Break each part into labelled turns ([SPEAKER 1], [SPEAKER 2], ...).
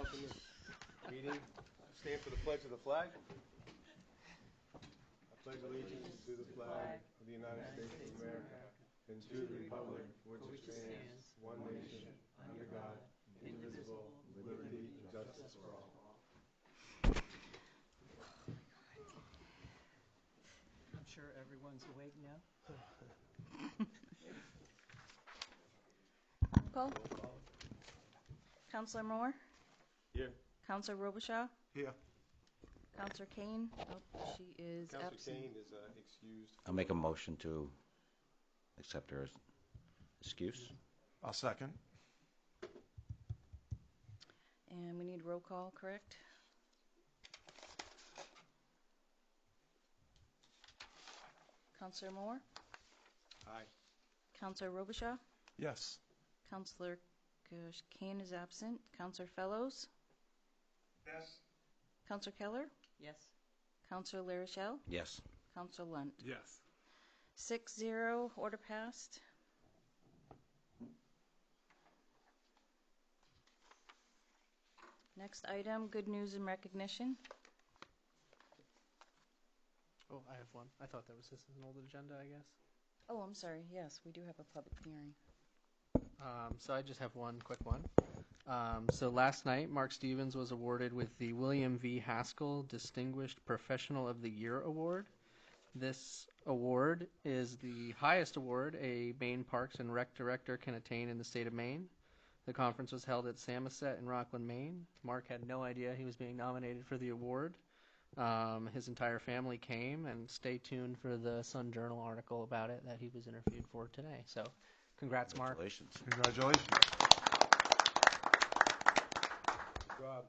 [SPEAKER 1] open this meeting. Stand for the pledge of the flag. I pledge allegiance to the flag of the United States of America and to the republic for which it stands, one nation, under God, indivisible, with liberty and justice for all.
[SPEAKER 2] I'm sure everyone's awake now.
[SPEAKER 3] Roll call. Counselor Moore?
[SPEAKER 1] Here.
[SPEAKER 3] Counselor Robichaud?
[SPEAKER 1] Here.
[SPEAKER 3] Counselor Kane? Oh, she is
[SPEAKER 1] Counselor
[SPEAKER 3] absent.
[SPEAKER 1] Kane is excused.
[SPEAKER 4] I'll make a motion to accept her excuse.
[SPEAKER 5] I'll second.
[SPEAKER 3] And we need roll call, correct? Counselor Moore?
[SPEAKER 1] Aye.
[SPEAKER 3] Counselor Robichaud?
[SPEAKER 5] Yes.
[SPEAKER 3] Counselor Kane is absent. Counselor Fellows?
[SPEAKER 1] Yes.
[SPEAKER 3] Counselor Keller?
[SPEAKER 2] Yes.
[SPEAKER 3] Counselor Larichelle?
[SPEAKER 4] Yes.
[SPEAKER 3] Counselor Lunt?
[SPEAKER 5] Yes.
[SPEAKER 3] 6-0, order passed. Next item, good news and recognition.
[SPEAKER 6] Oh, I have one. I thought that was this is an old agenda, I guess.
[SPEAKER 3] Oh, I'm sorry. Yes, we do have a public hearing.
[SPEAKER 6] So I just have one quick one. So last night, Mark Stevens was awarded with the William V. Haskell Distinguished Professional of the Year Award. This award is the highest award a Maine Parks and Rec director can attain in the state of Maine. The conference was held at Samoset in Rockland, Maine. Mark had no idea he was being nominated for the award. His entire family came, and stay tuned for the Sun Journal article about it that he was interviewed for today. So, congrats, Mark.
[SPEAKER 4] Congratulations.
[SPEAKER 5] Congratulations.
[SPEAKER 1] Good job.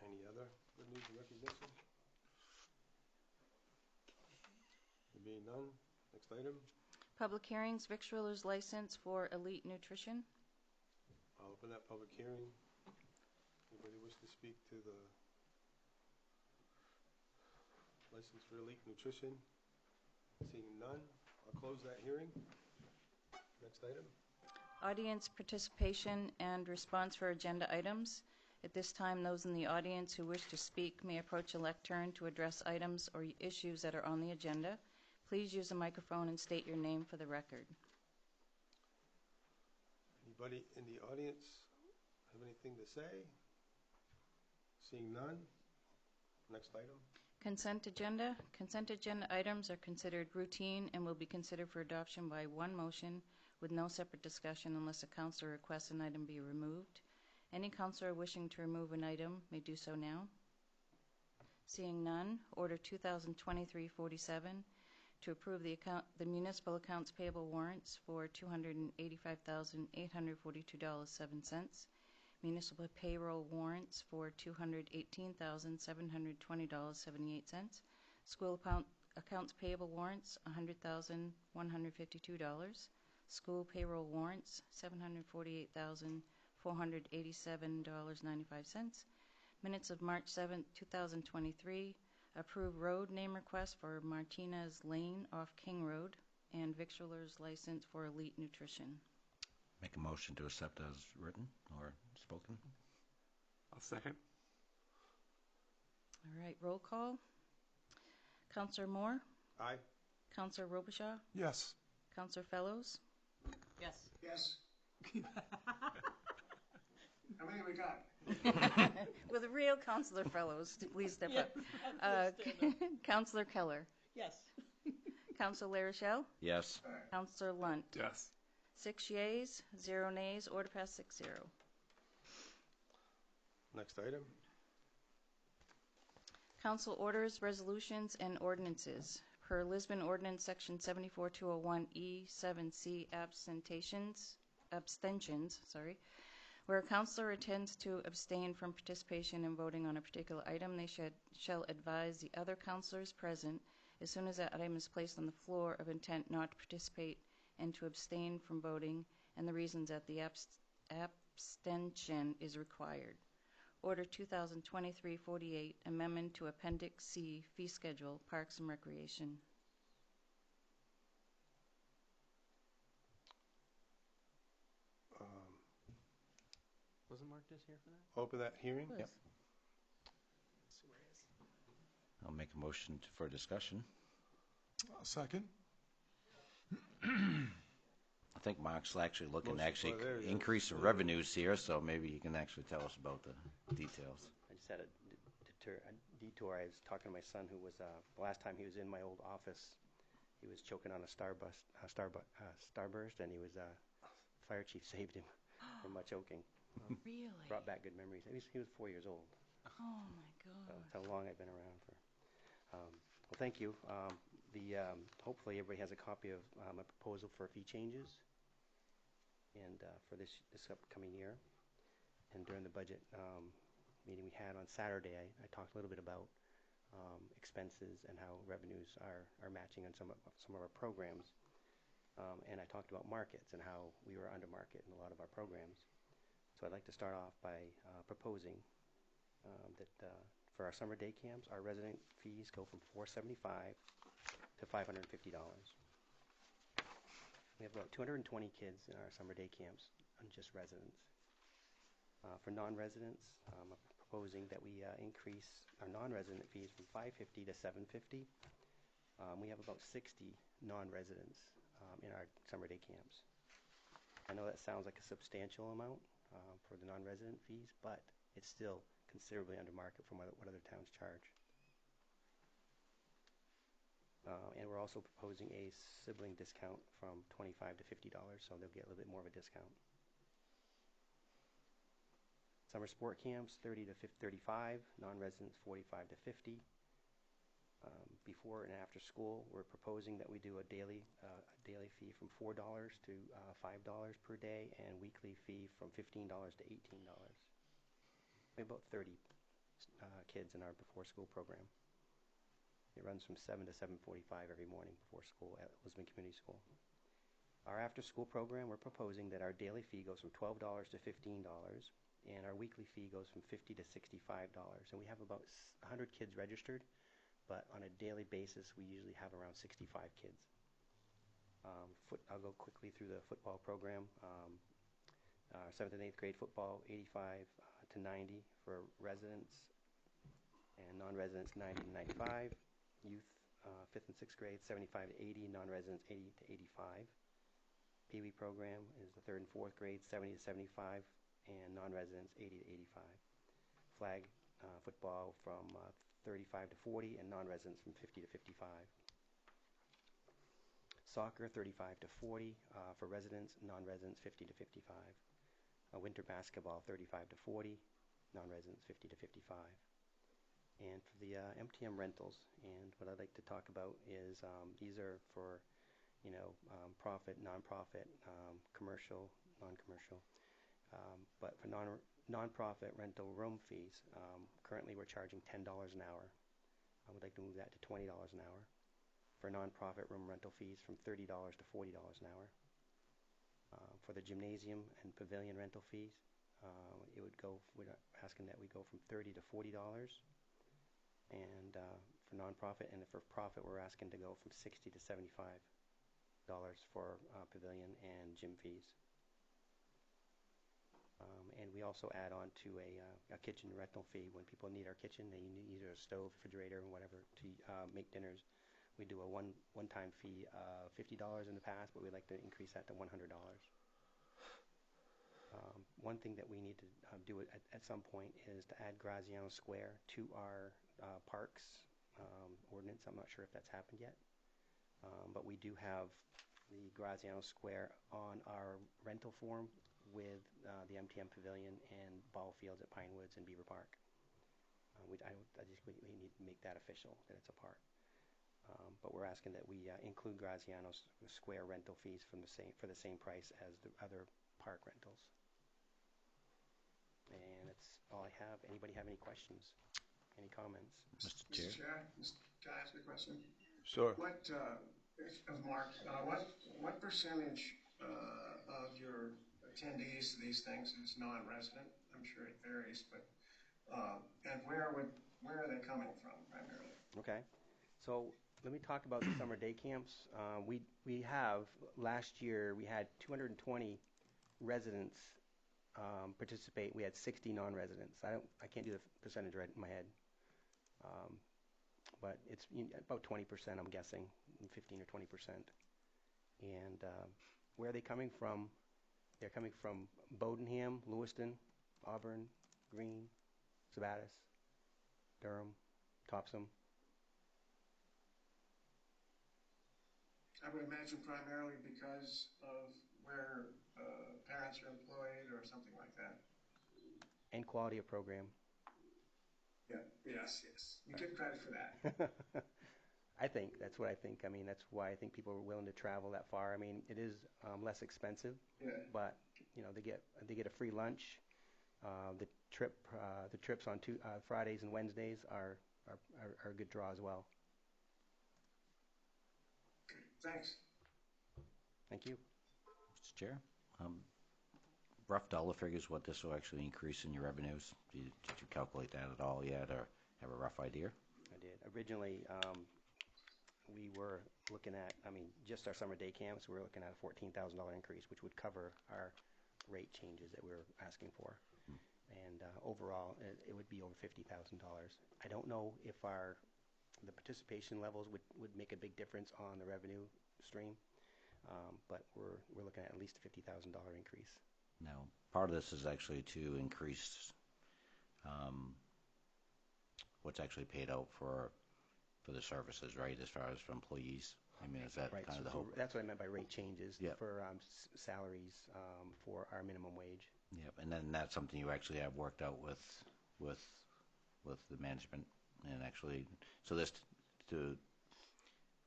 [SPEAKER 1] Any other good news and recognition? There being none, next item.
[SPEAKER 3] Public hearings, victualler's license for Elite Nutrition.
[SPEAKER 1] I'll open that public hearing. Anybody wish to speak to the license for Elite Nutrition? Seeing none, I'll close that hearing. Next item.
[SPEAKER 3] Audience participation and response for agenda items. At this time, those in the audience who wish to speak may approach a lectern to address items or issues that are on the agenda. Please use a microphone and state your name for the record.
[SPEAKER 1] Anybody in the audience have anything to say? Seeing none, next item.
[SPEAKER 3] Consent agenda. Consent agenda items are considered routine and will be considered for adoption by one motion with no separate discussion unless a counselor requests an item be removed. Any counselor wishing to remove an item may do so now. Seeing none, Order 2023-47 to approve the municipal accounts payable warrants for $285,842.07, municipal payroll warrants for $218,720.78, school accounts payable warrants $100,152, school payroll warrants $748,487.95, minutes of March 7, 2023, approve road name request for Martinez Lane off King Road, and victualler's license for Elite Nutrition.
[SPEAKER 4] Make a motion to accept as written or spoken.
[SPEAKER 5] I'll second.
[SPEAKER 3] All right, roll call. Counselor Moore?
[SPEAKER 1] Aye.
[SPEAKER 3] Counselor Robichaud?
[SPEAKER 5] Yes.
[SPEAKER 3] Counselor Fellows?
[SPEAKER 2] Yes.
[SPEAKER 7] Yes. How many we got?
[SPEAKER 3] With the real Counselor Fellows, please step up. Counselor Keller?
[SPEAKER 2] Yes.
[SPEAKER 3] Counselor Larichelle?
[SPEAKER 4] Yes.
[SPEAKER 3] Counselor Lunt?
[SPEAKER 5] Yes.
[SPEAKER 3] 6 yeas, 0 nays, order passed 6-0.
[SPEAKER 1] Next item.
[SPEAKER 3] Council orders, resolutions, and ordinances. Per Lisbon Ordinance Section 74201E7C abstentions, where a councilor intends to abstain from participation in voting on a particular item, they shall advise the other councilors present as soon as that item is placed on the floor of intent not to participate and to abstain from voting and the reasons that the abstention is required. Order 2023-48, Amendment to Appendix C, Fee Schedule, Parks and Recreation.
[SPEAKER 6] Wasn't Mark just here for that?
[SPEAKER 1] Open that hearing.
[SPEAKER 4] Yep. I'll make a motion for discussion.
[SPEAKER 5] I'll second.
[SPEAKER 4] I think Mark's actually looking to
[SPEAKER 1] Motion
[SPEAKER 4] actually
[SPEAKER 1] for there, yeah.
[SPEAKER 4] increase the revenues here, so maybe he can actually tell us about the details.
[SPEAKER 7] I just had a detour. I was talking to my son who was, the last time he was in my old office, he was choking on a starburst, and he was, fire chief saved him from choking.
[SPEAKER 3] Really?
[SPEAKER 7] Brought back good memories. He was 4 years old.
[SPEAKER 3] Oh, my
[SPEAKER 7] So
[SPEAKER 3] God.
[SPEAKER 7] that's how long I've been around for. Well, thank you. Hopefully everybody has a copy of my proposal for fee changes and for this upcoming year. And during the budget meeting we had on Saturday, I talked a little bit about expenses and how revenues are matching on some of our programs. And I talked about markets and how we were under market in a lot of our programs. So I'd like to start off by proposing that for our summer day camps, our resident fees go from $475 to $550. We have about 220 kids in our summer day camps, and just residents. For non-residents, I'm proposing that we increase our non-resident fees from $550 to $750. We have about 60 non-residents in our summer day camps. I know that sounds like a substantial amount for the non-resident fees, but it's still considerably under market from what other towns charge. And we're also proposing a sibling discount from $25 to $50, so they'll get a little bit more of a discount. Summer sport camps, 30 to 35, non-residents 45 to 50. Before and after school, we're proposing that we do a daily fee from $4 to $5 per day, and weekly fee from $15 to $18. We have about 30 kids in our before school program. It runs from 7 to 7:45 every morning before school at Lisbon Community School. Our after school program, we're proposing that our daily fee goes from $12 to $15, and our weekly fee goes from $50 to $65. And we have about 100 kids registered, but on a daily basis, we usually have around 65 kids. I'll go quickly through the football program. 7th and 8th grade football, 85 to 90 for residents, and non-residents 90 to 95. Youth, 5th and 6th grade, 75 to 80, non-residents 80 to 85. Pee-wee program is the 3rd and 4th grade, 70 to 75, and non-residents 80 to 85. Flag football from 35 to 40, and non-residents from 50 to 55. Soccer, 35 to 40 for residents, non-residents 50 to 55. Winter basketball, 35 to 40, non-residents 50 to 55. And for the MTM rentals, and what I'd like to talk about is these are for, profit, non-profit, commercial, non-commercial. But for non-profit rental room fees, currently we're charging $10 an hour. I would like to move that to $20 an hour. For non-profit room rental fees, from $30 to $40 an hour. For the gymnasium and pavilion rental fees, we're asking that we go from $30 to $40. And for non-profit, and for profit, we're asking to go from $60 to $75 for pavilion and gym fees. And we also add on to a kitchen rental fee. When people need our kitchen, they need either a stove, refrigerator, or whatever to make dinners. We do a one-time fee of $50 in the past, but we'd like to increase that to $100. One thing that we need to do at some point is to add Graziano Square to our parks ordinance. I'm not sure if that's happened yet, but we do have the Graziano Square on our rental form with the MTM Pavilion and ball fields at Pinewoods and Beaver Park. We need to make that official, that it's a park. But we're asking that we include Graziano Square rental fees for the same price as the other park rentals. And that's all I have. Anybody have any questions? Any comments?
[SPEAKER 4] Mr. Chair?
[SPEAKER 8] Mr. Chair, can I ask a question?
[SPEAKER 1] Sure.
[SPEAKER 8] What, of Mark, what percentage of your attendees to these things is non-resident? I'm sure it varies, but and where are they coming from primarily?
[SPEAKER 7] Okay. So let me talk about the summer day camps. We have, last year, we had 220 residents participate. We had 60 non-residents. I can't do the percentage right in my head, but it's about 20%. I'm guessing, 15 or 20%. And where are they coming from? They're coming from Bodenham, Lewiston, Auburn, Greene, Sabattis, Durham, Topsom.
[SPEAKER 8] I would imagine primarily because of where parents are employed or something like that.
[SPEAKER 7] And quality of program.
[SPEAKER 8] Yeah, yes. You get credit for that.
[SPEAKER 7] I think that's what I think. I mean, that's why I think people are willing to travel that far. I mean, it is less expensive, but they get a free lunch. The trips on Fridays and Wednesdays are a good draw as well.
[SPEAKER 8] Thanks.
[SPEAKER 7] Thank you.
[SPEAKER 4] Mr. Chair, rough dollar figures what this will actually increase in your revenues? Did you calculate that at all yet, or have a rough idea?
[SPEAKER 7] I did. Originally, we were looking at, just our summer day camps, we were looking at a $14,000 increase, which would cover our rate changes that we were asking for. And overall, it would be over $50,000. I don't know if the participation levels would make a big difference on the revenue stream, but we're looking at least a $50,000 increase.
[SPEAKER 4] Now, part of this is actually to increase what's actually paid out for the services, right, as far as for employees. I mean, is that
[SPEAKER 7] right,
[SPEAKER 4] kind of the hope?
[SPEAKER 7] That's what I meant by rate changes.
[SPEAKER 4] Yep.
[SPEAKER 7] For salaries for our minimum wage.
[SPEAKER 4] Yep, and then that's something you actually have worked out with the management, and actually, so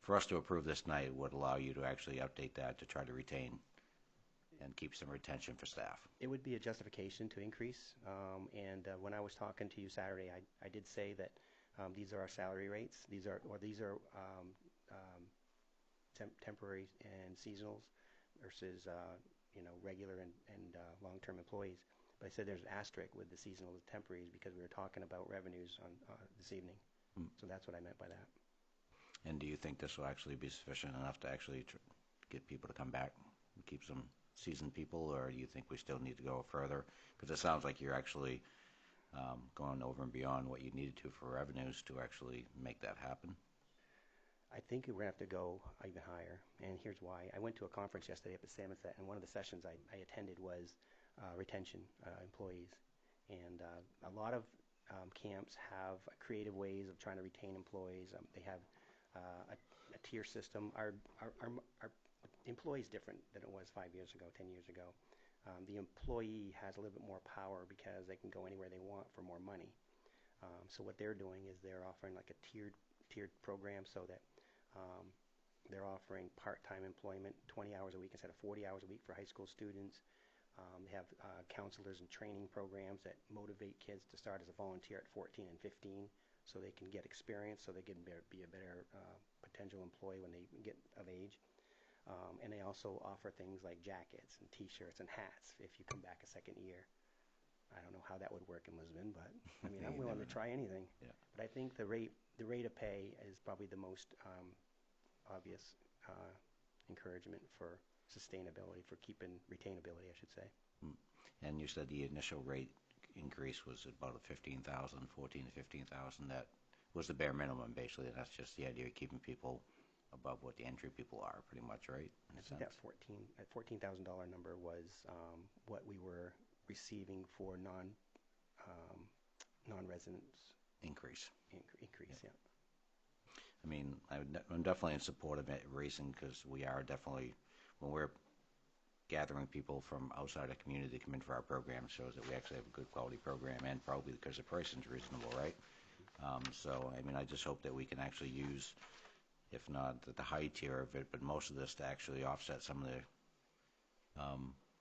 [SPEAKER 4] for us to approve this tonight would allow you to actually update that to try to retain and keep some retention for staff.
[SPEAKER 7] It would be a justification to increase, and when I was talking to you Saturday, I did say that these are our salary rates. These are temporary and seasonals versus regular and long-term employees. But I said there's an asterisk with the seasonal and temporaries because we were talking about revenues on this evening. So that's what I meant by that.
[SPEAKER 4] And do you think this will actually be sufficient enough to actually get people to come back and keep some seasoned people, or do you think we still need to go further? Because it sounds like you're actually going over and beyond what you needed to for revenues to actually make that happen.
[SPEAKER 7] I think we're going to have to go even higher, and here's why. I went to a conference yesterday up at Samoset, and one of the sessions I attended was retention employees. And a lot of camps have creative ways of trying to retain employees. They have a tier system. Our employee is different than it was 5 years ago, 10 years ago. The employee has a little bit more power because they can go anywhere they want for more money. So what they're doing is they're offering like a tiered program so that they're offering part-time employment, 20 hours a week instead of 40 hours a week for high school students. They have counselors and training programs that motivate kids to start as a volunteer at 14 and 15 so they can get experience, so they can be a better potential employee when they get of age. And they also offer things like jackets and T-shirts and hats if you come back a second year. I don't know how that would work in Lisbon, but I mean, I'm willing to try anything.
[SPEAKER 4] Yeah.
[SPEAKER 7] But I think the rate of pay is probably the most obvious encouragement for sustainability, for keeping retainability, I should say.
[SPEAKER 4] And you said the initial rate increase was about a 15,000, 14 to 15,000. That was the bare minimum, basically. And that's just the idea of keeping people above what the entry people are, pretty much, right?
[SPEAKER 7] I think that $14,000 number was what we were receiving for non-residents.
[SPEAKER 4] Increase.
[SPEAKER 7] Increase, yeah.
[SPEAKER 4] I mean, I'm definitely in support of it raising, because we are definitely, when we're gathering people from outside the community to come in for our program, shows that we actually have a good quality program, and probably because the pricing is reasonable, right? So, I mean, I just hope that we can actually use, if not the high tier of it, but most of this to actually offset some of the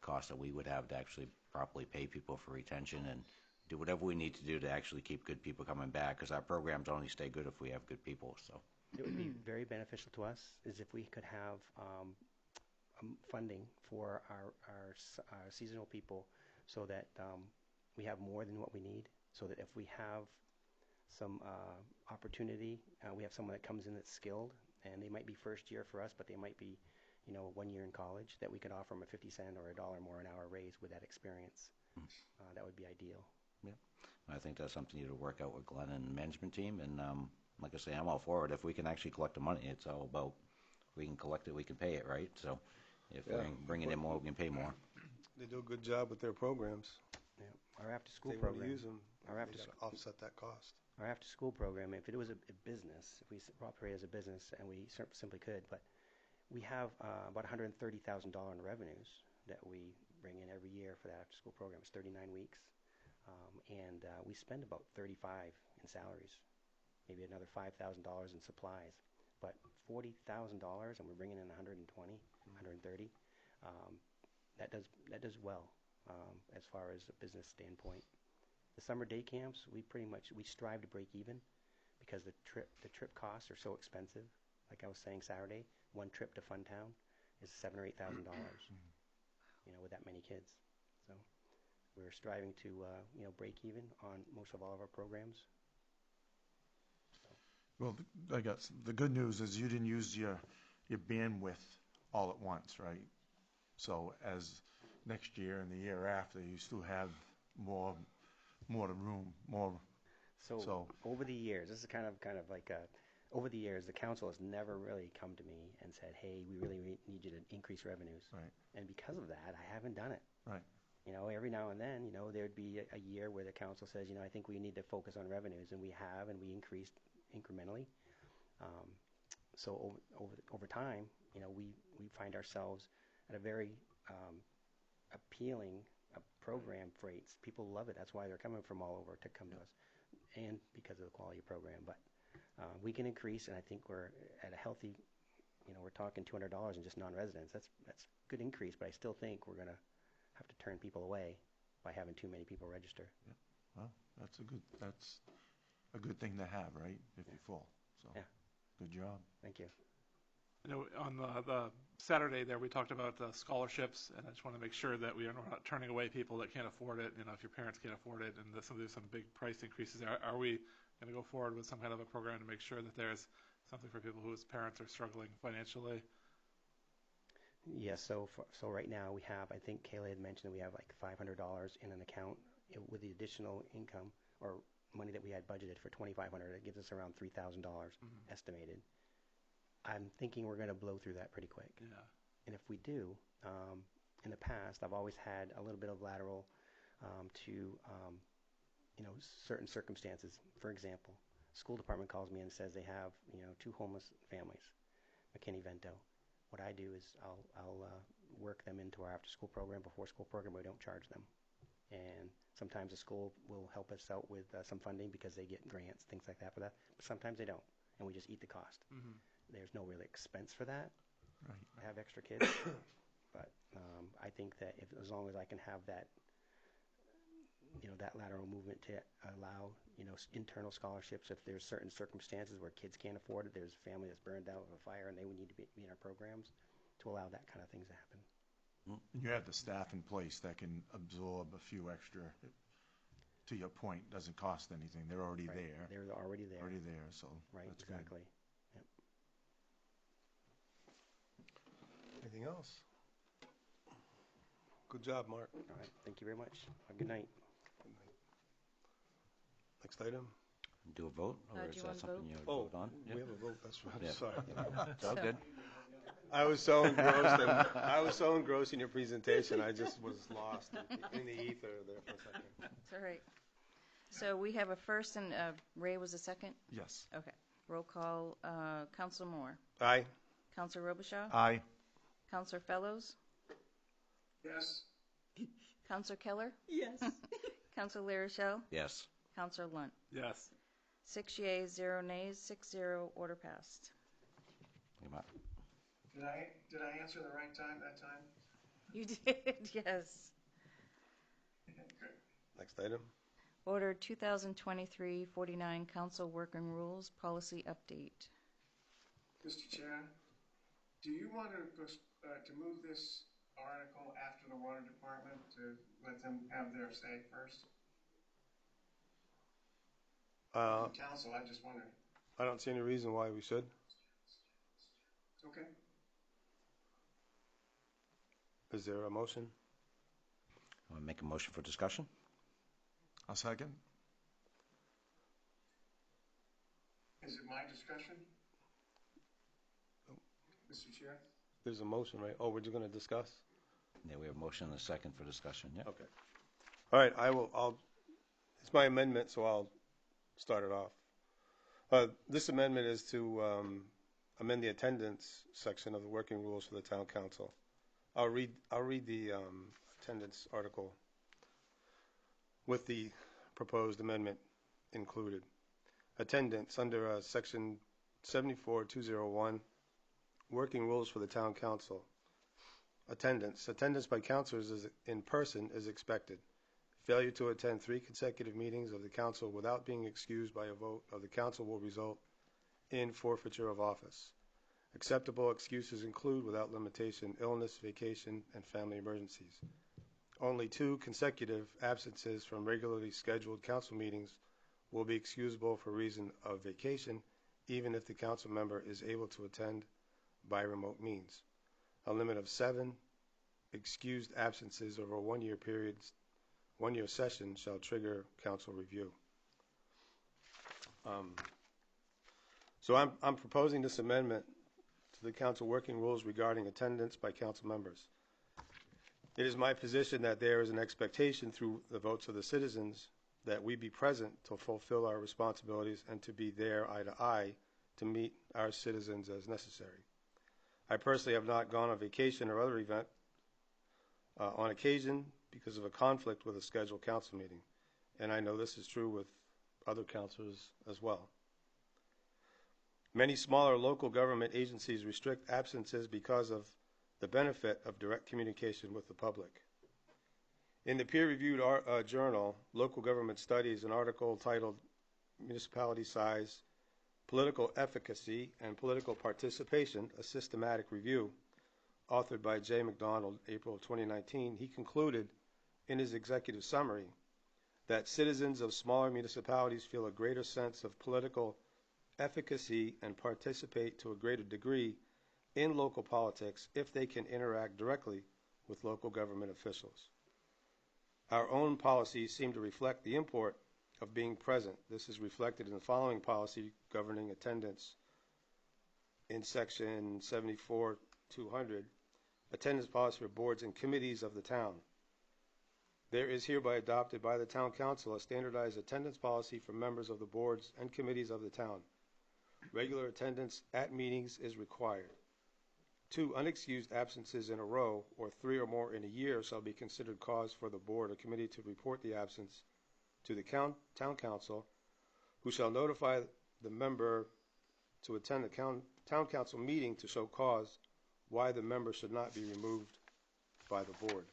[SPEAKER 4] costs that we would have to actually properly pay people for retention and do whatever we need to do to actually keep good people coming back, because our programs only stay good if we have good people. So
[SPEAKER 7] it would be very beneficial to us is if we could have funding for our seasonal people so that we have more than what we need, so that if we have some opportunity, we have someone that comes in that's skilled, and they might be first year for us, but they might be 1 year in college, that we could offer them a 50 cent or $1 more an hour raise with that experience. that would be ideal.
[SPEAKER 4] I think that's something you to work out with Glenn and the management team. And like I say, I'm all for it. If we can actually collect the money, it's all about if we can collect it, we can pay it, right? So if we can bring it in more, we can pay more.
[SPEAKER 1] They do a good job with their programs.
[SPEAKER 7] Yeah. Our after-school
[SPEAKER 1] They want to
[SPEAKER 7] program.
[SPEAKER 1] use them.
[SPEAKER 7] Our
[SPEAKER 1] They
[SPEAKER 7] after-school.
[SPEAKER 1] gotta offset that cost.
[SPEAKER 7] Our after-school program, if it was a business, if we operate as a business, and we simply could, but we have about $130,000 in revenues that we bring in every year for that after-school program. It's 39 weeks, and we spend about $35 in salaries, maybe another $5,000 in supplies, but $40,000, and we're bringing in 120, 130. That does well as far as a business standpoint. The summer day camps, we strive to break even because the trip costs are so expensive. Like I was saying Saturday, one trip to Funtown is $7,000 or $8,000. With that many kids. So we're striving to break even on most of all of our programs.
[SPEAKER 5] Well, I guess the good news is you didn't use your bandwidth all at once, right? So as next year and the year after, you still have more to room, more.
[SPEAKER 7] So over the years, this is kind of like over the years, the council has never really come to me and said, "Hey, we really need you to increase revenues."
[SPEAKER 5] Right.
[SPEAKER 7] And because of that, I haven't done it.
[SPEAKER 5] Right.
[SPEAKER 7] Every now and then, there'd be a year where the council says, I think we need to focus on revenues, and we have, and we increased incrementally. So over time, we find ourselves at a very appealing program for rates. People love it. That's why they're coming from all over to come to us, and because of the quality of program. But we can increase, and I think we're at a healthy, we're talking $200 in just non-residents. That's good increase, but I still think we're going to have to turn people away by having too many people register.
[SPEAKER 5] Yeah. Well, that's a good thing to have, right? If you're full. So
[SPEAKER 7] Yeah.
[SPEAKER 5] Good job.
[SPEAKER 7] Thank you.
[SPEAKER 9] On the Saturday there, we talked about scholarships, and I just want to make sure that we're not turning away people that can't afford it. If your parents can't afford it, and there's some big price increases, are we going to go forward with some kind of a program to make sure that there's something for people whose parents are struggling financially?
[SPEAKER 7] Yes. So right now we have, I think Kayla had mentioned that we have like $500 in an account with the additional income or money that we had budgeted for $2,500. It gives us around $3,000 estimated. I'm thinking we're going to blow through that pretty quick.
[SPEAKER 9] Yeah.
[SPEAKER 7] And if we do, in the past, I've always had a little bit of lateral to certain circumstances. For example, school department calls me and says they have 2 homeless families, McKinney-Vento. What I do is I'll work them into our after-school program, before-school program. We don't charge them. And sometimes the school will help us out with some funding because they get grants, things like that for that. But sometimes they don't, and we just eat the cost.
[SPEAKER 9] Mm-hmm.
[SPEAKER 7] There's no real expense for that.
[SPEAKER 5] Right.
[SPEAKER 7] I have extra kids, but I think that as long as I can have that, that lateral movement to allow, internal scholarships, if there's certain circumstances where kids can't afford it, there's a family that's burned out with a fire and they would need to be in our programs to allow that kind of things to happen.
[SPEAKER 5] And you have the staff in place that can absorb a few extra. To your point, doesn't cost anything. They're already
[SPEAKER 7] Right.
[SPEAKER 5] there.
[SPEAKER 7] They're already there.
[SPEAKER 5] Already there. So
[SPEAKER 7] Right.
[SPEAKER 5] that's
[SPEAKER 7] Exactly. Yep.
[SPEAKER 1] Anything else? Good job, Mark.
[SPEAKER 7] All right. Thank you very much. Have a good night.
[SPEAKER 1] Next item.
[SPEAKER 4] Do a vote, or
[SPEAKER 3] Do
[SPEAKER 4] is
[SPEAKER 3] you
[SPEAKER 4] that
[SPEAKER 3] want to
[SPEAKER 4] something
[SPEAKER 3] vote?
[SPEAKER 4] you would
[SPEAKER 1] Oh,
[SPEAKER 4] vote on?
[SPEAKER 1] we have a vote. That's right.
[SPEAKER 4] Yeah.
[SPEAKER 1] Sorry.
[SPEAKER 4] It's all good.
[SPEAKER 1] I was so engrossed in your presentation. I just was lost in the ether there for a second.
[SPEAKER 3] It's all right. So we have a first, and Ray was a second?
[SPEAKER 5] Yes.
[SPEAKER 3] Okay. Roll call. Counselor Moore.
[SPEAKER 1] Aye.
[SPEAKER 3] Counselor Robichaud.
[SPEAKER 5] Aye.
[SPEAKER 3] Counselor Fellows.
[SPEAKER 8] Yes.
[SPEAKER 3] Counselor Keller.
[SPEAKER 2] Yes.
[SPEAKER 3] Counselor LaRochelle.
[SPEAKER 4] Yes.
[SPEAKER 3] Counselor Lunt.
[SPEAKER 9] Yes.
[SPEAKER 3] 6 yeas, 0 nays, 6-0. Order passed.
[SPEAKER 4] Come on.
[SPEAKER 8] Did I answer the right time that time?
[SPEAKER 3] You did, yes.
[SPEAKER 8] Good.
[SPEAKER 1] Next item.
[SPEAKER 3] Order 2023-49, Council Working Rules, Policy Update.
[SPEAKER 8] Mr. Chair, do you want to move this article after the Water Department to let them have their say first? Council, I just wondered.
[SPEAKER 1] I don't see any reason why we should.
[SPEAKER 8] Okay.
[SPEAKER 1] Is there a motion?
[SPEAKER 4] I'll make a motion for discussion.
[SPEAKER 5] I'll second.
[SPEAKER 8] Is it my discussion? Mr. Chair?
[SPEAKER 1] There's a motion, right? Oh, we're just going to discuss?
[SPEAKER 4] Yeah, we have a motion and a second for discussion, yeah.
[SPEAKER 1] Okay. All right, it's my amendment, so I'll start it off. This amendment is to amend the attendance section of the working rules for the town council. I'll read the attendance article with the proposed amendment included. Attendance under section 74201, working rules for the town council. Attendance by councilors in person is expected. Failure to attend 3 consecutive meetings of the council without being excused by a vote of the council will result in forfeiture of office. Acceptable excuses include, without limitation, illness, vacation, and family emergencies. Only 2 consecutive absences from regularly scheduled council meetings will be excusable for reason of vacation, even if the council member is able to attend by remote means. A limit of 7 excused absences over a 1-year period, 1-year session shall trigger council review. So I'm proposing this amendment to the council working rules regarding attendance by council members. It is my position that there is an expectation through the votes of the citizens that we be present to fulfill our responsibilities and to be there eye to eye to meet our citizens as necessary. I personally have not gone on vacation or other event on occasion because of a conflict with a scheduled council meeting, and I know this is true with other councilors as well. Many smaller local government agencies restrict absences because of the benefit of direct communication with the public. In the peer-reviewed journal, Local Government Studies, an article titled Municipality Size, Political Efficacy and Political Participation, a Systematic Review, authored by Jay McDonald, April of 2019, he concluded in his executive summary that citizens of smaller municipalities feel a greater sense of political efficacy and participate to a greater degree in local politics if they can interact directly with local government officials. Our own policies seem to reflect the import of being present. This is reflected in the following policy governing attendance in section 74-200, attendance policy for boards and committees of the town. There is hereby adopted by the town council a standardized attendance policy for members of the boards and committees of the town. Regular attendance at meetings is required. 2 unexcused absences in a row or 3 or more in a year shall be considered cause for the board or committee to report the absence to the town council, who shall notify the member to attend the town council meeting to show cause why the member should not be removed by the board.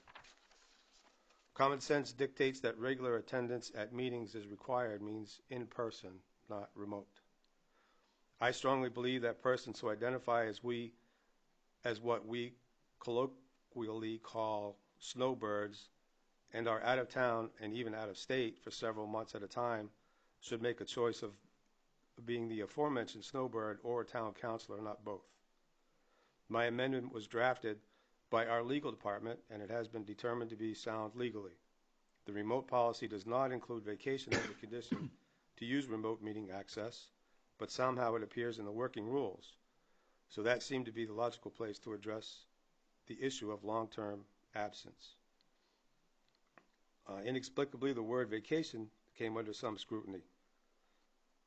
[SPEAKER 1] Common sense dictates that regular attendance at meetings is required means in person, not remote. I strongly believe that persons who identify as what we colloquially call snowbirds and are out of town and even out of state for several months at a time should make a choice of being the aforementioned snowbird or a town councilor, not both. My amendment was drafted by our legal department, and it has been determined to be sound legally. The remote policy does not include vacation as a condition to use remote meeting access, but somehow it appears in the working rules. So that seemed to be the logical place to address the issue of long-term absence. Inexplicably, the word vacation came under some scrutiny.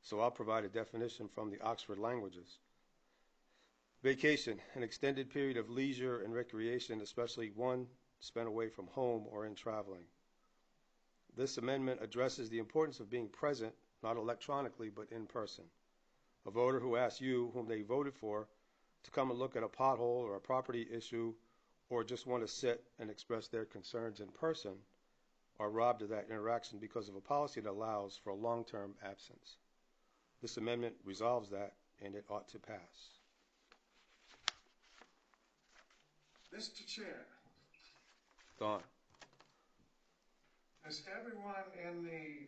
[SPEAKER 1] So I'll provide a definition from the Oxford Languages. Vacation, an extended period of leisure and recreation, especially one spent away from home or in traveling. This amendment addresses the importance of being present, not electronically, but in person. A voter who asks you, whom they voted for, to come and look at a pothole or a property issue or just want to sit and express their concerns in person are robbed of that interaction because of a policy that allows for a long-term absence. This amendment resolves that, and it ought to pass.
[SPEAKER 8] Mr. Chair.
[SPEAKER 1] Don.
[SPEAKER 8] Does everyone in the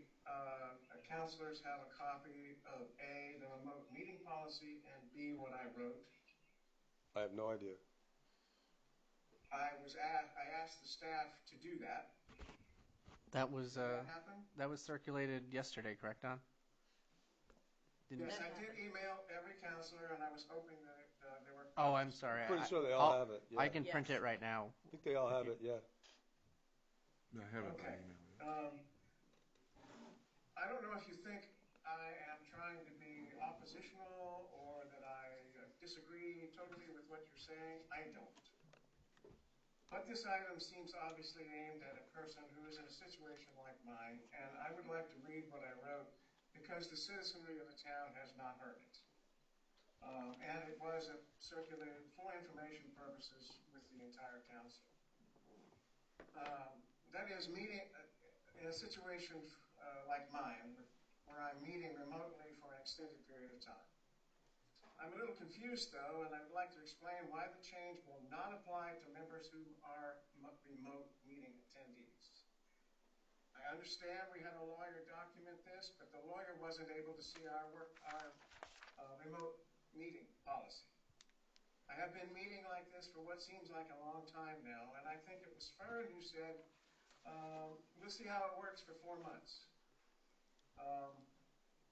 [SPEAKER 8] councilors have a copy of A, the remote meeting policy, and B, what I wrote?
[SPEAKER 1] I have no idea.
[SPEAKER 8] I asked the staff to do that,
[SPEAKER 6] That was
[SPEAKER 8] Did that happen?
[SPEAKER 6] that was circulated yesterday, correct, Don? Didn't
[SPEAKER 8] Yes,
[SPEAKER 6] you-
[SPEAKER 8] I did email every counselor, and I was hoping that there were.
[SPEAKER 6] Oh, I'm sorry.
[SPEAKER 1] Pretty sure they all
[SPEAKER 6] I'll-
[SPEAKER 1] have it. Yeah.
[SPEAKER 6] I can print
[SPEAKER 2] Yes.
[SPEAKER 6] it right now.
[SPEAKER 1] I think they all have it. Yeah.
[SPEAKER 5] I have it by
[SPEAKER 8] Okay.
[SPEAKER 5] email.
[SPEAKER 8] I don't know if you think I am trying to be oppositional or that I disagree totally with what you're saying. I don't. But this item seems obviously aimed at a person who is in a situation like mine, and I would like to read what I wrote because the citizenry of the town has not heard it. And it was circulated for information purposes with the entire council. That is, meeting in a situation like mine, where I'm meeting remotely for an extended period of time. I'm a little confused, though, and I would like to explain why the change will not apply to members who are remote meeting attendees. I understand we had a lawyer document this, but the lawyer wasn't able to see our remote meeting policy. I have been meeting like this for what seems like a long time now, and I think it was Fern who said, we'll see how it works for 4 months.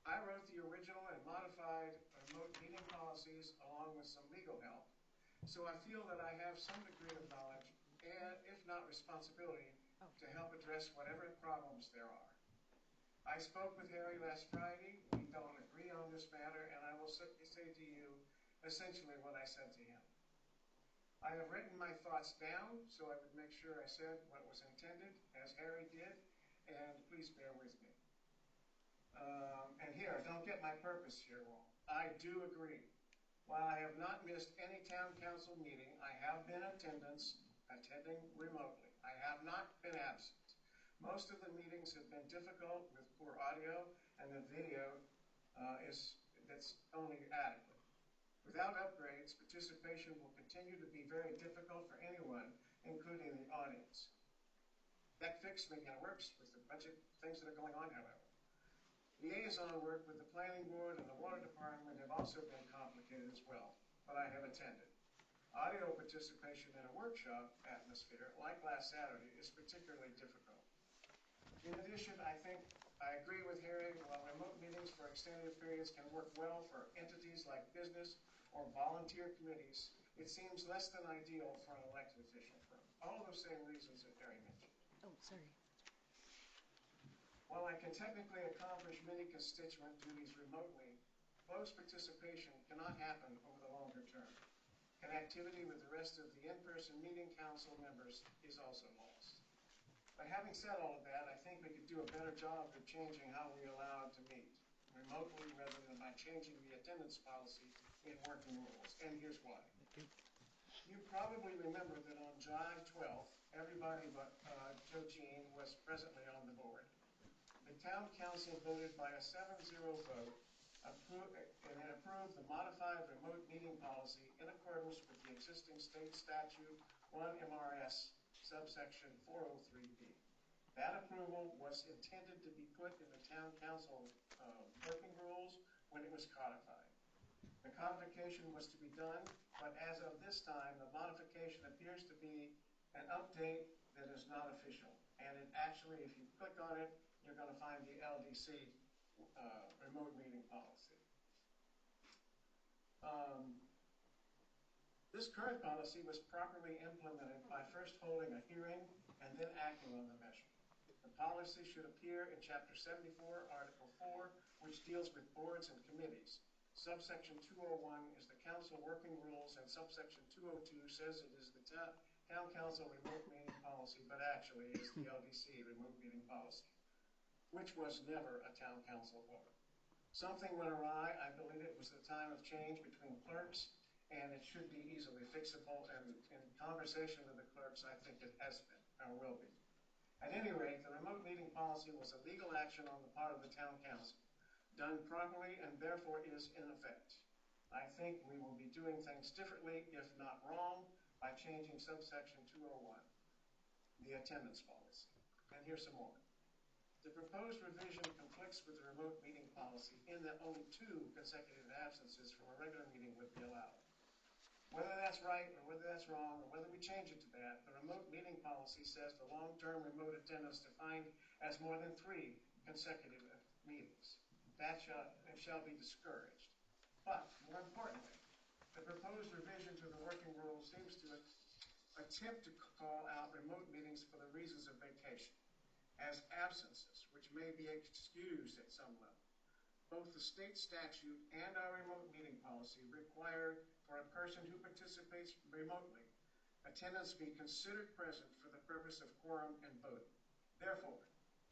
[SPEAKER 8] I wrote the original and modified remote meeting policies along with some legal help. So I feel that I have some degree of knowledge, and if not responsibility, to help address whatever problems there are. I spoke with Harry last Friday. We don't agree on this matter, and I will say to you essentially what I said to him. I have written my thoughts down so I would make sure I said what was intended, as Harry did, and please bear with me. And here, don't get my purpose here wrong. I do agree. While I have not missed any town council meeting, I have been attending remotely. I have not been absent. Most of the meetings have been difficult with poor audio, and the video that's only adequate. Without upgrades, participation will continue to be very difficult for anyone, including the audience. That fix may get worse with the budget things that are going on, however. Liaison work with the planning board and the water department have also been complicated as well, but I have attended. Audio participation in a workshop atmosphere, like last Saturday, is particularly difficult. In addition, I agree with Harry, while remote meetings for extended periods can work well for entities like business or volunteer committees, it seems less than ideal for an elected official for all those same reasons that Harry mentioned.
[SPEAKER 3] Oh, sorry.
[SPEAKER 8] While I can technically accomplish many constituent duties remotely, close participation cannot happen over the longer term. Connectivity with the rest of the in-person meeting council members is also lost. By having said all of that, I think we could do a better job of changing how we allow to meet remotely rather than by changing the attendance policy in working rules. And here's why. You probably remember that on July 12th, everybody but Joe Jean was presently on the board. The town council voted by a 7-0 vote and approved the modified remote meeting policy in accordance with the existing state statute 1 MRS subsection 403B. That approval was intended to be put in the town council working rules when it was codified. The codification was to be done, but as of this time, the modification appears to be an update that is not official. And it actually, if you click on it, you're going to find the LDC remote meeting policy. This current policy was properly implemented by first holding a hearing and then acting on the measure. The policy should appear in Chapter 74, Article 4, which deals with boards and committees. Subsection 201 is the council working rules, and subsection 202 says it is the town council remote meeting policy, but actually is the LDC remote meeting policy, which was never a town council order. Something went awry. I believe it was the time of change between clerks, and it should be easily fixable. And in conversation with the clerks, I think it has been, or will be. At any rate, the remote meeting policy was a legal action on the part of the town council, done properly, and therefore is in effect. I think we will be doing things differently, if not wrong, by changing subsection 201, the attendance policy. And here's some more. The proposed revision conflicts with the remote meeting policy in that only 2 consecutive absences from a regular meeting would be allowed. Whether that's right or whether that's wrong or whether we change it to that, the remote meeting policy says the long-term remote attendance defined as more than 3 consecutive meetings. That shall be discouraged. But more importantly, the proposed revision to the working rules seems to attempt to call out remote meetings for the reasons of vacation as absences, which may be excused at some level. Both the state statute and our remote meeting policy require for a person who participates remotely, attendance be considered present for the purpose of quorum and voting. Therefore,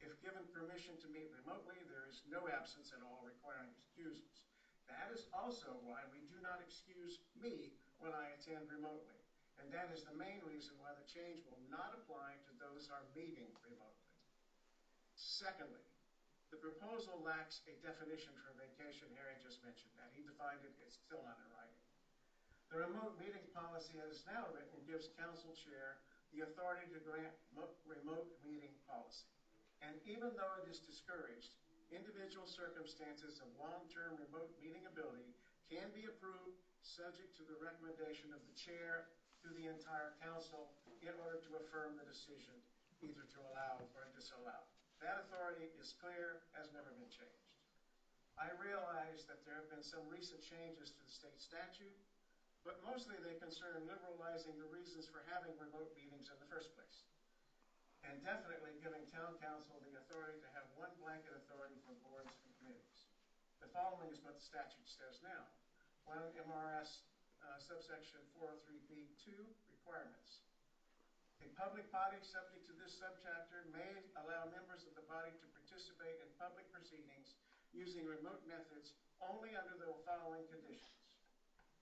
[SPEAKER 8] if given permission to meet remotely, there is no absence at all requiring excuses. That is also why we do not excuse me when I attend remotely. And that is the main reason why the change will not apply to those who are meeting remotely. Secondly, the proposal lacks a definition for vacation. Harry just mentioned that. He defined it. It's still not in writing. The remote meeting policy as now written gives council chair the authority to grant remote meeting policy. And even though it is discouraged, individual circumstances of long-term remote meeting ability can be approved subject to the recommendation of the chair to the entire council in order to affirm the decision, either to allow or disallow. That authority is clear, has never been changed. I realize that there have been some recent changes to the state statute, but mostly they concern liberalizing the reasons for having remote meetings in the first place, and definitely giving town council the authority to have one blanket authority for boards and committees. The following is what the statute says now. 1 MRS subsection 403B2 requirements. A public body subject to this subchapter may allow members of the body to participate in public proceedings using remote methods only under the following conditions.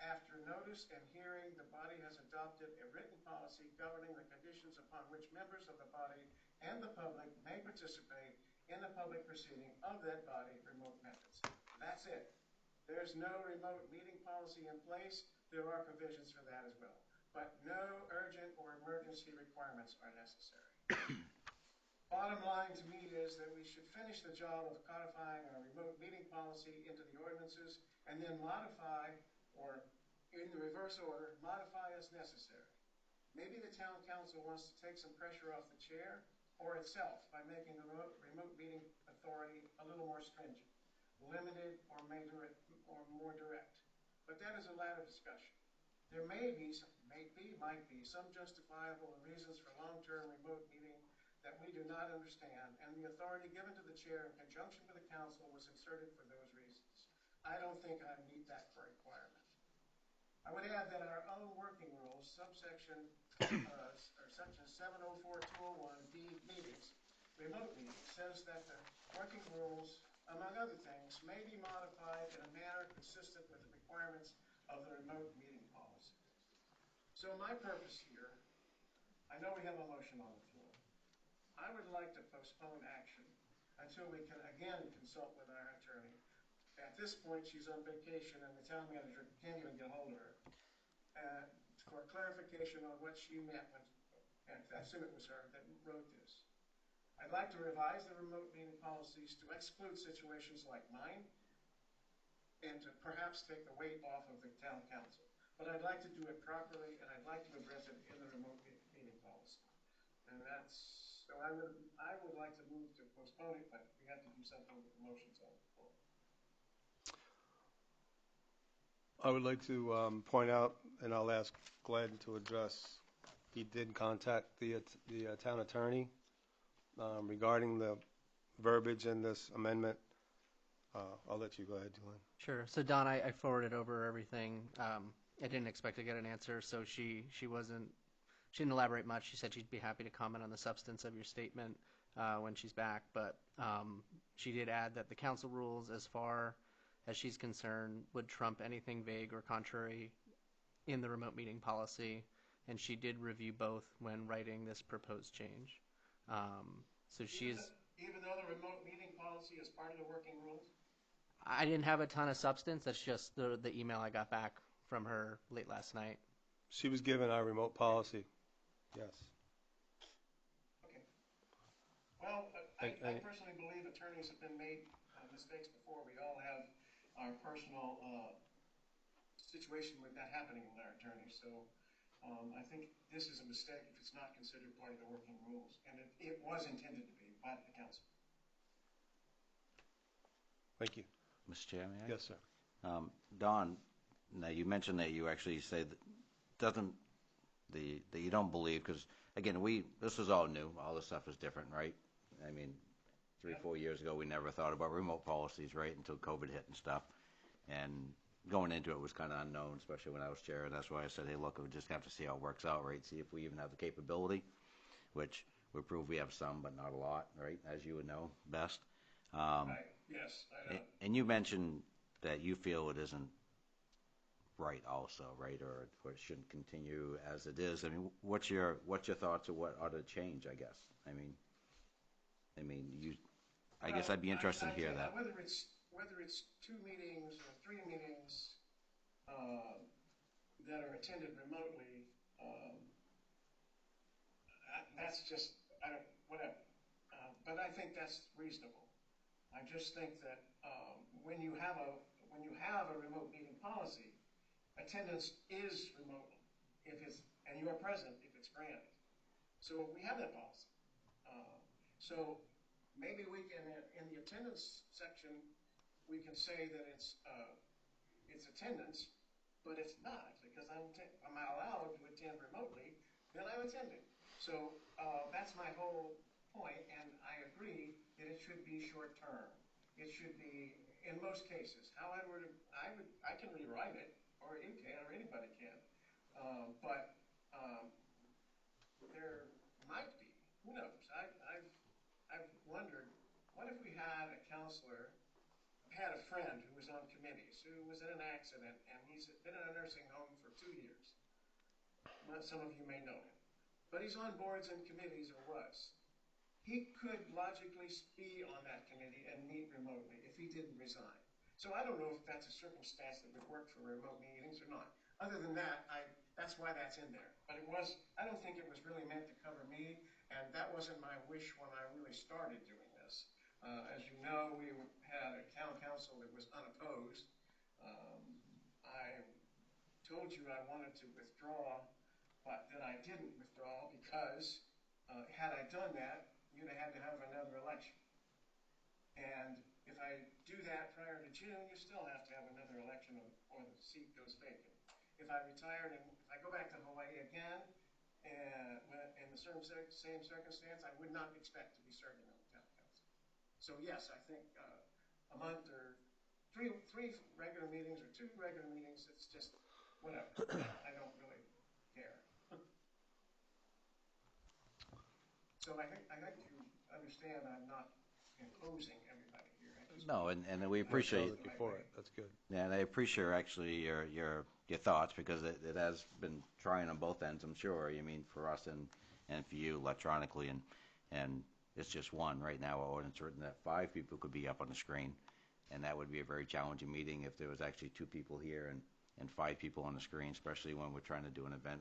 [SPEAKER 8] After notice and hearing, the body has adopted a written policy governing the conditions upon which members of the body and the public may participate in the public proceeding of that body remote methods. That's it. There's no remote meeting policy in place. There are provisions for that as well. But no urgent or emergency requirements are necessary. Bottom line to me is that we should finish the job of codifying our remote meeting policy into the ordinances and then modify, or in the reverse order, modify as necessary. Maybe the town council wants to take some pressure off the chair or itself by making the remote meeting authority a little more stringent, limited, or more direct. But that is a latter discussion. There might be some justifiable reasons for long-term remote meeting that we do not understand, and the authority given to the chair in conjunction with the council was inserted for those reasons. I don't think I meet that requirement. I would add that our own working rules, section 704-201, D, meetings, remote meetings, says that the working rules, among other things, may be modified in a manner consistent with the requirements of the remote meeting policy. So my purpose here, I know we have a motion on the floor. I would like to postpone action until we can again consult with our attorney. At this point, she's on vacation and the town manager can't even get hold of her for clarification on what she meant when, and I assume it was her that wrote this. I'd like to revise the remote meeting policies to exclude situations like mine and to perhaps take the weight off of the town council. But I'd like to do it properly, and I'd like to address it in the remote meeting policy. And that's, so I would like to move to postpone it, but we have to do something with the motions on the floor.
[SPEAKER 1] I would like to point out, and I'll ask Glenn to address, he did contact the town attorney regarding the verbiage in this amendment. I'll let you go ahead, Glenn.
[SPEAKER 6] Sure. So Don, I forwarded over everything. I didn't expect to get an answer, so she didn't elaborate much. She said she'd be happy to comment on the substance of your statement when she's back, but she did add that the council rules, as far as she's concerned, would trump anything vague or contrary in the remote meeting policy, and she did review both when writing this proposed change. So she's...
[SPEAKER 8] Even though the remote meeting policy is part of the working rules?
[SPEAKER 6] I didn't have a ton of substance. That's just the email I got back from her late last night.
[SPEAKER 1] She was given our remote policy. Yes.
[SPEAKER 8] Okay. Well, I personally believe attorneys have been made mistakes before. We all have our personal situation with that happening with our attorney. So I think this is a mistake if it's not considered part of the working rules, and it was intended to be by the council.
[SPEAKER 1] Thank you.
[SPEAKER 4] Mr. Chair, may I?
[SPEAKER 1] Yes, sir.
[SPEAKER 4] Don, now you mentioned that you actually say that that you don't believe, because again, this was all new. All this stuff is different, right? I mean, 3-4 years ago, we never thought about remote policies, right, until COVID hit and stuff. And going into it was kind of unknown, especially when I was chair. And that's why I said, hey, look, we just have to see how it works out, right? See if we even have the capability, which we prove we have some, but not a lot, right? As you would know best.
[SPEAKER 8] Right. Yes, I know.
[SPEAKER 4] And you mentioned that you feel it isn't right also, right? Or it shouldn't continue as it is. I mean, what's your thoughts of what ought to change, I guess? I guess I'd be interested to hear that.
[SPEAKER 8] Whether it's 2 meetings or 3 meetings that are attended remotely, that's just, whatever. But I think that's reasonable. I just think that when you have a remote meeting policy, attendance is remote and you are present if it's granted. So we have that policy. So maybe we can, in the attendance section, we can say that it's attendance, but it's not, because I'm not allowed to attend remotely, then I'm attending. So that's my whole point, and I agree that it should be short term. It should be, in most cases. However, I can rewrite it, or you can, or anybody can. But there might be. Who knows? I've wondered, what if we had a counselor, had a friend who was on committees, who was in an accident, and he's been in a nursing home for 2 years. Some of you may know him. But he's on boards and committees, or was. He could logically be on that committee and meet remotely if he didn't resign. So I don't know if that's a circumstance that would work for remote meetings or not. Other than that, that's why that's in there. But I don't think it was really meant to cover me, and that wasn't my wish when I really started doing this. As you know, we had a town council that was unopposed. I told you I wanted to withdraw, but that I didn't withdraw because had I done that, you'd have had to have another election. And if I do that prior to June, you still have to have another election or the seat goes vacant. If I retired and if I go back to Hawaii again, and in the same circumstance, I would not expect to be serving on the town council. So yes, I think a month or three regular meetings or 2 regular meetings, it's just whatever. I don't really care. So I think you understand I'm not imposing everybody here.
[SPEAKER 4] No, and we appreciate
[SPEAKER 1] Before it. That's good.
[SPEAKER 4] Yeah, and I appreciate actually your thoughts, because it has been trying on both ends, I'm sure. I mean, for us and for you electronically, and it's just one right now. Our ordinance written that 5 people could be up on the screen, and that would be a very challenging meeting if there was actually 2 people here and 5 people on the screen, especially when we're trying to do an event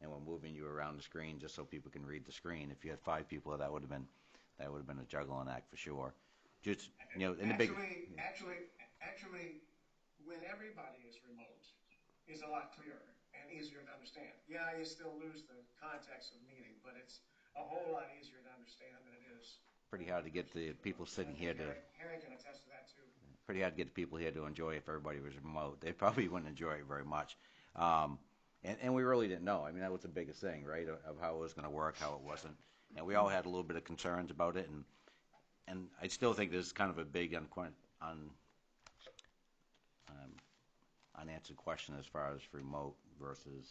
[SPEAKER 4] and we're moving you around the screen just so people can read the screen. If you had 5 people, that would have been a juggling act for sure. Just in the big.
[SPEAKER 8] Actually, when everybody is remote, is a lot clearer and easier to understand. Yeah, you still lose the context of meeting, but it's a whole lot easier to understand than it is.
[SPEAKER 4] Pretty hard to get the people sitting here to.
[SPEAKER 8] Harry can attest to that too.
[SPEAKER 4] Pretty hard to get the people here to enjoy it if everybody was remote. They probably wouldn't enjoy it very much. And we really didn't know. I mean, that was the biggest thing, right, of how it was going to work, how it wasn't. And we all had a little bit of concerns about it, and I still think there's kind of a big unanswered question as far as remote versus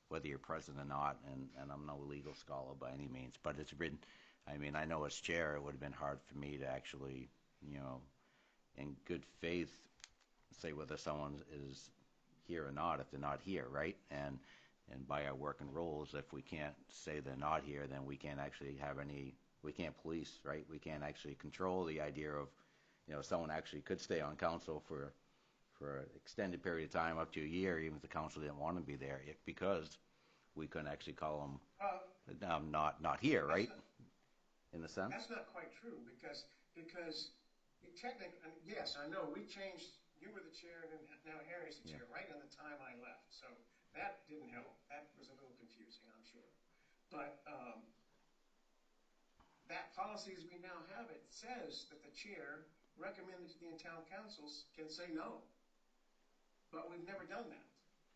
[SPEAKER 4] whether you're present or not, and I'm no legal scholar by any means, but it's been, I mean, I know as chair, it would have been hard for me to actually, in good faith, say whether someone is here or not if they're not here, right? And by our working rules, if we can't say they're not here, then we can't actually we can't police, right? We can't actually control the idea of, someone actually could stay on council for an extended period of time, up to a year, even if the council didn't want to be there, because we couldn't actually call them not here, right? In a sense?
[SPEAKER 8] That's not quite true, because technically, yes, I know we changed, you were the chair, and then now Harry's the chair, right in the time I left. So that didn't help. That was a little confusing, I'm sure. But that policy as we now have it says that the chair, recommended to the town councils, can say no. But we've never done that.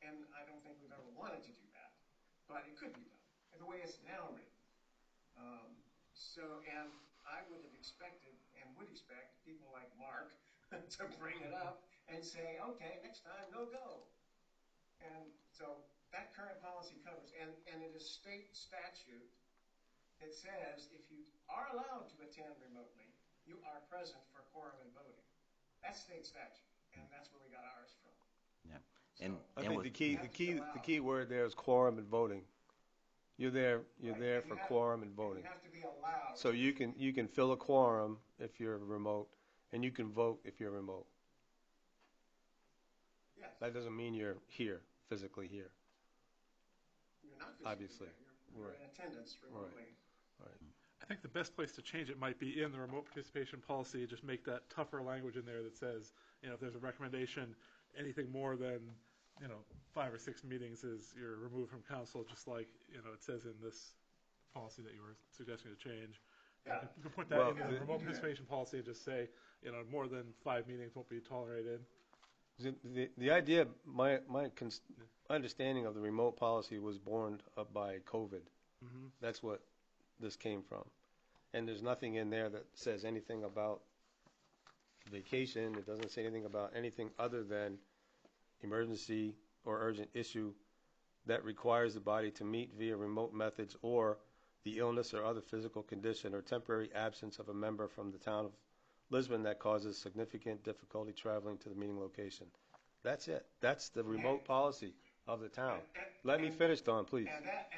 [SPEAKER 8] And I don't think we've ever wanted to do that. But it could be done, and the way it's now written. And I would have expected and would expect people like Mark to bring it up and say, okay, next time, no go. And so that current policy covers, and it is state statute that says if you are allowed to attend remotely, you are present for quorum and voting. That's state statute, and that's where we got ours from.
[SPEAKER 4] Yeah.
[SPEAKER 8] So,
[SPEAKER 1] I think the key word there is quorum and voting. You're there for quorum and voting.
[SPEAKER 8] You have to be allowed.
[SPEAKER 1] So you can fill a quorum if you're remote, and you can vote if you're remote.
[SPEAKER 8] Yes.
[SPEAKER 1] That doesn't mean you're here, physically here.
[SPEAKER 8] You're not physically
[SPEAKER 1] Obviously.
[SPEAKER 8] there. You're in attendance remotely.
[SPEAKER 1] Right.
[SPEAKER 9] I think the best place to change it might be in the remote participation policy. Just make that tougher language in there that says, if there's a recommendation, anything more than 5 or 6 meetings is you're removed from council, just like it says in this policy that you were suggesting to change.
[SPEAKER 8] Yeah.
[SPEAKER 9] You can put that in the remote participation policy and just say, more than 5 meetings won't be tolerated.
[SPEAKER 1] The idea, my understanding of the remote policy was born up by COVID.
[SPEAKER 9] Mm-hmm.
[SPEAKER 1] That's what this came from. And there's nothing in there that says anything about vacation. It doesn't say anything about anything other than emergency or urgent issue that requires the body to meet via remote methods, or the illness or other physical condition or temporary absence of a member from the town of Lisbon that causes significant difficulty traveling to the meeting location. That's it. That's the remote policy of the town. Let me finish, Don, please.
[SPEAKER 8] And that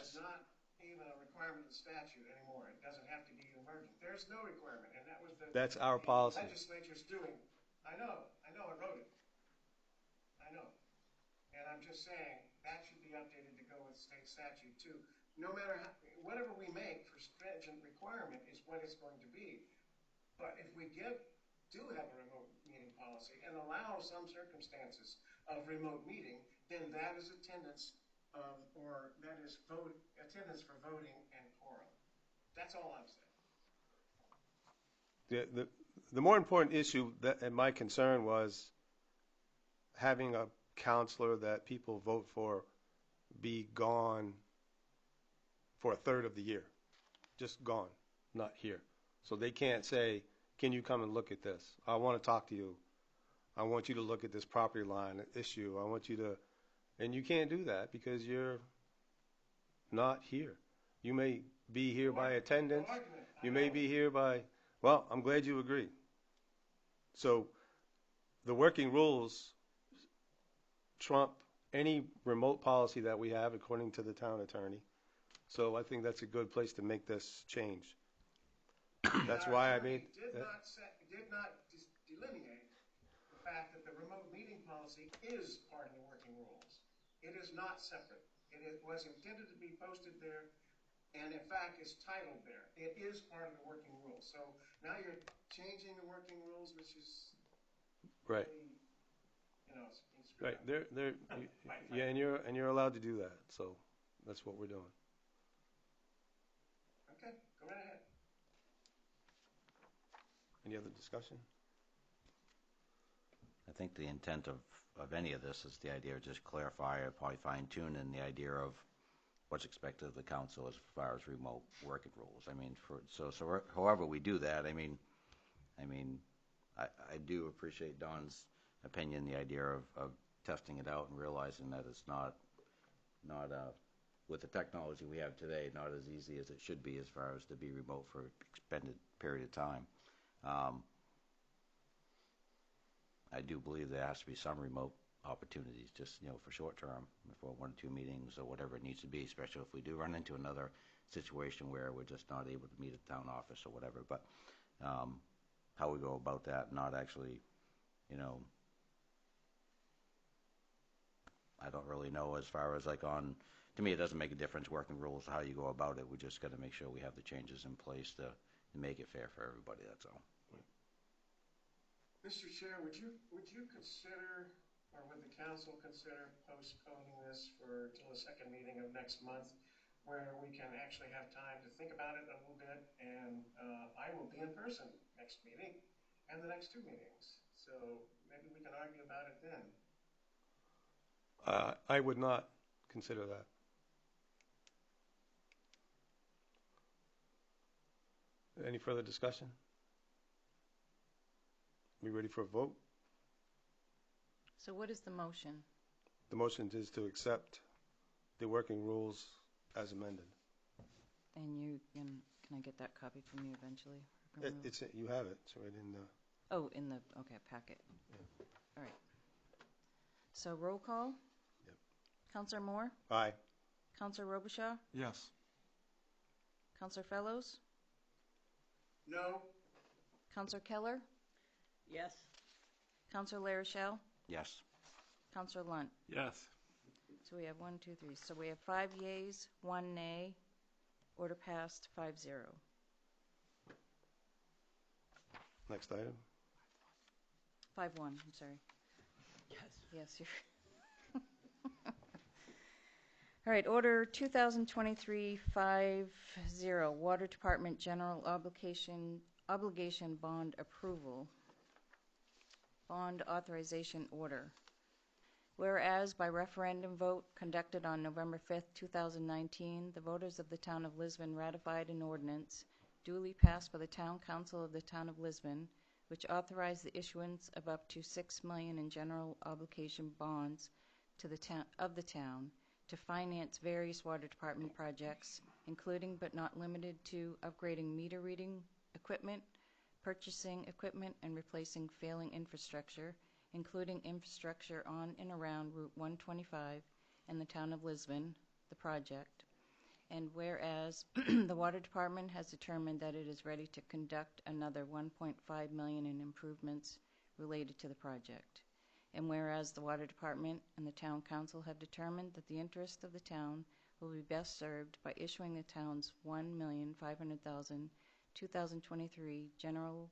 [SPEAKER 8] is not even a requirement of the statute anymore. It doesn't have to be emergent. There's no requirement, and that was
[SPEAKER 1] That's our policy.
[SPEAKER 8] Legislature's doing. I know, I wrote it. I know. And I'm just saying that should be updated to go with state statute too. No matter whatever we make for stringent requirement is what it's going to be. But if we do have a remote meeting policy and allow some circumstances of remote meeting, then that is attendance attendance for voting and quorum. That's all I'm saying.
[SPEAKER 1] The more important issue and my concern was having a counselor that people vote for be gone for a third of the year. Just gone, not here. So they can't say, can you come and look at this? I want to talk to you. I want you to look at this property line issue. I want you to, and you can't do that because you're not here. You may be here by attendance. You may be here by, well, I'm glad you agree. So the working rules trump any remote policy that we have according to the town attorney. So I think that's a good place to make this change. That's why I made.
[SPEAKER 8] Did not delineate the fact that the remote meeting policy is part of the working rules. It is not separate. It was intended to be posted there, and in fact is titled there. It is part of the working rules. So now you're changing the working rules, which is
[SPEAKER 1] right.
[SPEAKER 8] Really,
[SPEAKER 1] right. Yeah, and you're allowed to do that. So that's what we're doing.
[SPEAKER 8] Okay, go right ahead.
[SPEAKER 1] Any other discussion?
[SPEAKER 4] I think the intent of any of this is the idea of just clarify or probably fine tune in the idea of what's expected of the council as far as remote working rules. I mean, however we do that, I do appreciate Don's opinion, the idea of testing it out and realizing that it's not with the technology we have today, not as easy as it should be as far as to be remote for an extended period of time. I do believe there has to be some remote opportunities, just for short term, for 1 or 2 meetings or whatever it needs to be, especially if we do run into another situation where we're just not able to meet at the town office or whatever. But how we go about that, not actually, I don't really know as far as to me it doesn't make a difference working rules how you go about it. We just got to make sure we have the changes in place to make it fair for everybody, that's all.
[SPEAKER 8] Mr. Chair, would you consider, or would the council consider postponing this till the second meeting of next month, where we can actually have time to think about it a little bit, and I will be in person next meeting and the next two meetings, so maybe we can argue about it then.
[SPEAKER 1] I would not consider that. Any further discussion? We ready for a vote?
[SPEAKER 3] So what is the motion?
[SPEAKER 1] The motion is to accept the working rules as amended.
[SPEAKER 3] And can I get that copy from you eventually?
[SPEAKER 1] You have it. It's right in the.
[SPEAKER 3] Oh, in the, okay, packet.
[SPEAKER 1] Yeah.
[SPEAKER 3] All right. So roll call?
[SPEAKER 1] Yep.
[SPEAKER 3] Counselor Moore?
[SPEAKER 1] Aye.
[SPEAKER 3] Counselor Robichaud?
[SPEAKER 5] Yes.
[SPEAKER 3] Counselor Fellows?
[SPEAKER 8] No?
[SPEAKER 3] Counselor Keller?
[SPEAKER 2] Yes.
[SPEAKER 3] Counselor LaRochelle?
[SPEAKER 4] Yes.
[SPEAKER 3] Counselor Lunt?
[SPEAKER 9] Yes.
[SPEAKER 3] So we have 1, 2, 3. So we have 5 yeas, 1 nay. Order passed 5-0.
[SPEAKER 1] Next item.
[SPEAKER 3] 5-1, I'm sorry.
[SPEAKER 2] Yes.
[SPEAKER 3] Yes, you're. All right, order 2023-50, Water Department General Obligation Bond Approval. Bond Authorization Order. Whereas by referendum vote conducted on November 5th, 2019, the voters of the Town of Lisbon ratified an ordinance duly passed by the Town Council of the Town of Lisbon, which authorized the issuance of up to $6 million in general obligation bonds to the town to finance various water department projects, including but not limited to upgrading meter reading equipment, purchasing equipment, and replacing failing infrastructure, including infrastructure on and around Route 125 in the Town of Lisbon, the project. And whereas the Water Department has determined that it is ready to conduct another $1.5 million in improvements related to the project. And whereas the Water Department and the Town Council have determined that the interest of the town will be best served by issuing the town's $1,500,000 2023 General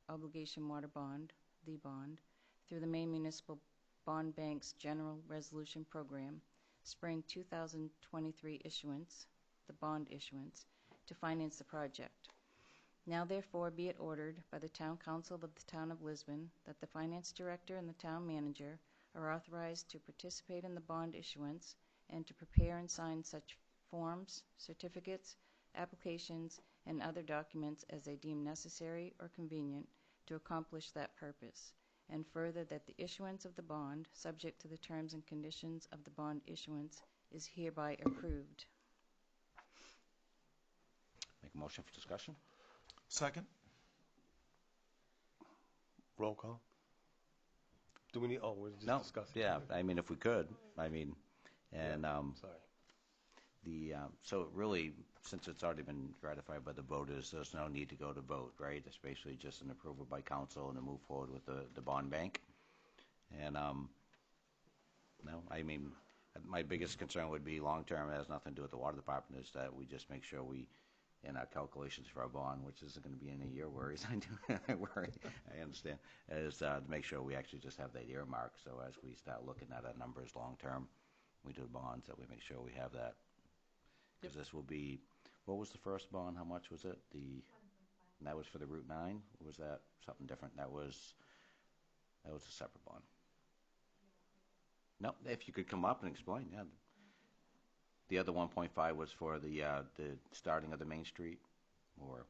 [SPEAKER 3] Obligation Water Bond, the bond, through the Maine Municipal Bond Bank's General Resolution Program, Spring 2023 issuance, the bond issuance, to finance the project. Now therefore be it ordered by the Town Council of the Town of Lisbon that the Finance Director and the Town Manager are authorized to participate in the bond issuance and to prepare and sign such forms, certificates, applications, and other documents as they deem necessary or convenient to accomplish that purpose. And further, that the issuance of the bond, subject to the terms and conditions of the bond issuance, is hereby approved.
[SPEAKER 4] Make a motion for discussion?
[SPEAKER 5] Second?
[SPEAKER 1] Roll call. Do we need? Oh, we're just
[SPEAKER 4] No.
[SPEAKER 1] discussing.
[SPEAKER 4] Yeah, I mean, if we could, and
[SPEAKER 1] Sorry.
[SPEAKER 4] so really, since it's already been ratified by the voters, there's no need to go to vote, right? It's basically just an approval by council and to move forward with the bond bank. And, no, I mean, my biggest concern would be long-term, it has nothing to do with the water department, is that we just make sure we, in our calculations for our bond, which isn't going to be in a year worries, I worry, I understand, is to make sure we actually just have that earmark. So as we start looking at our numbers long-term, we do bonds, that we make sure we have that. Because this will be, what was the first bond? How much was it? And that was for the Route 9? Or was that something different? That was a separate bond. No, if you could come up and explain, yeah. The other 1.5 was for the starting of the Main Street, or?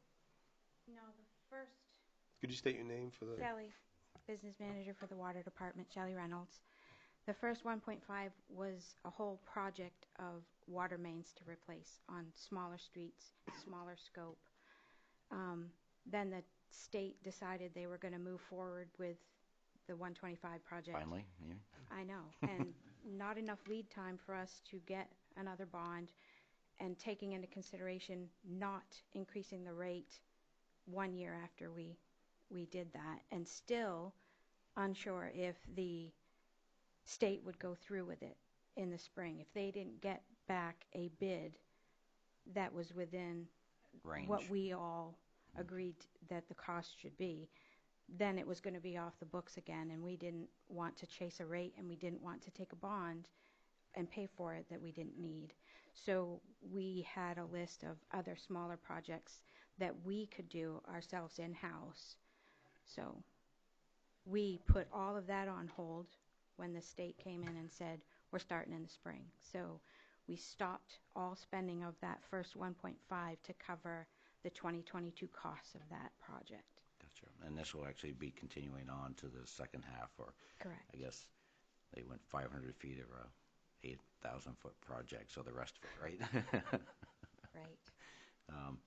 [SPEAKER 10] No, the first,
[SPEAKER 1] Could you state your name for the?
[SPEAKER 10] Sally, business manager for the water department, Sally Reynolds. The first 1.5 was a whole project of water mains to replace on smaller streets, smaller scope. Then the state decided they were going to move forward with the 125 project.
[SPEAKER 4] Finally, yeah.
[SPEAKER 10] I know, and not enough lead time for us to get another bond, and taking into consideration not increasing the rate 1 year after we did that, and still unsure if the state would go through with it in the spring. If they didn't get back a bid that was within
[SPEAKER 4] Range.
[SPEAKER 10] what we all agreed that the cost should be, then it was going to be off the books again, and we didn't want to chase a rate, and we didn't want to take a bond and pay for it that we didn't need. So we had a list of other smaller projects that we could do ourselves in-house. So we put all of that on hold when the state came in and said, we're starting in the spring. So we stopped all spending of that first 1.5 to cover the 2022 costs of that project.
[SPEAKER 4] Gotcha. And this will actually be continuing on to the second half, or
[SPEAKER 10] Correct.
[SPEAKER 4] I guess they went 500 feet of a 8,000-foot project, so the rest of it, right?
[SPEAKER 10] Right.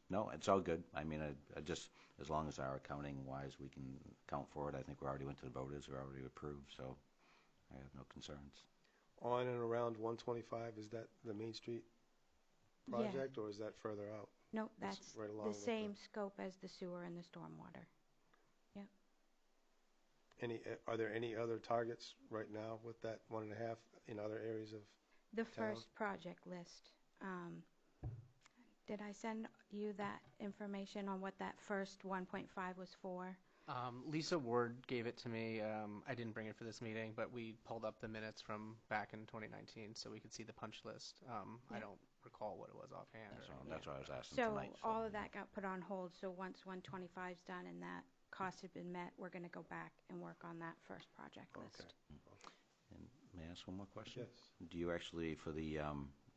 [SPEAKER 4] No, it's all good. I mean, I just, as long as our accounting-wise, we can account for it. I think we already went to the voters, we already approved, so I have no concerns.
[SPEAKER 1] On and around 125, is that the Main Street project, or is that further out?
[SPEAKER 10] No,
[SPEAKER 1] It's
[SPEAKER 10] that's
[SPEAKER 1] right along
[SPEAKER 10] the
[SPEAKER 1] with
[SPEAKER 10] same scope as the sewer and the stormwater.
[SPEAKER 1] Are there any other targets right now with that 1.5 in other areas of?
[SPEAKER 10] The
[SPEAKER 1] Town.
[SPEAKER 10] first project list. Did I send you that information on what that first 1.5 was for?
[SPEAKER 6] Lisa Ward gave it to me. I didn't bring it for this meeting, but we pulled up the minutes from back in 2019 so we could see the punch list. I don't recall what it was offhand.
[SPEAKER 4] That's what I was asking
[SPEAKER 10] So
[SPEAKER 4] tonight.
[SPEAKER 10] all of that got put on hold. So once 125 is done and that cost had been met, we're going to go back and work on that first project list.
[SPEAKER 1] Okay.
[SPEAKER 4] And may I ask one more question?
[SPEAKER 1] Yes.
[SPEAKER 4] Do you actually, for the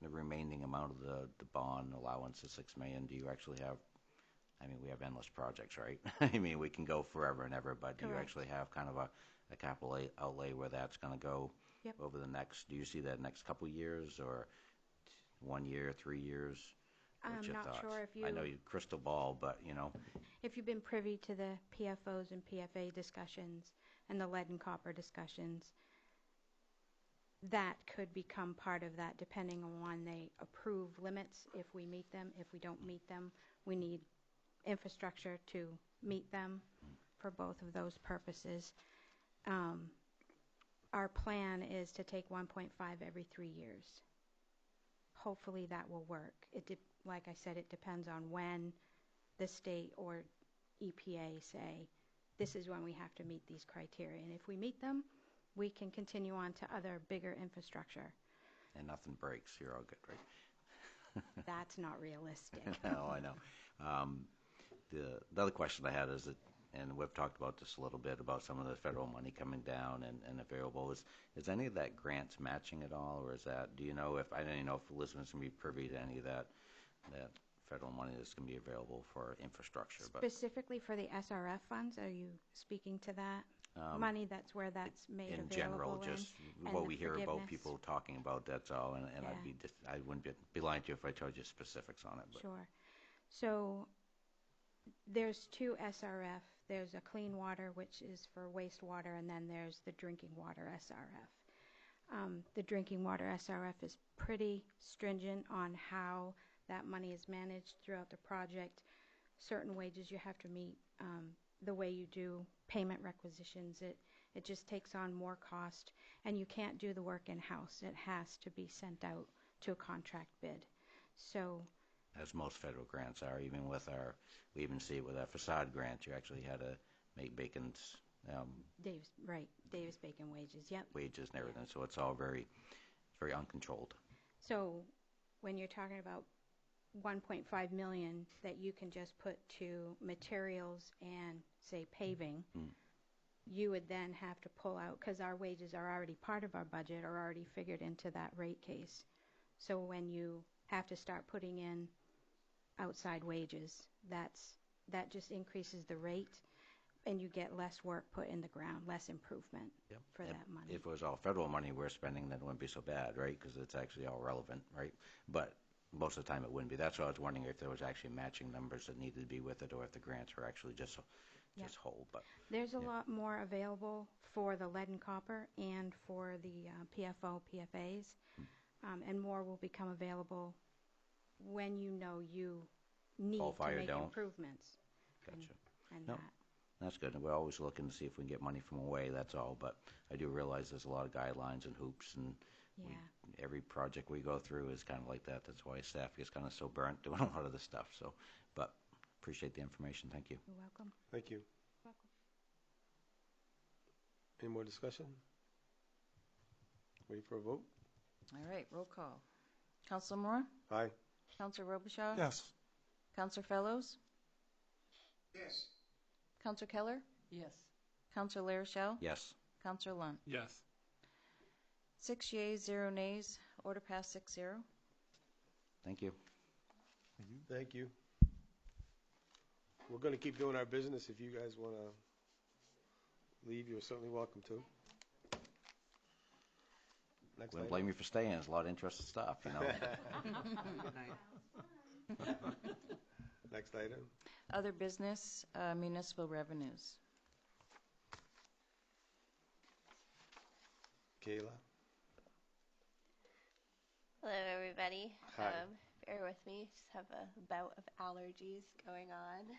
[SPEAKER 4] remaining amount of the bond allowance of $6 million, do you actually have, I mean, we have endless projects, right? I mean, we can go forever and ever, but do you
[SPEAKER 10] Correct.
[SPEAKER 4] actually have kind of a capital outlay where that's going to go
[SPEAKER 10] Yep.
[SPEAKER 4] over the next, do you see that next couple years, or 1 year, 3 years? What's
[SPEAKER 10] I'm
[SPEAKER 4] your
[SPEAKER 10] not
[SPEAKER 4] thoughts?
[SPEAKER 10] sure if
[SPEAKER 4] I know you crystal ball, but, you know.
[SPEAKER 10] If you've been privy to the PFOs and PFA discussions and the lead and copper discussions, that could become part of that depending on when they approve limits. If we meet them, if we don't meet them, we need infrastructure to meet them for both of those purposes. Our plan is to take 1.5 every 3 years. Hopefully that will work. Like I said, it depends on when the state or EPA say, this is when we have to meet these criteria. And if we meet them, we can continue on to other bigger infrastructure.
[SPEAKER 4] And nothing breaks, you're all good, right?
[SPEAKER 10] That's not realistic.
[SPEAKER 4] No, I know. The other question I had is that, and we've talked about this a little bit, about some of the federal money coming down and available. Is any of that grants matching at all, or is that, do you know if, I don't even know if Elizabeth's going to be privy to any of that federal money that's going to be available for infrastructure? But
[SPEAKER 10] Specifically for the SRF funds, are you speaking to that? Money, that's where that's made
[SPEAKER 4] in
[SPEAKER 10] available
[SPEAKER 4] general,
[SPEAKER 10] in,
[SPEAKER 4] just
[SPEAKER 10] and
[SPEAKER 4] what
[SPEAKER 10] the
[SPEAKER 4] we hear about
[SPEAKER 10] forgiveness?
[SPEAKER 4] people talking about, that's all, and
[SPEAKER 10] Yeah.
[SPEAKER 4] I wouldn't be lying to you if I told you specifics on it. But.
[SPEAKER 10] Sure. So there's two SRF. There's a clean water, which is for wastewater, and then there's the drinking water SRF. The drinking water SRF is pretty stringent on how that money is managed throughout the project. Certain wages you have to meet. The way you do payment requisitions, it just takes on more cost, and you can't do the work in-house. It has to be sent out to a contract bid. So,
[SPEAKER 4] as most federal grants are, even with we even see it with our facade grants, you actually had to make Bacon's
[SPEAKER 10] Davis-Bacon wages, yep.
[SPEAKER 4] wages and everything, so it's all very uncontrolled.
[SPEAKER 10] So when you're talking about 1.5 million that you can just put to materials and, say, paving, you would then have to pull out, because our wages are already part of our budget, are already figured into that rate case. So when you have to start putting in outside wages, that just increases the rate, and you get less work put in the ground, less improvement for that money.
[SPEAKER 4] If it was all federal money we're spending, then it wouldn't be so bad, right? Because it's actually all relevant, right? But most of the time it wouldn't be. That's why I was wondering if there was actually matching numbers that needed to be with it, or if the grants were actually just whole. But
[SPEAKER 10] there's a lot more available for the lead and copper and for the PFO, PFAs, and more will become available when you know you need to make improvements.
[SPEAKER 4] Gotcha.
[SPEAKER 10] And
[SPEAKER 4] No.
[SPEAKER 10] that.
[SPEAKER 4] That's good. And we're always looking to see if we can get money from away, that's all. But I do realize there's a lot of guidelines and hoops, and every project we go through is kind of like that. That's why staff gets kind of so burnt doing a lot of this stuff. So, but appreciate the information. Thank you.
[SPEAKER 10] You're welcome.
[SPEAKER 1] Thank you.
[SPEAKER 10] Welcome.
[SPEAKER 1] Any more discussion? Ready for a vote?
[SPEAKER 3] All right, roll call. Counselor Moore?
[SPEAKER 1] Aye.
[SPEAKER 3] Counselor Robichaud?
[SPEAKER 5] Yes.
[SPEAKER 3] Counselor Fellows?
[SPEAKER 8] Yes.
[SPEAKER 3] Counselor Keller?
[SPEAKER 2] Yes.
[SPEAKER 3] Counselor LaRochelle?
[SPEAKER 4] Yes.
[SPEAKER 3] Counselor Lund?
[SPEAKER 9] Yes.
[SPEAKER 3] 6 yeas, 0 nays. Order passed 6-0.
[SPEAKER 4] Thank you.
[SPEAKER 1] Thank you. We're going to keep doing our business. If you guys want to leave, you're certainly welcome to. Next
[SPEAKER 4] Wouldn't
[SPEAKER 1] item.
[SPEAKER 4] blame you for staying. There's a lot of interesting stuff, you know.
[SPEAKER 6] Good night.
[SPEAKER 1] Next item.
[SPEAKER 3] Other business, municipal revenues.
[SPEAKER 1] Kayla.
[SPEAKER 11] Hello, everybody.
[SPEAKER 1] Hi.
[SPEAKER 11] Bear with me. Just have a bout of allergies going on.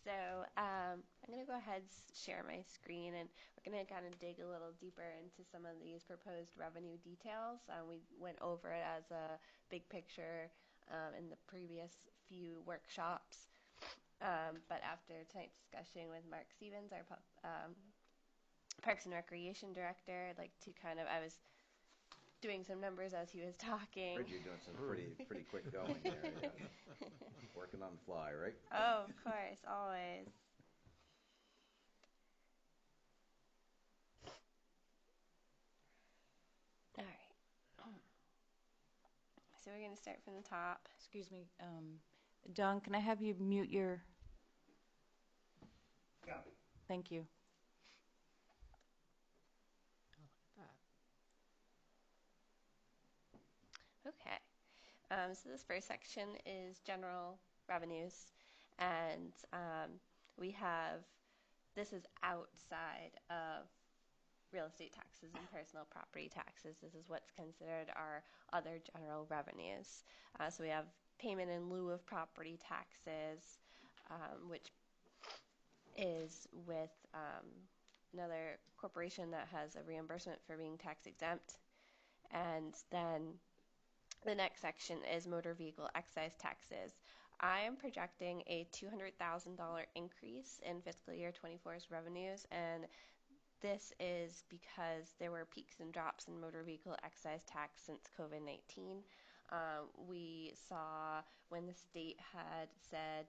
[SPEAKER 11] So I'm going to go ahead and share my screen, and we're going to kind of dig a little deeper into some of these proposed revenue details. We went over it as a big picture in the previous few workshops, but after tonight's discussion with Mark Stevens, our Parks and Recreation Director, I'd like to I was doing some numbers as he was talking.
[SPEAKER 4] Heard you're doing some pretty quick going there. Yeah. Working on the fly, right?
[SPEAKER 11] Oh, of course, always. All right. So we're going to start from the top.
[SPEAKER 3] Excuse me, Don, can I have you mute your...
[SPEAKER 8] Yeah.
[SPEAKER 3] Thank you.
[SPEAKER 11] Okay. So this first section is general revenues, and this is outside of real estate taxes and personal property taxes. This is what's considered our other general revenues. So we have payment in lieu of property taxes, which is with another corporation that has a reimbursement for being tax exempt. And then the next section is motor vehicle excise taxes. I am projecting a $200,000 increase in fiscal year 24's revenues, and this is because there were peaks and drops in motor vehicle excise tax since COVID-19. We saw when the state had said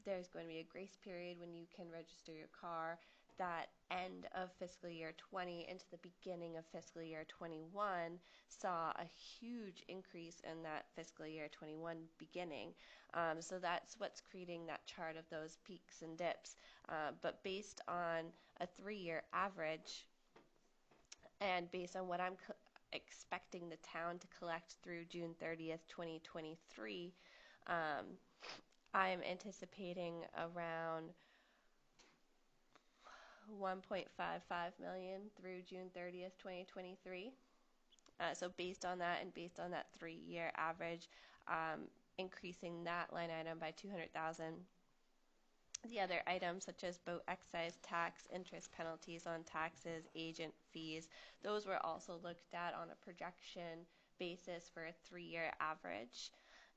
[SPEAKER 11] there's going to be a grace period when you can register your car, that end of fiscal year 20 into the beginning of fiscal year 21 saw a huge increase in that fiscal year 21 beginning. So that's what's creating that chart of those peaks and dips. But based on a 3-year average and based on what I'm expecting the town to collect through June 30th, 2023, I'm anticipating around $1.55 million through June 30th, 2023. So based on that and based on that 3-year average, increasing that line item by $200,000. The other items such as boat excise tax, interest penalties on taxes, agent fees, those were also looked at on a projection basis for a 3-year average.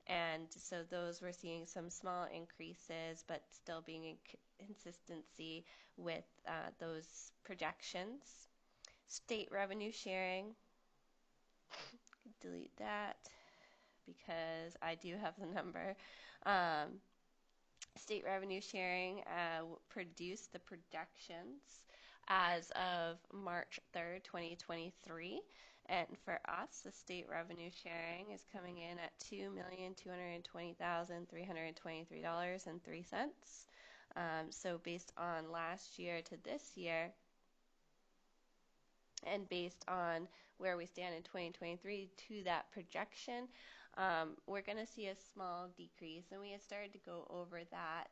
[SPEAKER 11] And so those we're seeing some small increases, but still being in consistency with those projections. State revenue sharing, delete that because I do have the number. State revenue sharing produced the projections as of March 3rd, 2023. And for us, the state revenue sharing is coming in at $2,220,323.03. So based on last year to this year, and based on where we stand in 2023 to that projection, we're going to see a small decrease. And we had started to go over that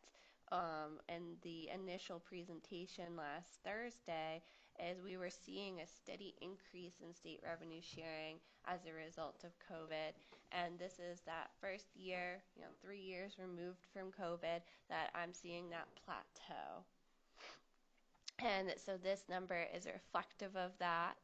[SPEAKER 11] in the initial presentation last Thursday, as we were seeing a steady increase in state revenue sharing as a result of COVID. And this is that first year, 3 years removed from COVID, that I'm seeing that plateau. And so this number is reflective of that.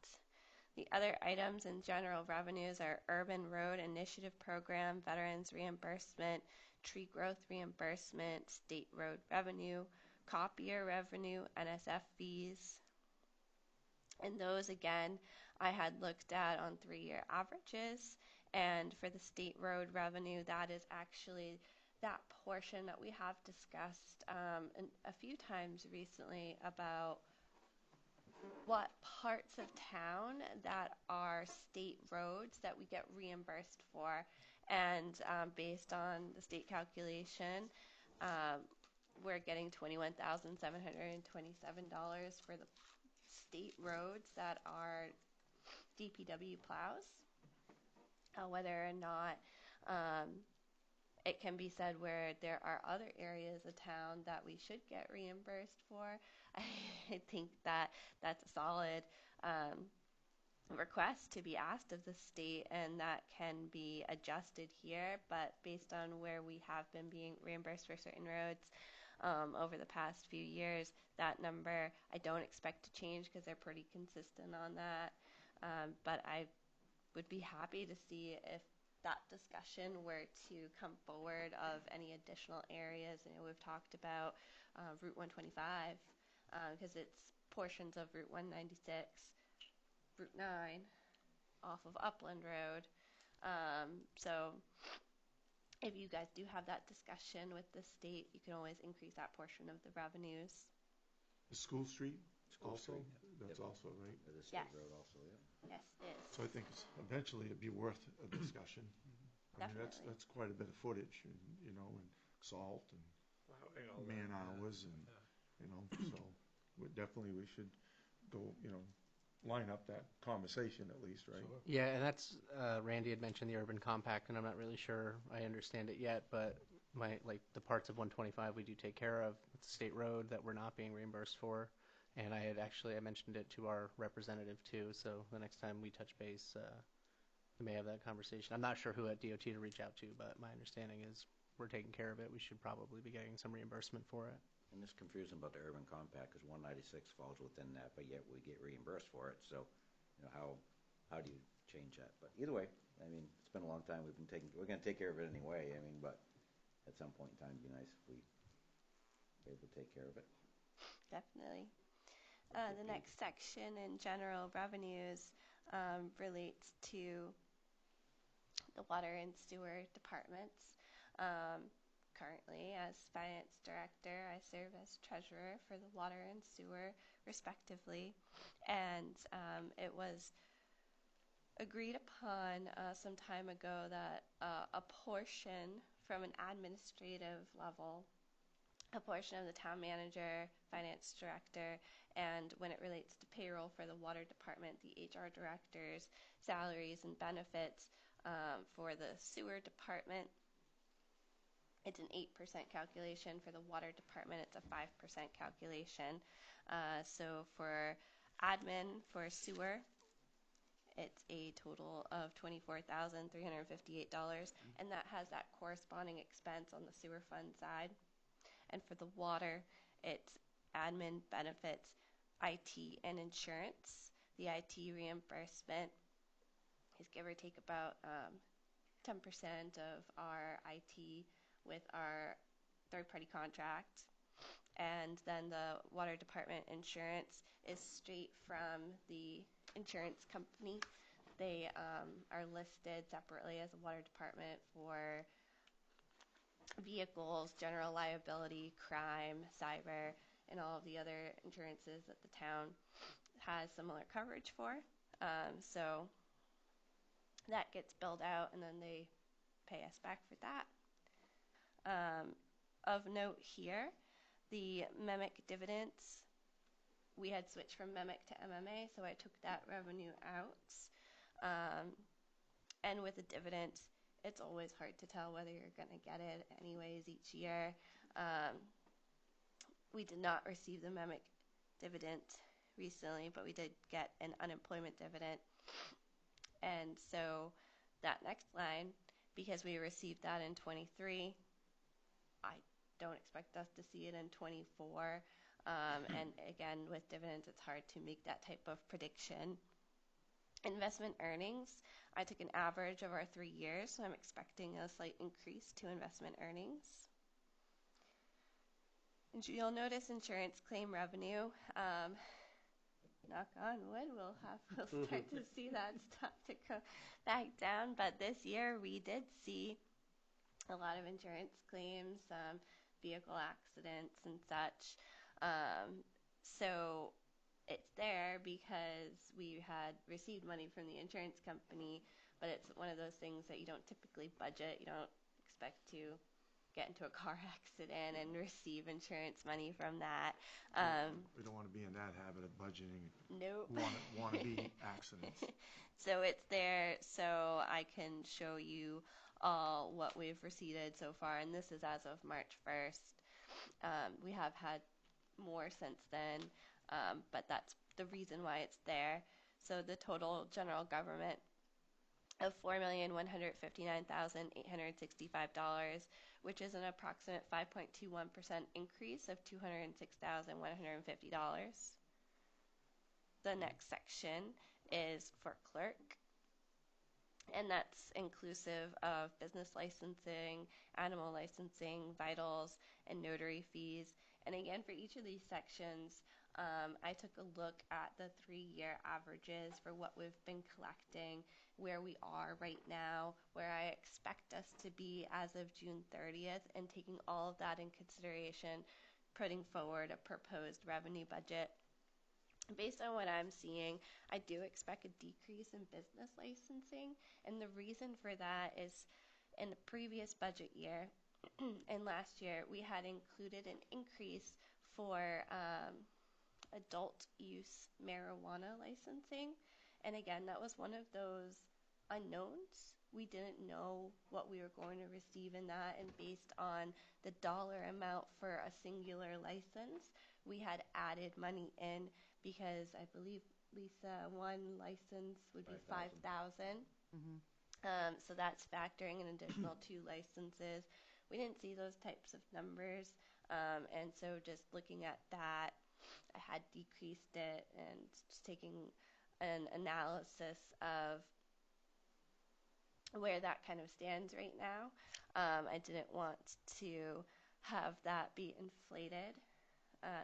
[SPEAKER 11] The other items in general revenues are Urban Road Initiative Program, Veterans Reimbursement, Tree Growth Reimbursement, State Road Revenue, Copier Revenue, NSF fees. And those, again, I had looked at on 3-year averages. And for the state road revenue, that is actually that portion that we have discussed a few times recently about what parts of town that are state roads that we get reimbursed for. And based on the state calculation, we're getting $21,727 for the state roads that are DPW plows. Whether or not it can be said where there are other areas of town that we should get reimbursed for, I think that that's a solid request to be asked of the state, and that can be adjusted here. But based on where we have been being reimbursed for certain roads over the past few years, that number I don't expect to change because they're pretty consistent on that. But I would be happy to see if that discussion were to come forward of any additional areas. You know, we've talked about Route 125 because it's portions of Route 196, Route 9 off of Upland Road. So if you guys do have that discussion with the state, you can always increase that portion of the revenues.
[SPEAKER 5] The School Street
[SPEAKER 4] School
[SPEAKER 5] also?
[SPEAKER 4] Street,
[SPEAKER 5] That's also, right?
[SPEAKER 4] For the state
[SPEAKER 11] Yes.
[SPEAKER 4] road also, yeah.
[SPEAKER 11] Yes, it is.
[SPEAKER 5] So I think eventually it'd be worth a discussion. I mean,
[SPEAKER 11] Definitely.
[SPEAKER 5] that's quite a bit of footage, and, you know, and salt and man hours and, you know, so we should go, you know, line up that conversation at least, right?
[SPEAKER 6] Yeah, and that's Randy had mentioned the urban compact, and I'm not really sure I understand it yet, but the parts of 125 we do take care of. It's a state road that we're not being reimbursed for, and I mentioned it to our representative too. So the next time we touch base, we may have that conversation. I'm not sure who at DOT to reach out to, but my understanding is we're taking care of it. We should probably be getting some reimbursement for it.
[SPEAKER 4] And it's confusing about the urban compact because 196 falls within that, but yet we get reimbursed for it. So, you know, how do you change that? But either way, I mean, it's been a long time. We're going to take care of it anyway. I mean, but at some point in time, it'd be nice if we were able to take care of it.
[SPEAKER 11] Definitely. The next section in general revenues relates to the water and sewer departments. Currently, as finance director, I serve as treasurer for the water and sewer, respectively. And it was agreed upon some time ago that a portion from an administrative level, a portion of the town manager, finance director, and when it relates to payroll for the water department, the HR director's salaries and benefits for the sewer department, it's an 8% calculation. For the water department, it's a 5% calculation. So for admin for sewer, it's a total of $24,358, and that has that corresponding expense on the sewer fund side. And for the water, it's admin, benefits, IT, and insurance. The IT reimbursement is give or take about 10% of our IT with our third-party contract. And then the water department insurance is straight from the insurance company. They are listed separately as a water department for vehicles, general liability, crime, cyber, and all of the other insurances that the town has similar coverage for. So that gets billed out, and then they pay us back for that. Of note here, the MEMIC dividends, we had switched from MEMIC to MMA, so I took that revenue out. And with a dividend, it's always hard to tell whether you're going to get it anyways each year. We did not receive the MEMIC dividend recently, but we did get an unemployment dividend. And so that next line, because we received that in 23, I don't expect us to see it in 24. And again, with dividends, it's hard to make that type of prediction. Investment earnings, I took an average of our 3 years, so I'm expecting a slight increase to investment earnings. And you'll notice insurance claim revenue knock on wood, we'll start to see that start to go back down. But this year we did see a lot of insurance claims, vehicle accidents and such. So it's there because we had received money from the insurance company, but it's one of those things that you don't typically budget. You don't expect to get into a car accident and receive insurance money from that.
[SPEAKER 5] We don't want to be in that habit of budgeting
[SPEAKER 11] Nope.
[SPEAKER 5] wannabe accidents.
[SPEAKER 11] So it's there, so I can show you all what we've received so far, and this is as of March 1st. We have had more since then, but that's the reason why it's there. So the total general government of $4,159,865, which is an approximate 5.21% increase of $206,150. The next section is for clerk, and that's inclusive of business licensing, animal licensing, vitals, and notary fees. And again, for each of these sections, I took a look at the 3-year averages for what we've been collecting, where we are right now, where I expect us to be as of June 30th, and taking all of that in consideration, putting forward a proposed revenue budget. Based on what I'm seeing, I do expect a decrease in business licensing, and the reason for that is in the previous budget year and last year, we had included an increase for adult use marijuana licensing, and again, that was one of those unknowns. We didn't know what we were going to receive in that, and based on the dollar amount for a singular license, we had added money in because I believe, Lisa, one license would be $5,000. So that's factoring an additional 2 licenses. We didn't see those types of numbers, and so just looking at that, I had decreased it and just taking an analysis of where that kind of stands right now. I didn't want to have that be inflated,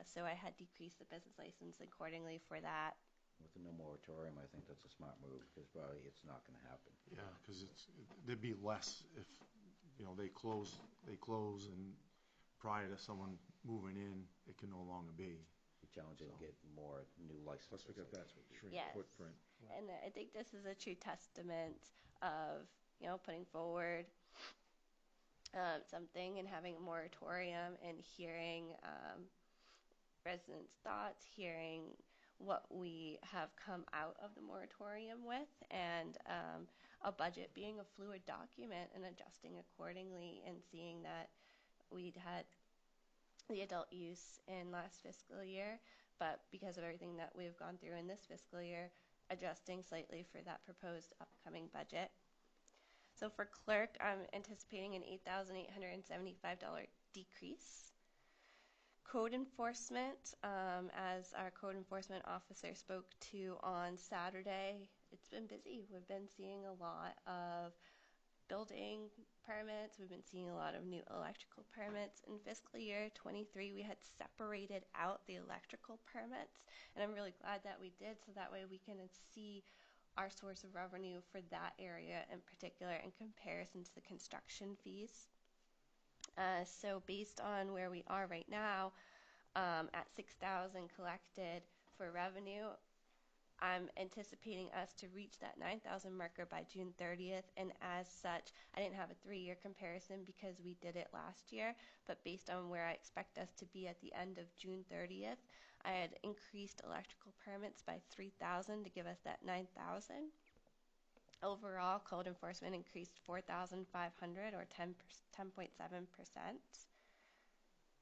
[SPEAKER 11] so I had decreased the business license accordingly for that.
[SPEAKER 4] With the no moratorium, I think that's a smart move because probably it's not going to happen.
[SPEAKER 5] Yeah, because there'd be less if, they close and prior to someone moving in, it can no longer be.
[SPEAKER 4] Be challenging to get more new licenses.
[SPEAKER 5] Plus we got that
[SPEAKER 11] Yes.
[SPEAKER 5] footprint.
[SPEAKER 11] And I think this is a true testament of, putting forward something and having a moratorium and hearing residents' thoughts, hearing what we have come out of the moratorium with, and a budget being a fluid document and adjusting accordingly, and seeing that we'd had the adult use in last fiscal year, but because of everything that we've gone through in this fiscal year, adjusting slightly for that proposed upcoming budget. So for clerk, I'm anticipating an $8,875 decrease. Code enforcement, as our code enforcement officer spoke to on Saturday, it's been busy. We've been seeing a lot of building permits. We've been seeing a lot of new electrical permits. In fiscal year 23, we had separated out the electrical permits, and I'm really glad that we did, so that way we can see our source of revenue for that area in particular in comparison to the construction fees. So based on where we are right now, at $6,000 collected for revenue, I'm anticipating us to reach that 9,000 marker by June 30th, and as such, I didn't have a 3-year comparison because we did it last year, but based on where I expect us to be at the end of June 30th, I had increased electrical permits by 3,000 to give us that 9,000. Overall, code enforcement increased 4,500 or 10.7%.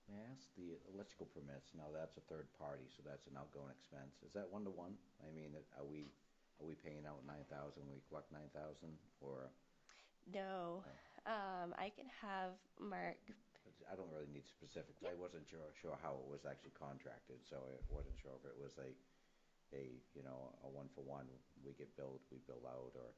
[SPEAKER 4] May I ask the electrical permits? Now that's a third party, so that's an outgoing expense. Is that 1-to-1? I mean, are we paying out 9,000 when we collect 9,000, or?
[SPEAKER 11] No, I can have Mark.
[SPEAKER 4] I don't really need specifics. I wasn't sure how it was actually contracted, so I wasn't sure if it was a 1-for-1. We get billed, we bill out, or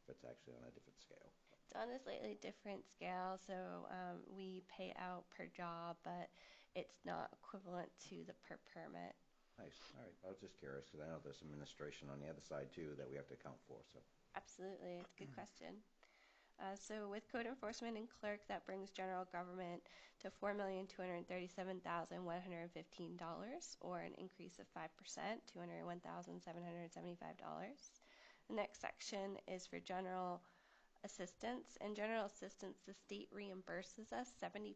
[SPEAKER 4] if it's actually on a different scale.
[SPEAKER 11] It's on a slightly different scale, so we pay out per job, but it's not equivalent to the per permit.
[SPEAKER 4] Nice. All right. I was just curious because I know there's some administration on the other side too that we have to account for. So.
[SPEAKER 11] Absolutely, it's a good question. So with code enforcement and clerk, that brings general government to $4,237,115, or an increase of 5%, $201,775. The next section is for general assistance. In general assistance, the state reimburses us 70%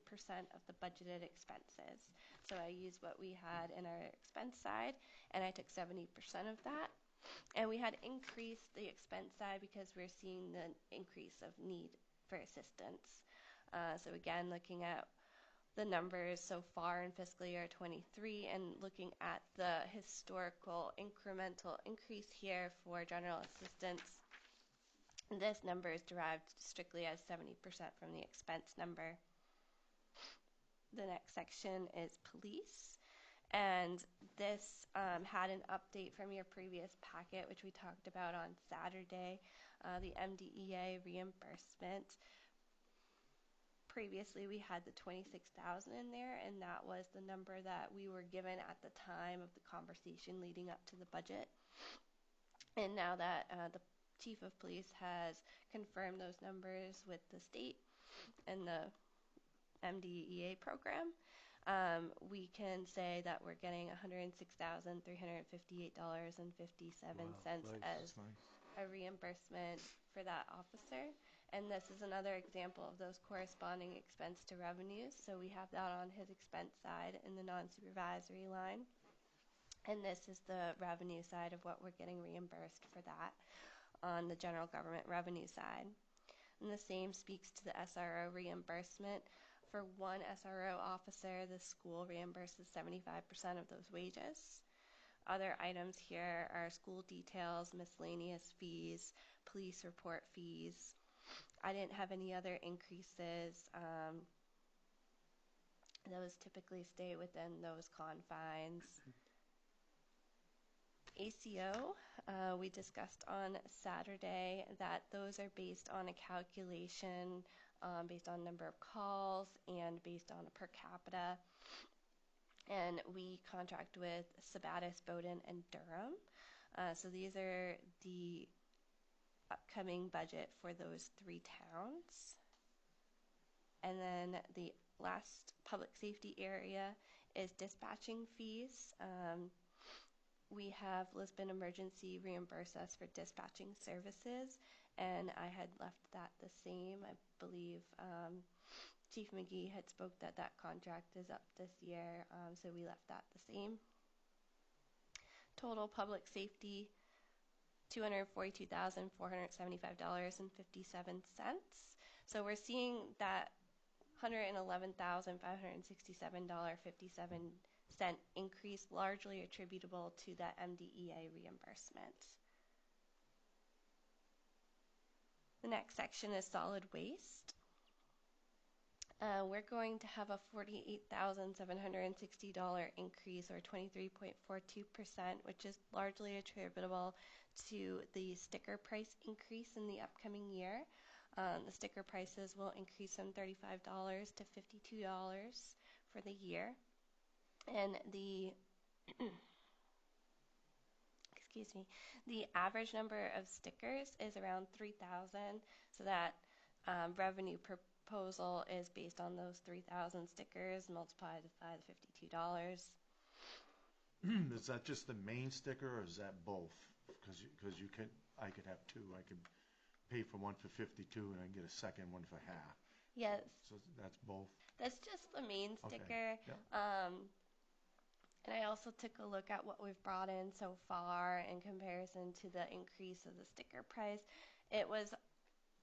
[SPEAKER 11] of the budgeted expenses. So I used what we had in our expense side, and I took 70% of that. And we had increased the expense side because we're seeing the increase of need for assistance. So again, looking at the numbers so far in fiscal year 23 and looking at the historical incremental increase here for general assistance, this number is derived strictly as 70% from the expense number. The next section is police. And this had an update from your previous packet, which we talked about on Saturday, the MDEA reimbursement. Previously, we had the $26,000 in there, and that was the number that we were given at the time of the conversation leading up to the budget. And now that the chief of police has confirmed those numbers with the state and the MDEA program, we can say that we're getting $106,358.57 as a reimbursement for that officer. And this is another example of those corresponding expense to revenues. So we have that on his expense side in the non-supervisory line. And this is the revenue side of what we're getting reimbursed for that on the general government revenue side. And the same speaks to the SRO reimbursement. For one SRO officer, the school reimburses 75% of those wages. Other items here are school details, miscellaneous fees, police report fees. I didn't have any other increases. Those typically stay within those confines. ACO, we discussed on Saturday that those are based on a calculation based on number of calls and based on a per capita. And we contract with Sabatis, Bowdoin, and Durham. So these are the upcoming budget for those 3 towns. And then the last public safety area is dispatching fees. We have Lisbon Emergency reimburse us for dispatching services, and I had left that the same. I believe Chief McGee had spoke that that contract is up this year, so we left that the same. Total public safety, $242,475.57. So we're seeing that $111,567.57 increase largely attributable to that MDEA reimbursement. The next section is solid waste. We're going to have a $48,760 increase, or 23.42%, which is largely attributable to the sticker price increase in the upcoming year. The sticker prices will increase from $35 to $52 for the year. And the the average number of stickers is around 3,000. So that revenue proposal is based on those 3,000 stickers multiplied by the $52.
[SPEAKER 5] Is that just the main sticker, or is that both? Because I could have 2. I could pay for one for 52, and I can get a second one for half.
[SPEAKER 11] Yes.
[SPEAKER 5] So that's both.
[SPEAKER 11] That's just the main sticker.
[SPEAKER 5] Okay. Yeah.
[SPEAKER 11] And I also took a look at what we've brought in so far in comparison to the increase of the sticker price.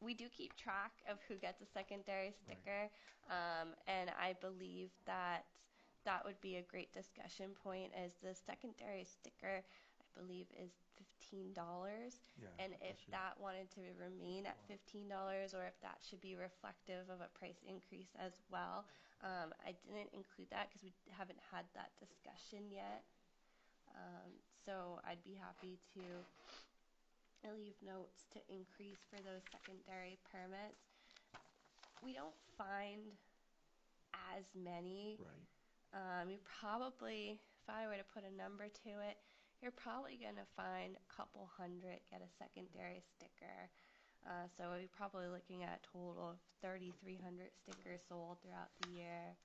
[SPEAKER 11] We do keep track of who gets a secondary sticker, and I believe that that would be a great discussion point, as the secondary sticker, I believe, is $15.
[SPEAKER 5] Yeah,
[SPEAKER 11] and if that wanted to remain at $15, or if that should be reflective of a price increase as well. I didn't include that because we haven't had that discussion yet. So I'd be happy to leave notes to increase for those secondary permits. We don't find as many.
[SPEAKER 5] Right.
[SPEAKER 11] You probably if I were to put a number to it, you're probably going to find a couple hundred get a secondary sticker. So we're probably looking at a total of 3,300 stickers sold throughout the year.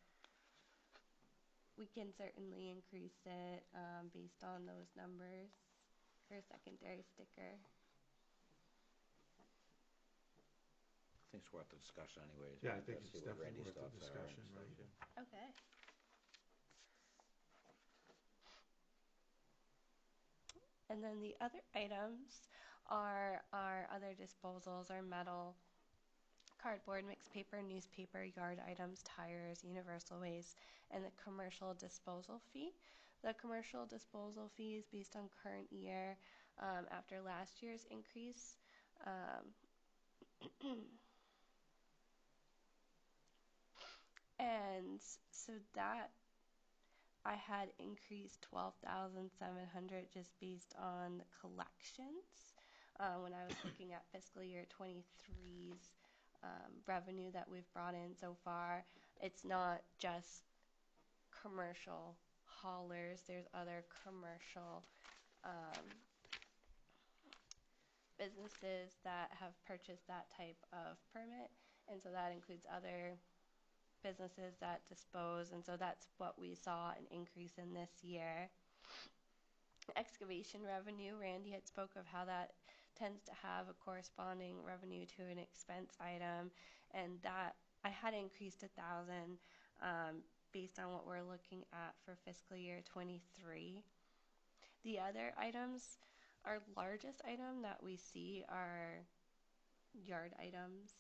[SPEAKER 11] We can certainly increase it based on those numbers for a secondary sticker.
[SPEAKER 4] I think it's worth the discussion anyways.
[SPEAKER 5] Yeah, I
[SPEAKER 4] We'll
[SPEAKER 5] think
[SPEAKER 4] just
[SPEAKER 5] it's
[SPEAKER 4] see what
[SPEAKER 5] definitely
[SPEAKER 4] Randy's
[SPEAKER 5] worth the
[SPEAKER 4] thoughts are and
[SPEAKER 5] discussion,
[SPEAKER 4] stuff.
[SPEAKER 5] right?
[SPEAKER 11] Okay. And then the other items are our other disposals, our metal, cardboard, mixed paper, newspaper, yard items, tires, universal waste, and the commercial disposal fee. The commercial disposal fee is based on current year after last year's increase. And so that I had increased 12,700 just based on collections when I was looking at fiscal year 23's revenue that we've brought in so far. It's not just commercial haulers. There's other commercial businesses that have purchased that type of permit, and so that includes other businesses that dispose, and so that's what we saw an increase in this year. Excavation revenue, Randy had spoke of how that tends to have a corresponding revenue to an expense item, and that I had increased 1,000 based on what we're looking at for fiscal year 23. The other items, our largest item that we see are yard items.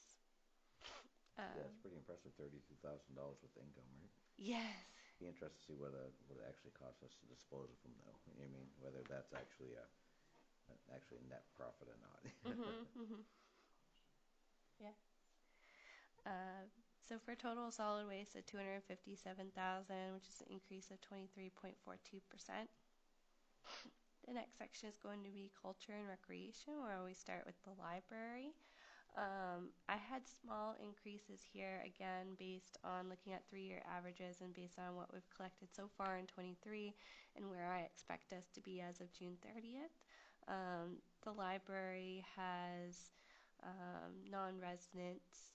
[SPEAKER 4] Yeah, it's pretty impressive, $32,000 with income, right?
[SPEAKER 11] Yes.
[SPEAKER 4] Be interested to see what it actually costs us to dispose of them, though. I mean, whether that's actually a net profit or not.
[SPEAKER 11] Yeah. So for total solid waste of $257,000, which is an increase of 23.42%. The next section is going to be culture and recreation, where we start with the library. I had small increases here, again, based on looking at 3-year averages and based on what we've collected so far in 23 and where I expect us to be as of June 30th. The library has non-residents,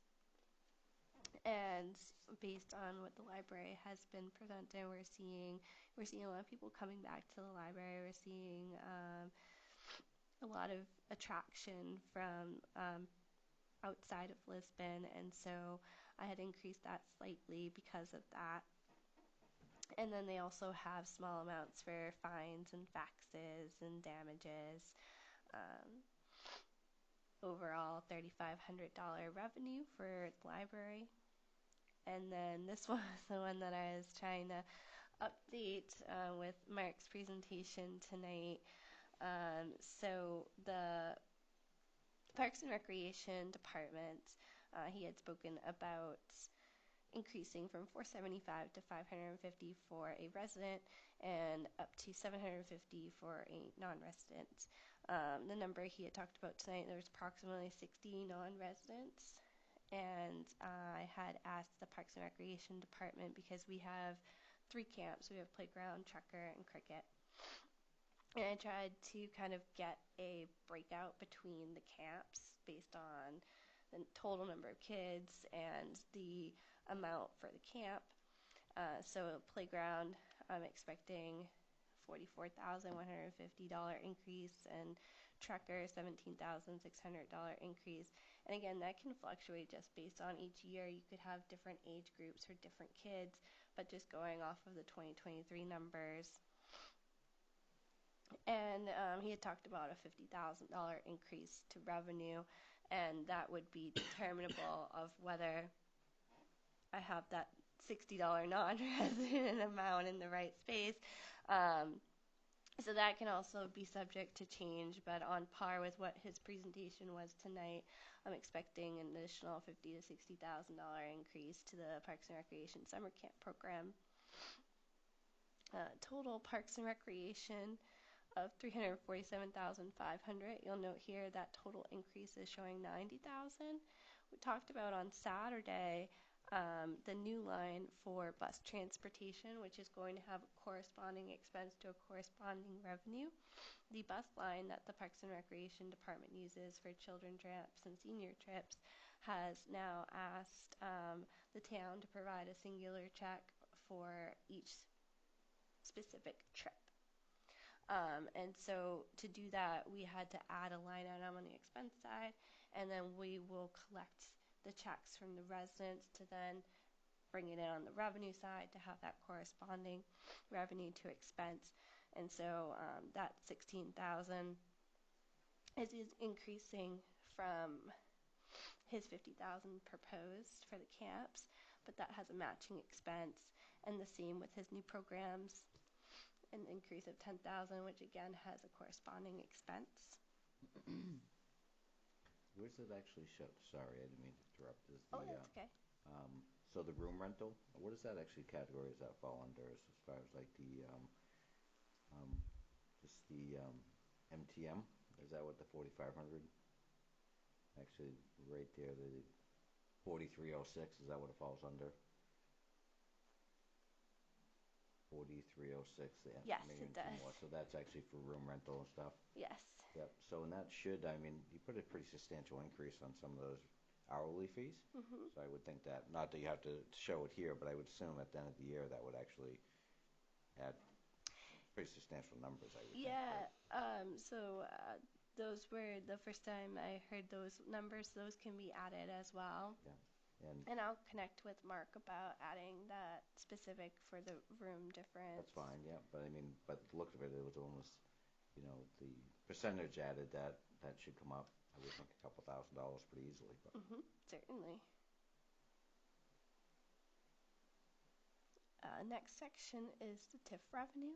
[SPEAKER 11] and based on what the library has been presenting, we're seeing a lot of people coming back to the library. We're seeing a lot of attraction from outside of Lisbon, and so I had increased that slightly because of that. And then they also have small amounts for fines and faxes and damages. Overall, $3,500 revenue for the library. And then this was the one that I was trying to update with Mark's presentation tonight. So the Parks and Recreation Department, he had spoken about increasing from $475 to $550 for a resident and up to $750 for a non-resident. The number he had talked about tonight, there was approximately 60 non-residents, and I had asked the Parks and Recreation Department, because we have 3 camps. We have playground, checker, and cricket. And I tried to kind of get a breakout between the camps based on the total number of kids and the amount for the camp. So playground, I'm expecting $44,150 increase, and trekker $17,600 increase. And again, that can fluctuate just based on each year. You could have different age groups for different kids, but just going off of the 2023 numbers. And he had talked about a $50,000 increase to revenue, and that would be determinable of whether I have that $60 non-resident amount in the right space. So that can also be subject to change, but on par with what his presentation was tonight, I'm expecting an additional $50,000 to $60,000 increase to the Parks and Recreation Summer Camp program. Total Parks and Recreation of $347,500. You'll note here that total increase is showing $90,000. We talked about on Saturday the new line for bus transportation, which is going to have a corresponding expense to a corresponding revenue. The bus line that the Parks and Recreation Department uses for children trips and senior trips has now asked the town to provide a singular check for each specific trip. And so to do that, we had to add a line item on the expense side, and then we will collect the checks from the residents to then bring it in on the revenue side to have that corresponding revenue to expense. And so that 16,000 is increasing from his 50,000 proposed for the camps, but that has a matching expense, and the same with his new programs, an increase of 10,000, which again has a corresponding expense.
[SPEAKER 4] Where's it actually show? Sorry, I didn't mean to interrupt. Is the,
[SPEAKER 11] Oh, that's okay.
[SPEAKER 4] So the room rental, what does that actually category does that fall under as far as like the just the MTM? Is that what the 4,500? Actually, right there, the 4306. Is that what it falls under? 4306.
[SPEAKER 11] Yes, it does.
[SPEAKER 4] So that's actually for room rental and stuff.
[SPEAKER 11] Yes.
[SPEAKER 4] Yep. So and that should, I mean, you put a pretty substantial increase on some of those hourly fees.
[SPEAKER 11] Mm-hmm.
[SPEAKER 4] So I would think that, not that you have to show it here, but I would assume at the end of the year that would actually add pretty substantial numbers. I would think,
[SPEAKER 11] Yeah.
[SPEAKER 4] right?
[SPEAKER 11] Those were the first time I heard those numbers. Those can be added as well.
[SPEAKER 4] Yeah.
[SPEAKER 11] And I'll connect with Mark about adding that specific for the room difference.
[SPEAKER 4] That's fine, yeah. But I mean, but the look of it, it was almost, you know, the percentage added that should come up, I would think, a couple $1,000 pretty easily. But.
[SPEAKER 11] Mm-hmm, certainly. Next section is the TIF revenue.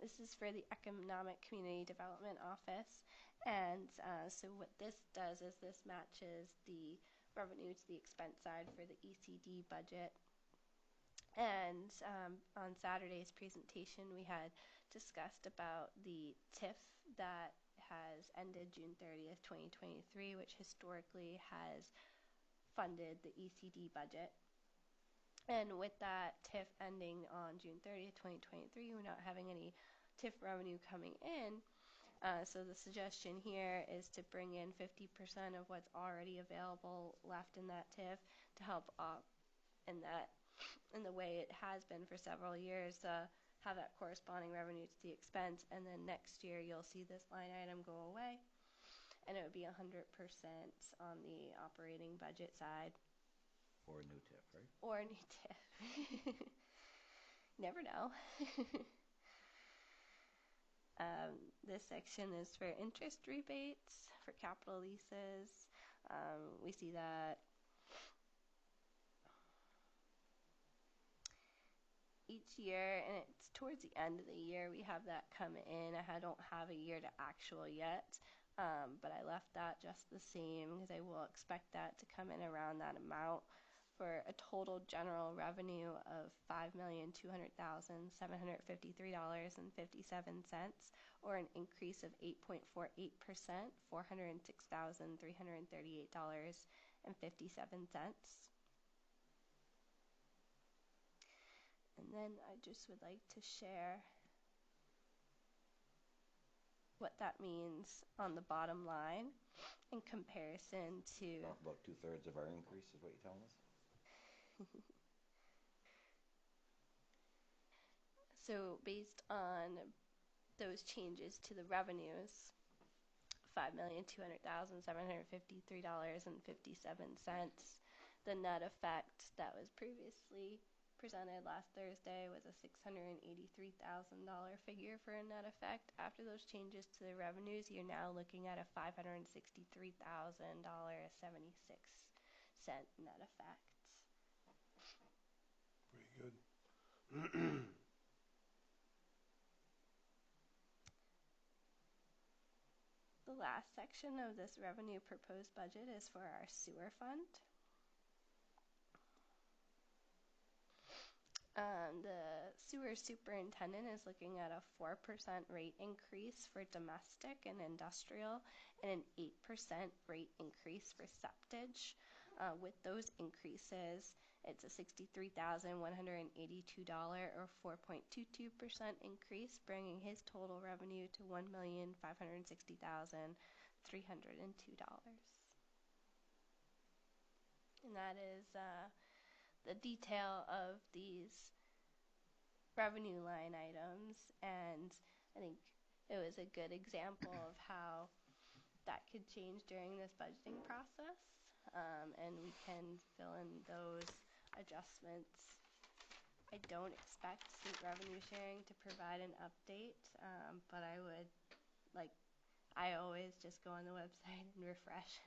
[SPEAKER 11] This is for the Economic Community Development Office. And so what this does is this matches the revenue to the expense side for the ECD budget. And on Saturday's presentation, we had discussed about the TIF that has ended June 30th, 2023, which historically has funded the ECD budget. And with that TIF ending on June 30th, 2023, we're not having any TIF revenue coming in. So the suggestion here is to bring in 50% of what's already available left in that TIF to help in the way it has been for several years, have that corresponding revenue to the expense, and then next year you'll see this line item go away, and it would be 100% on the operating budget side.
[SPEAKER 4] Or a new TIF, right?
[SPEAKER 11] Or a new TIF. Never know. This section is for interest rebates for capital leases. We see that each year, and it's towards the end of the year, we have that come in. I don't have a year to actual yet, but I left that just the same because I will expect that to come in around that amount for a total general revenue of $5,200,753.57, or an increase of 8.48%, $406,338.57. And then I just would like to share what that means on the bottom line in comparison to...
[SPEAKER 4] About 2/3 of our increase is what you're telling us?
[SPEAKER 11] So based on those changes to the revenues, $5,200,753.57, the net effect that was previously presented last Thursday was a $683,000 figure for a net effect. After those changes to the revenues, you're now looking at a $563,000.76 net effect.
[SPEAKER 1] Pretty good.
[SPEAKER 11] The last section of this revenue proposed budget is for our sewer fund. The sewer superintendent is looking at a 4% rate increase for domestic and industrial, and an 8% rate increase for septage. With those increases, It's a $63,182 or 4.22% increase, bringing his total revenue to $1,560,302. And that is the detail of these revenue line items, and I think it was a good example of how that could change during this budgeting process, and we can fill in those adjustments. I don't expect state revenue sharing to provide an update, but I always just go on the website and refresh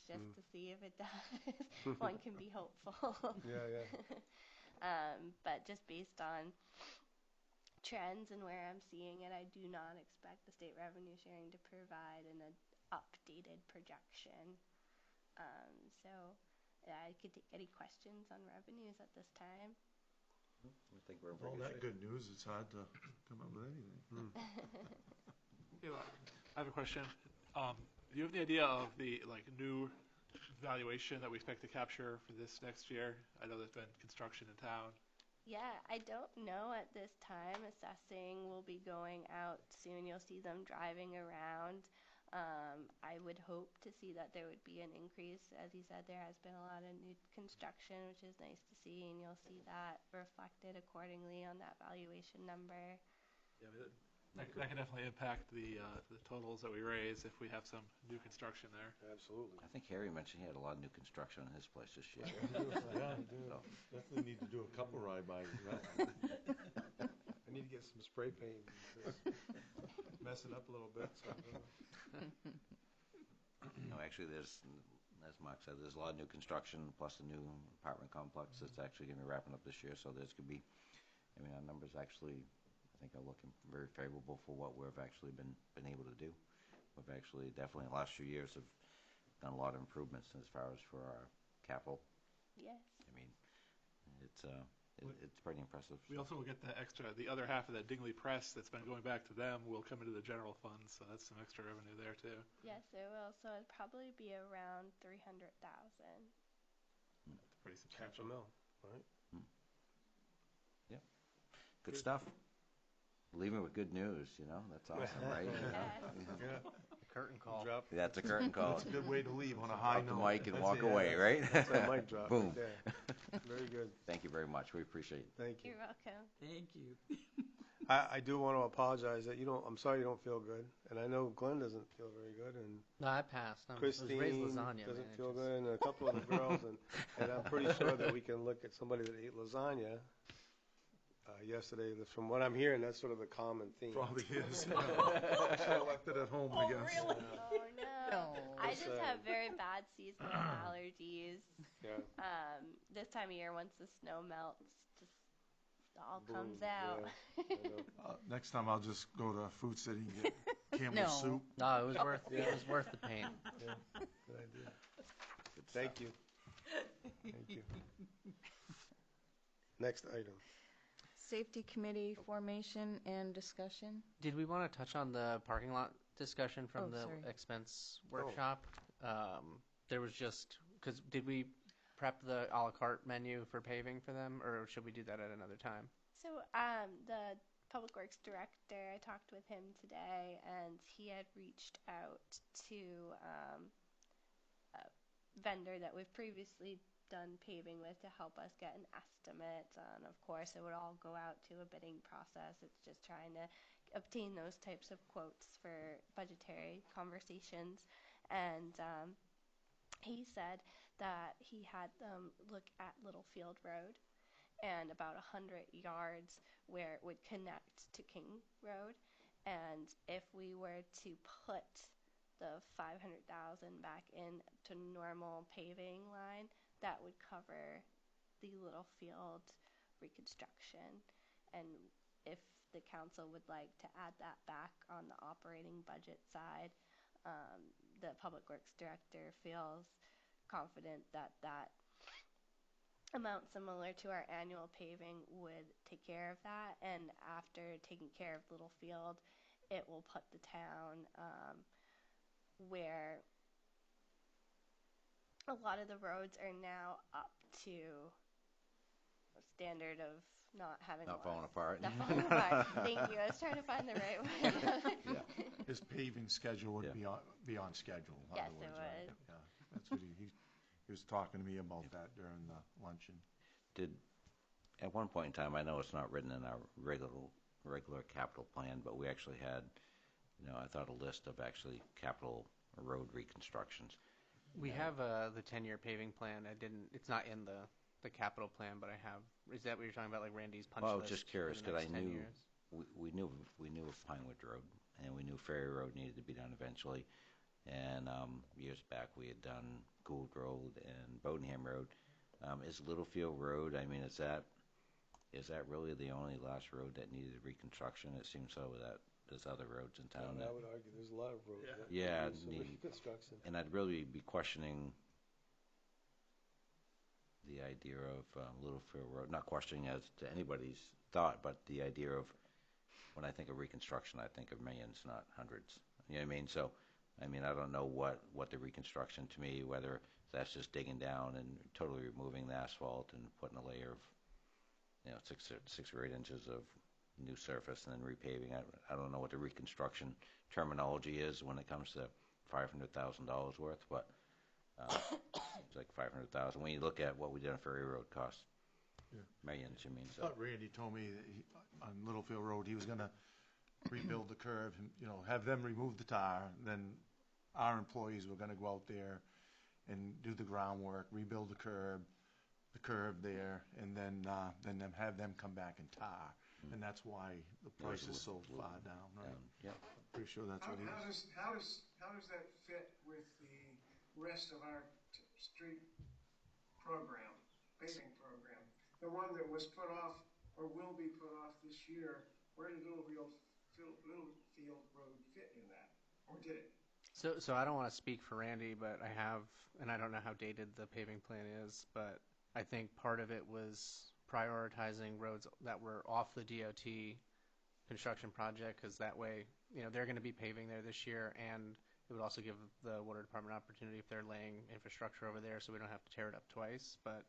[SPEAKER 11] just to see if it does. One can be hopeful.
[SPEAKER 1] Yeah.
[SPEAKER 11] But just based on trends and where I'm seeing it, I do not expect the state revenue sharing to provide an updated projection. So I could take any questions on revenues at this time.
[SPEAKER 4] I think we're in
[SPEAKER 5] All
[SPEAKER 4] pretty good
[SPEAKER 5] that
[SPEAKER 4] shape.
[SPEAKER 5] good news, it's hard to come up with anything.
[SPEAKER 9] Eli, I have a question. Do you have the idea of the new valuation that we expect to capture for this next year? I know there's been construction in town.
[SPEAKER 11] Yeah, I don't know at this time. Assessing will be going out soon. You'll see them driving around. I would hope to see that there would be an increase. As you said, there has been a lot of new construction, which is nice to see, and you'll see that reflected accordingly on that valuation number.
[SPEAKER 9] Yeah, that can definitely impact the totals that we raise if we have some new construction there.
[SPEAKER 1] Absolutely.
[SPEAKER 4] I think Harry mentioned he had a lot of new construction in his place this year.
[SPEAKER 5] Yeah, you do. Definitely need to do a couple ride-bys.
[SPEAKER 1] I need to get some spray paint. Mess it up a little bit. So.
[SPEAKER 4] No, actually, there's, as Mark said, there's a lot of new construction plus a new apartment complex that's actually going to be wrapping up this year. So there's going to be, our numbers actually, I think, are looking very favorable for what we've actually been able to do. We've actually definitely in the last few years have done a lot of improvements as far as for our capital.
[SPEAKER 11] Yes.
[SPEAKER 4] It's pretty impressive.
[SPEAKER 9] We also will get the other half of that Dingley Press that's been going back to them will come into the general fund, so that's some extra revenue there too.
[SPEAKER 11] Yes, there will. So it'd probably be around $300,000.
[SPEAKER 9] That's pretty
[SPEAKER 1] Half a
[SPEAKER 9] substantial.
[SPEAKER 1] mil, right?
[SPEAKER 4] Yep. Good stuff. Leaving with good news, that's awesome, right?
[SPEAKER 1] Yeah.
[SPEAKER 7] Curtain call.
[SPEAKER 1] Drop.
[SPEAKER 4] That's a curtain call.
[SPEAKER 5] That's a good way to leave on a high
[SPEAKER 4] Drop
[SPEAKER 5] note.
[SPEAKER 4] the mic and
[SPEAKER 5] That's
[SPEAKER 4] walk
[SPEAKER 5] it.
[SPEAKER 4] away, right?
[SPEAKER 1] That's that mic drop.
[SPEAKER 4] Boom.
[SPEAKER 1] Right there. Very good.
[SPEAKER 4] Thank you very much. We appreciate it.
[SPEAKER 1] Thank you.
[SPEAKER 11] You're welcome.
[SPEAKER 2] Thank you.
[SPEAKER 1] I do want to apologize that I'm sorry you don't feel good, and I know Glenn doesn't feel very good, and
[SPEAKER 6] No, I passed. I was raised
[SPEAKER 1] Christine
[SPEAKER 6] lasagna.
[SPEAKER 1] doesn't
[SPEAKER 6] man.
[SPEAKER 1] feel good, and a couple of the girls, and I'm pretty sure that we can look at somebody that ate lasagna yesterday. From what I'm hearing, that's sort of the common theme.
[SPEAKER 5] Probably is. I should have left it at home, I guess.
[SPEAKER 11] Oh, no. I just
[SPEAKER 1] Just,
[SPEAKER 11] have very bad seasonal allergies.
[SPEAKER 1] Yeah.
[SPEAKER 11] This time of year, once the snow melts, just all
[SPEAKER 1] Boom,
[SPEAKER 11] comes out.
[SPEAKER 1] yeah, I know.
[SPEAKER 5] Next time I'll just go to Food City and get Campbell
[SPEAKER 3] No.
[SPEAKER 5] soup.
[SPEAKER 6] No, it was worth. It was worth the pain.
[SPEAKER 1] Yeah, good idea.
[SPEAKER 4] Good stuff.
[SPEAKER 1] Thank you. Thank you. Next item.
[SPEAKER 3] Safety Committee formation and discussion.
[SPEAKER 6] Did we want to touch on the parking lot discussion from
[SPEAKER 3] Oh,
[SPEAKER 6] the
[SPEAKER 3] sorry.
[SPEAKER 6] expense workshop? There was just because did we prep the a la carte menu for paving for them, or should we do that at another time?
[SPEAKER 11] So the Public Works Director, I talked with him today, and he had reached out to a vendor that we've previously done paving with to help us get an estimate. And of course, it would all go out to a bidding process. It's just trying to obtain those types of quotes for budgetary conversations. And he said that he had them look at Littlefield Road and about 100 yards where it would connect to King Road. And if we were to put the 500,000 back into normal paving line, that would cover the Littlefield reconstruction. And if the council would like to add that back on the operating budget side, the Public Works Director feels confident that that amount similar to our annual paving would take care of that. And after taking care of Littlefield, it will put the town where a lot of the roads are now up to standard of not having
[SPEAKER 4] Not
[SPEAKER 11] a
[SPEAKER 4] falling
[SPEAKER 11] lot.
[SPEAKER 4] apart.
[SPEAKER 11] Not falling apart. Thank you. I was trying to find the right word.
[SPEAKER 4] Yeah.
[SPEAKER 5] His paving schedule would
[SPEAKER 4] Yeah.
[SPEAKER 5] be on schedule. in
[SPEAKER 11] Yes,
[SPEAKER 5] other
[SPEAKER 11] it
[SPEAKER 5] words, right?
[SPEAKER 11] would.
[SPEAKER 5] Yeah, that's what he was talking to me about that during the luncheon.
[SPEAKER 4] Did, at one point in time, I know it's not written in our regular capital plan, but we actually had, I thought a list of actually capital road reconstructions.
[SPEAKER 6] We have the 10-year paving plan. It's not in the capital plan, but I have. Is that what you're talking about, like Randy's punch
[SPEAKER 4] Well, I
[SPEAKER 6] list?
[SPEAKER 4] was just curious
[SPEAKER 6] for the
[SPEAKER 4] because I
[SPEAKER 6] next 10
[SPEAKER 4] knew
[SPEAKER 6] years?
[SPEAKER 4] we knew of Pinewood Road, and we knew Ferry Road needed to be done eventually. And years back, we had done Gould Road and Bodenham Road. Is Littlefield Road? I mean, is that really the only last road that needed reconstruction? It seems so. That there's other roads in town.
[SPEAKER 1] I would argue there's a lot of roads. that
[SPEAKER 4] Yeah,
[SPEAKER 1] need some
[SPEAKER 4] need-
[SPEAKER 1] reconstruction.
[SPEAKER 4] And I'd really be questioning the idea of Littlefield Road, not questioning as to anybody's thought, but the idea of when I think of reconstruction, I think of millions, not hundreds. You know what I mean? So, I mean, I don't know what the reconstruction to me, whether that's just digging down and totally removing the asphalt and putting a layer of, 6 or 8 inches of new surface and then repaving. I don't know what the reconstruction terminology is when it comes to $500,000 worth, but it's like $500,000. When you look at what we did on Ferry Road, cost millions. I mean,
[SPEAKER 5] I
[SPEAKER 4] so
[SPEAKER 5] thought Randy told me that on Littlefield Road, he was going to rebuild the curb, and, have them remove the tar. Then our employees were going to go out there and do the groundwork, rebuild the curb there, and then have them come back and tar. And that's why the price is so far down, right?
[SPEAKER 4] yeah.
[SPEAKER 5] Pretty sure that's what he was.
[SPEAKER 8] How does that fit with the rest of our street program, paving program? The one that was put off or will be put off this year, where did Littlefield Road fit in that? Or did it?
[SPEAKER 6] So I don't want to speak for Randy, but I have, and I don't know how dated the paving plan is, but I think part of it was prioritizing roads that were off the DOT construction project, because that way, they're going to be paving there this year, and it would also give the water department opportunity if they're laying infrastructure over there, so we don't have to tear it up twice. But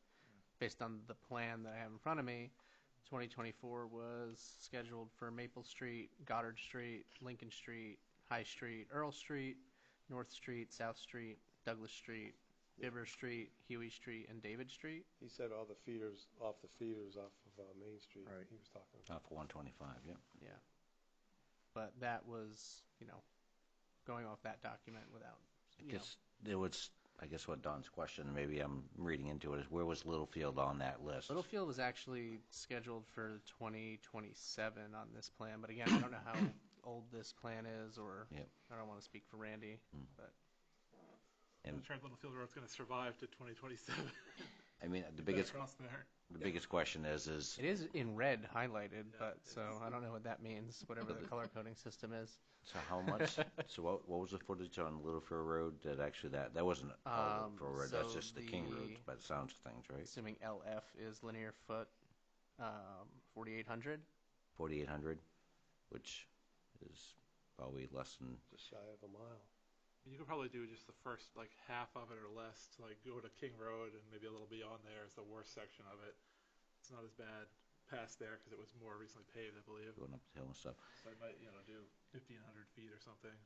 [SPEAKER 6] based on the plan that I have in front of me, 2024 was scheduled for Maple Street, Goddard Street, Lincoln Street, High Street, Earl Street, North Street, South Street, Douglas Street, Bibber Street, Huey Street, and David Street.
[SPEAKER 1] He said all the feeders off of Main Street.
[SPEAKER 5] Right.
[SPEAKER 1] He was talking about.
[SPEAKER 4] Off 125, yeah.
[SPEAKER 6] Yeah. But that was, going off that document without,
[SPEAKER 4] I guess what Don's question, maybe I'm reading into it, is where was Littlefield on that list?
[SPEAKER 6] Littlefield was actually scheduled for 2027 on this plan, but again, I don't know how old this plan is, or
[SPEAKER 4] Yep.
[SPEAKER 6] I don't want to speak for Randy, but
[SPEAKER 9] I'm not sure Littlefield Road's going to survive to 2027.
[SPEAKER 4] I mean, the biggest
[SPEAKER 9] Across there.
[SPEAKER 4] question is
[SPEAKER 6] it is in red highlighted, but so I don't know what that means, whatever the color coding system is.
[SPEAKER 4] so how much? So what was the footage on Littlefield Road that actually that wasn't all Littlefield Road? That's
[SPEAKER 6] so
[SPEAKER 4] just the King Road by the sounds of things, right?
[SPEAKER 6] Assuming LF is linear foot, 4,800.
[SPEAKER 4] 4,800, which is probably less than.
[SPEAKER 1] Just shy of a mile.
[SPEAKER 9] You could probably do just the first half of it or less to go to King Road, and maybe a little beyond there is the worst section of it. It's not as bad past there because it was more recently paved, I believe.
[SPEAKER 4] Going up the hill and stuff.
[SPEAKER 9] So I might do 1,500 feet or something.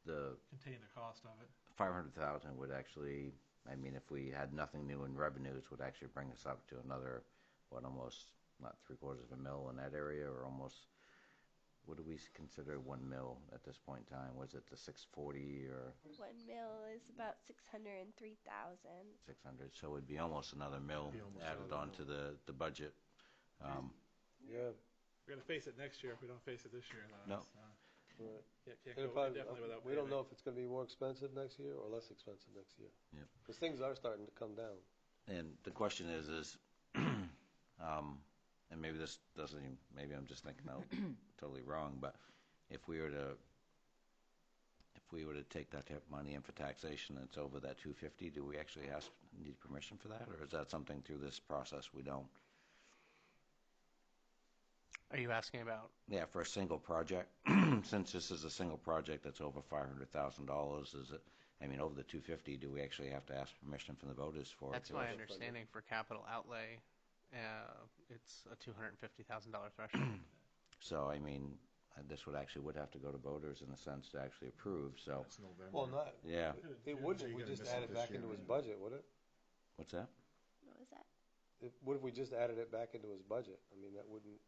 [SPEAKER 4] The
[SPEAKER 9] Contain the cost of it.
[SPEAKER 4] 500,000 would actually, I mean, if we had nothing new in revenues, would actually bring us up to another, almost not $750,000 in that area, or almost. What do we consider 1 mil at this point in time? Was it the 640 or
[SPEAKER 11] 1 mil is about 603,000.
[SPEAKER 4] 600? So it'd be almost another mil added on to the budget.
[SPEAKER 1] Yeah.
[SPEAKER 9] We're going to face it next year if we don't face it this year. Though.
[SPEAKER 4] No.
[SPEAKER 1] Right.
[SPEAKER 9] Can't
[SPEAKER 1] And
[SPEAKER 9] go definitely without
[SPEAKER 1] we don't
[SPEAKER 9] paving.
[SPEAKER 1] know if it's going to be more expensive next year or less expensive next year.
[SPEAKER 4] Yeah.
[SPEAKER 1] Because things are starting to come down.
[SPEAKER 4] And the question is, and maybe this doesn't even, maybe I'm just thinking out totally wrong, but if we were to take that type of money in for taxation that's over that 250, do we actually need permission for that, or is that something through this process we don't?
[SPEAKER 6] Are you asking about?
[SPEAKER 4] Yeah, for a single project, since this is a single project that's over $500,000, is it? I mean, over the 250, do we actually have to ask permission from the voters for?
[SPEAKER 6] That's
[SPEAKER 4] it?
[SPEAKER 6] my understanding for capital outlay. It's a $250,000 threshold.
[SPEAKER 4] So, I mean, this would have to go to voters in a sense to actually approve, so,
[SPEAKER 5] That's November.
[SPEAKER 1] Well, not,
[SPEAKER 4] yeah.
[SPEAKER 1] it wouldn't if
[SPEAKER 5] you're
[SPEAKER 1] we
[SPEAKER 5] gonna
[SPEAKER 1] just
[SPEAKER 5] miss it
[SPEAKER 1] added
[SPEAKER 5] this
[SPEAKER 1] back
[SPEAKER 5] year,
[SPEAKER 1] into his
[SPEAKER 5] man.
[SPEAKER 1] budget, would it?
[SPEAKER 4] What's that?
[SPEAKER 11] What was that?
[SPEAKER 1] What if we just added it back into his budget? I mean, that wouldn't,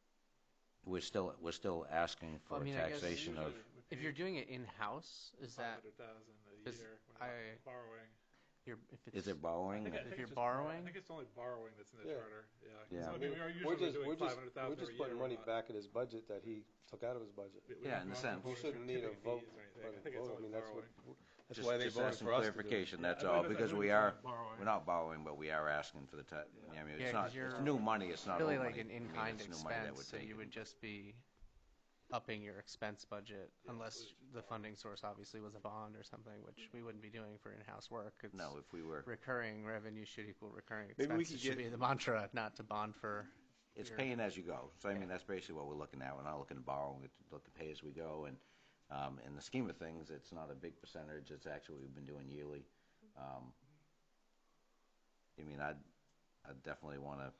[SPEAKER 4] We're still asking for
[SPEAKER 6] I mean, I guess
[SPEAKER 4] taxation of,
[SPEAKER 6] If you're doing it in-house, is that
[SPEAKER 9] 500,000 a
[SPEAKER 6] is-
[SPEAKER 9] year. We're not
[SPEAKER 6] I-
[SPEAKER 9] borrowing.
[SPEAKER 6] if it's
[SPEAKER 4] is it borrowing?
[SPEAKER 9] I think
[SPEAKER 6] If
[SPEAKER 9] it's
[SPEAKER 6] you're
[SPEAKER 9] just
[SPEAKER 6] borrowing?
[SPEAKER 9] I think it's only borrowing that's in the
[SPEAKER 1] Yeah.
[SPEAKER 9] charter. Yeah. 'Cause,
[SPEAKER 4] Yeah.
[SPEAKER 9] I mean, we are usually
[SPEAKER 1] we're just,
[SPEAKER 9] doing
[SPEAKER 1] we're just,
[SPEAKER 9] 500,000
[SPEAKER 1] we're just
[SPEAKER 9] every
[SPEAKER 1] putting
[SPEAKER 9] year.
[SPEAKER 1] money
[SPEAKER 9] We're not-
[SPEAKER 1] back in his budget that he took out of his budget.
[SPEAKER 9] we
[SPEAKER 4] Yeah,
[SPEAKER 9] don't
[SPEAKER 4] in a
[SPEAKER 9] go out
[SPEAKER 4] sense.
[SPEAKER 9] for
[SPEAKER 1] We shouldn't need a
[SPEAKER 9] tipping
[SPEAKER 1] vote
[SPEAKER 9] fees or anything.
[SPEAKER 1] by
[SPEAKER 9] I
[SPEAKER 1] the
[SPEAKER 9] think it's
[SPEAKER 1] vote. I
[SPEAKER 9] only
[SPEAKER 1] mean, that's what,
[SPEAKER 9] borrowing.
[SPEAKER 1] that's
[SPEAKER 4] Just,
[SPEAKER 1] why they
[SPEAKER 4] just
[SPEAKER 1] voted
[SPEAKER 4] asking
[SPEAKER 1] for us to do it.
[SPEAKER 4] clarification, that's
[SPEAKER 9] I
[SPEAKER 4] all,
[SPEAKER 9] believe
[SPEAKER 4] because
[SPEAKER 9] I
[SPEAKER 4] we
[SPEAKER 9] believe
[SPEAKER 4] are,
[SPEAKER 9] it's borrowing.
[SPEAKER 4] we're not borrowing, but we are asking for the I mean,
[SPEAKER 6] Yeah,
[SPEAKER 4] it's
[SPEAKER 6] 'cause
[SPEAKER 4] not, it's
[SPEAKER 6] you're
[SPEAKER 4] new money, it's not
[SPEAKER 6] really
[SPEAKER 4] old
[SPEAKER 6] like
[SPEAKER 4] money.
[SPEAKER 6] an
[SPEAKER 4] I mean,
[SPEAKER 6] in-kind
[SPEAKER 4] it's new money that
[SPEAKER 6] expense,
[SPEAKER 4] we're
[SPEAKER 6] so you
[SPEAKER 4] taking.
[SPEAKER 6] would just be upping your expense budget unless the funding source obviously was a bond or something, which we wouldn't be doing for in-house work. It's
[SPEAKER 4] No, if we were,
[SPEAKER 6] recurring revenue should equal recurring
[SPEAKER 1] Maybe we
[SPEAKER 6] expenses
[SPEAKER 1] could
[SPEAKER 6] should
[SPEAKER 1] get-
[SPEAKER 6] be the mantra, not to bond for.
[SPEAKER 4] it's
[SPEAKER 6] your-
[SPEAKER 4] paying as you go. So I mean,
[SPEAKER 6] Yeah.
[SPEAKER 4] that's basically what we're looking at. We're not looking to borrow, we're looking to pay as we go. And in the scheme of things, it's not a big percentage. It's actually what we've been doing yearly. I mean, I'd definitely want to,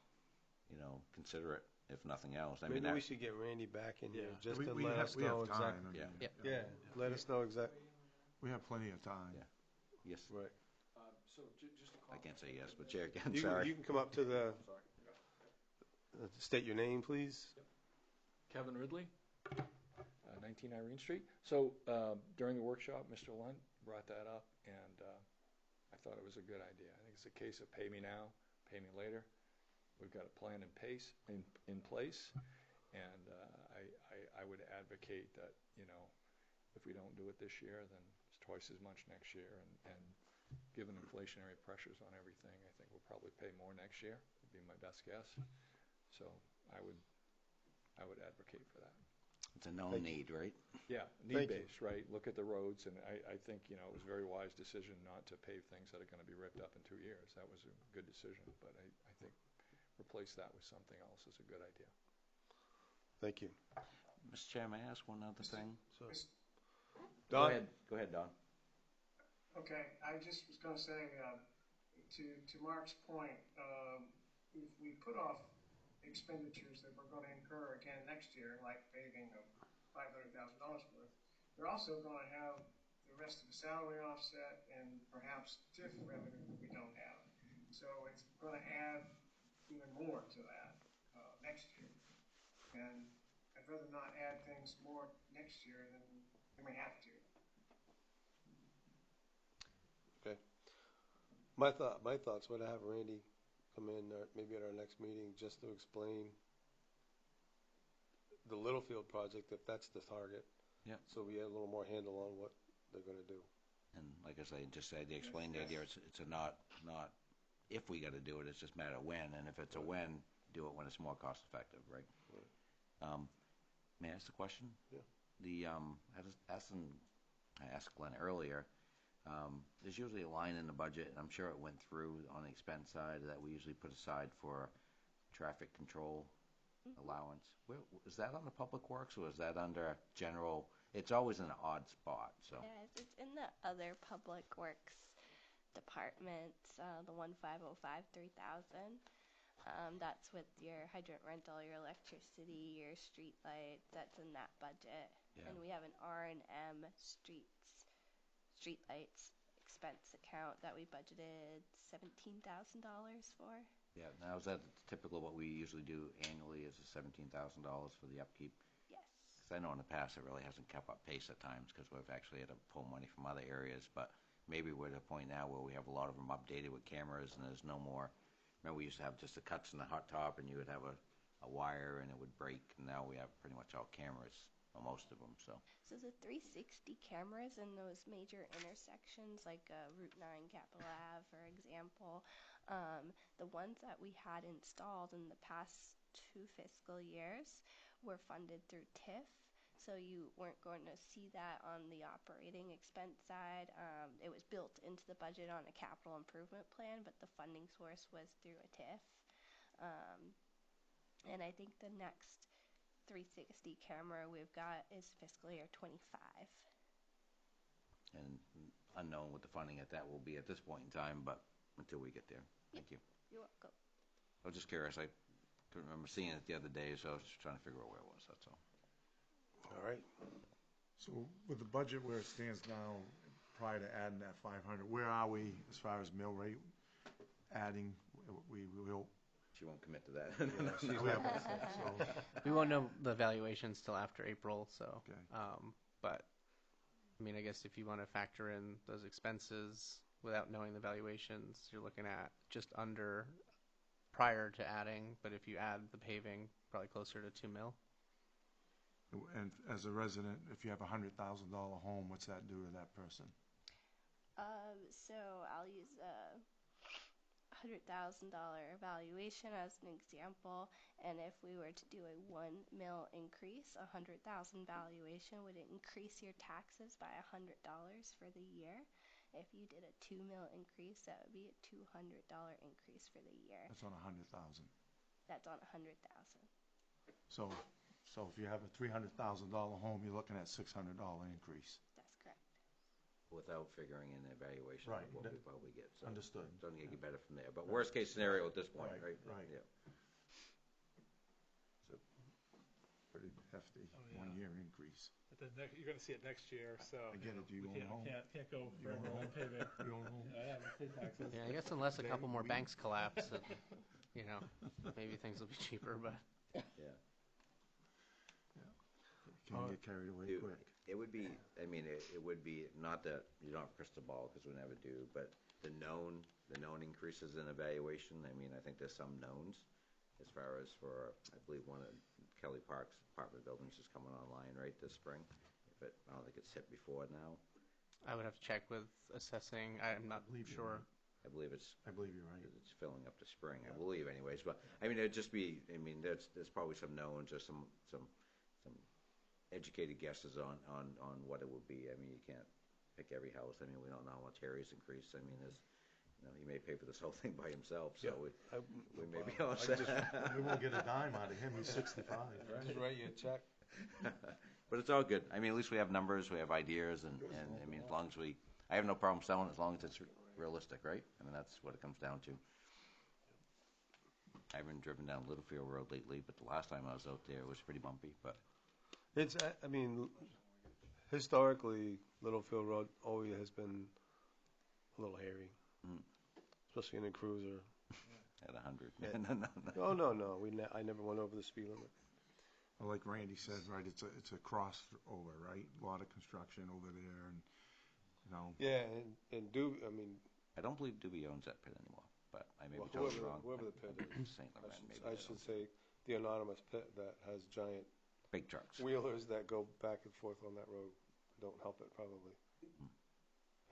[SPEAKER 4] consider it, if nothing else. I mean,
[SPEAKER 1] Maybe we should get Randy back in here
[SPEAKER 9] Yeah.
[SPEAKER 1] just
[SPEAKER 5] We-
[SPEAKER 1] to
[SPEAKER 5] we
[SPEAKER 1] let
[SPEAKER 5] have-
[SPEAKER 1] us
[SPEAKER 5] we have
[SPEAKER 1] know
[SPEAKER 5] time.
[SPEAKER 1] exactly.
[SPEAKER 5] I mean,
[SPEAKER 4] Yeah.
[SPEAKER 1] Yeah, let us know exactly,
[SPEAKER 5] We have plenty of time.
[SPEAKER 4] Yeah. Yes,
[SPEAKER 1] right.
[SPEAKER 12] So just to
[SPEAKER 4] I can't say yes, but Chair, again,
[SPEAKER 1] You
[SPEAKER 4] sorry.
[SPEAKER 1] can come up to the, state your name, please.
[SPEAKER 12] Kevin Ridley, 19 Irene Street. So during the workshop, Mr. Lunt brought that up, and I thought it was a good idea. I think it's a case of pay me now, pay me later. We've got a plan in place, and I would advocate that, if we don't do it this year, then it's twice as much next year, and given inflationary pressures on everything, I think we'll probably pay more next year, would be my best guess. So I would advocate for that.
[SPEAKER 4] It's a known
[SPEAKER 1] Thank you.
[SPEAKER 4] need, right?
[SPEAKER 12] Yeah,
[SPEAKER 1] Thank you.
[SPEAKER 12] need-based, right? Look at the roads, and I think, it was a very wise decision not to pave things that are gonna be ripped up in 2 years. That was a good decision, but I think replace that with something else is a good idea.
[SPEAKER 1] Thank you.
[SPEAKER 4] Mr. Chair, may I ask one other thing?
[SPEAKER 1] Don?
[SPEAKER 4] Go ahead, Don.
[SPEAKER 8] Okay, I just was gonna say, to Mark's point, if we put off expenditures that we're gonna incur again next year, like paving of $500,000 worth, we're also gonna have the rest of the salary offset and perhaps TIF revenue that we don't have. So it's gonna add even more to that, next year. And I'd rather not add things more next year than we have to.
[SPEAKER 1] Okay. My thoughts were to have Randy come in, maybe at our next meeting, just to explain the Littlefield project, if that's the target.
[SPEAKER 4] Yeah.
[SPEAKER 1] So we have a little more handle on what they're gonna do.
[SPEAKER 4] And like I say, just say, they explained the idea, it's a not if we gotta do it, it's just a matter of when, and if it's a when, do it when it's more cost effective, right? May I ask the question?
[SPEAKER 1] Yeah.
[SPEAKER 4] I asked Glenn earlier, there's usually a line in the budget, and I'm sure it went through on the expense side, that we usually put aside for traffic control allowance. Is that on the Public Works, or is that under general? It's always in an odd spot, so.
[SPEAKER 11] Yeah, it's in the other public works department, the 1505-3000. That's with your hydrant rental, your electricity, your street lights. That's in that budget.
[SPEAKER 4] Yeah.
[SPEAKER 11] And we have an R&M street lights expense account that we budgeted $17,000 for.
[SPEAKER 4] Yeah, now is that typical of what we usually do annually, is $17,000 for the upkeep?
[SPEAKER 11] Yes.
[SPEAKER 4] Because I know in the past it really hasn't kept up pace at times, because we've actually had to pull money from other areas, but maybe we're at a point now where we have a lot of them updated with cameras, and there's no more. Remember, we used to have just the cuts in the hot top, and you would have a wire, and it would break, and now we have pretty much all cameras, or most of them, so.
[SPEAKER 11] So the 360 cameras in those major intersections, like Route 9 Capitol Ave, for example, the ones that we had installed in the past 2 fiscal years were funded through TIF. So you weren't going to see that on the operating expense side. It was built into the budget on a capital improvement plan, but the funding source was through a TIF. And I think the next 360 camera we've got is fiscal year 25.
[SPEAKER 4] And unknown what the funding at that will be at this point in time, but until we get there. Thank you.
[SPEAKER 11] You're welcome.
[SPEAKER 4] I was just curious. I couldn't remember seeing it the other day, so I was just trying to figure out where it was, that's all.
[SPEAKER 1] All right.
[SPEAKER 5] So with the budget where it stands now, prior to adding that 500, where are we as far as mill rate adding? We will.
[SPEAKER 4] She won't commit to that.
[SPEAKER 6] We won't know the valuations till after April, so.
[SPEAKER 5] Okay.
[SPEAKER 6] But, I mean, I guess if you want to factor in those expenses without knowing the valuations, you're looking at just under prior to adding, but if you add the paving, probably closer to 2 mil.
[SPEAKER 5] And as a resident, if you have a $100,000 home, what's that do to that person?
[SPEAKER 11] So I'll use a $100,000 valuation as an example, and if we were to do a 1 mil increase, a $100,000 valuation would increase your taxes by $100 for the year. If you did a 2 mil increase, that would be a $200 increase for the year.
[SPEAKER 5] That's on 100,000.
[SPEAKER 11] That's on 100,000.
[SPEAKER 5] So if you have a $300,000 home, you're looking at $600 increase.
[SPEAKER 11] That's correct.
[SPEAKER 4] Without figuring in the evaluation
[SPEAKER 5] Right.
[SPEAKER 4] of what we probably get. So
[SPEAKER 5] Understood.
[SPEAKER 4] it's only going to get better from there. But worst case scenario at this point, right?
[SPEAKER 5] Right.
[SPEAKER 4] Yeah.
[SPEAKER 5] Pretty hefty,
[SPEAKER 9] Oh, yeah.
[SPEAKER 5] 1 year increase.
[SPEAKER 9] But then you're going to see it next year, so
[SPEAKER 5] I get it. You
[SPEAKER 9] we
[SPEAKER 5] own home?
[SPEAKER 9] can't go
[SPEAKER 5] You
[SPEAKER 9] for
[SPEAKER 5] own
[SPEAKER 9] everyone
[SPEAKER 5] home?
[SPEAKER 9] payment.
[SPEAKER 5] You own home?
[SPEAKER 9] I haven't paid taxes.
[SPEAKER 6] Yeah, I guess unless a couple more
[SPEAKER 5] we-
[SPEAKER 6] banks collapse, maybe things will be cheaper, but.
[SPEAKER 4] Yeah.
[SPEAKER 5] Can get carried away
[SPEAKER 4] Dude,
[SPEAKER 5] quick.
[SPEAKER 4] It would be, I mean, it would be, not that you don't have a crystal ball, because we never do, but the known increases in evaluation, I mean, I think there's some knowns as far as for, I believe one of Kelly Park's apartment buildings is coming online, right, this spring. I don't think it's hit before now.
[SPEAKER 6] I would have to check with assessing. I'm not sure.
[SPEAKER 4] I believe
[SPEAKER 5] you're right.
[SPEAKER 4] It's filling up to spring, I believe anyways, but, I mean, it'd just be, I mean, there's probably some knowns or some educated guesses on what it would be. I mean, you can't pick every house. I mean, we don't know how much Harry's increased. I mean, he may pay for this whole thing by himself, so we may be all set.
[SPEAKER 5] We won't get a dime out of him. He's 65.
[SPEAKER 1] Just write you a check.
[SPEAKER 4] But it's all good. I mean, at least we have numbers, we have ideas, and I mean, as long as I have no problem selling as long as it's realistic, right? I mean, that's what it comes down to. I haven't driven down Littlefield Road lately, but the last time I was out there, it was pretty bumpy, but.
[SPEAKER 1] It's, I mean, historically, Littlefield Road always has been a little hairy, especially in a cruiser.
[SPEAKER 4] At 100.
[SPEAKER 1] Yeah. No. I never went over the speed limit.
[SPEAKER 5] Well, like Randy said, right, it's a crossover, right? A lot of construction over there, and,
[SPEAKER 1] Yeah, and I mean.
[SPEAKER 4] I don't believe Doobie owns that pit anymore, but I may be
[SPEAKER 1] Well,
[SPEAKER 4] totally wrong.
[SPEAKER 1] whoever the pit is.
[SPEAKER 4] St. Laurent, maybe.
[SPEAKER 1] I should say the anonymous pit that has giant
[SPEAKER 4] Big trucks.
[SPEAKER 1] wheelers that go back and forth on that road. Don't help it, probably.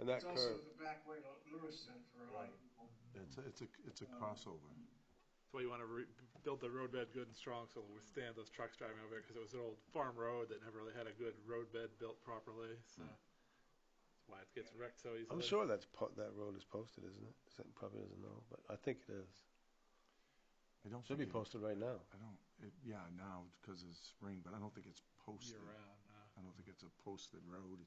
[SPEAKER 1] And that
[SPEAKER 8] It's also
[SPEAKER 1] curve.
[SPEAKER 8] the back way to Lewiston for a lot of people.
[SPEAKER 5] it's a crossover.
[SPEAKER 9] That's why you want to build the roadbed good and strong so it'll withstand those trucks driving over it, because it was an old farm road that never really had a good roadbed built properly. So that's why it gets wrecked so easily.
[SPEAKER 1] I'm sure that road is posted, isn't it? Probably doesn't know, but I think it is.
[SPEAKER 5] I don't
[SPEAKER 1] Should be
[SPEAKER 5] think
[SPEAKER 1] posted right now.
[SPEAKER 5] now because it's spring, but I don't think it's posted.
[SPEAKER 9] Year round.
[SPEAKER 5] I don't think it's a posted road.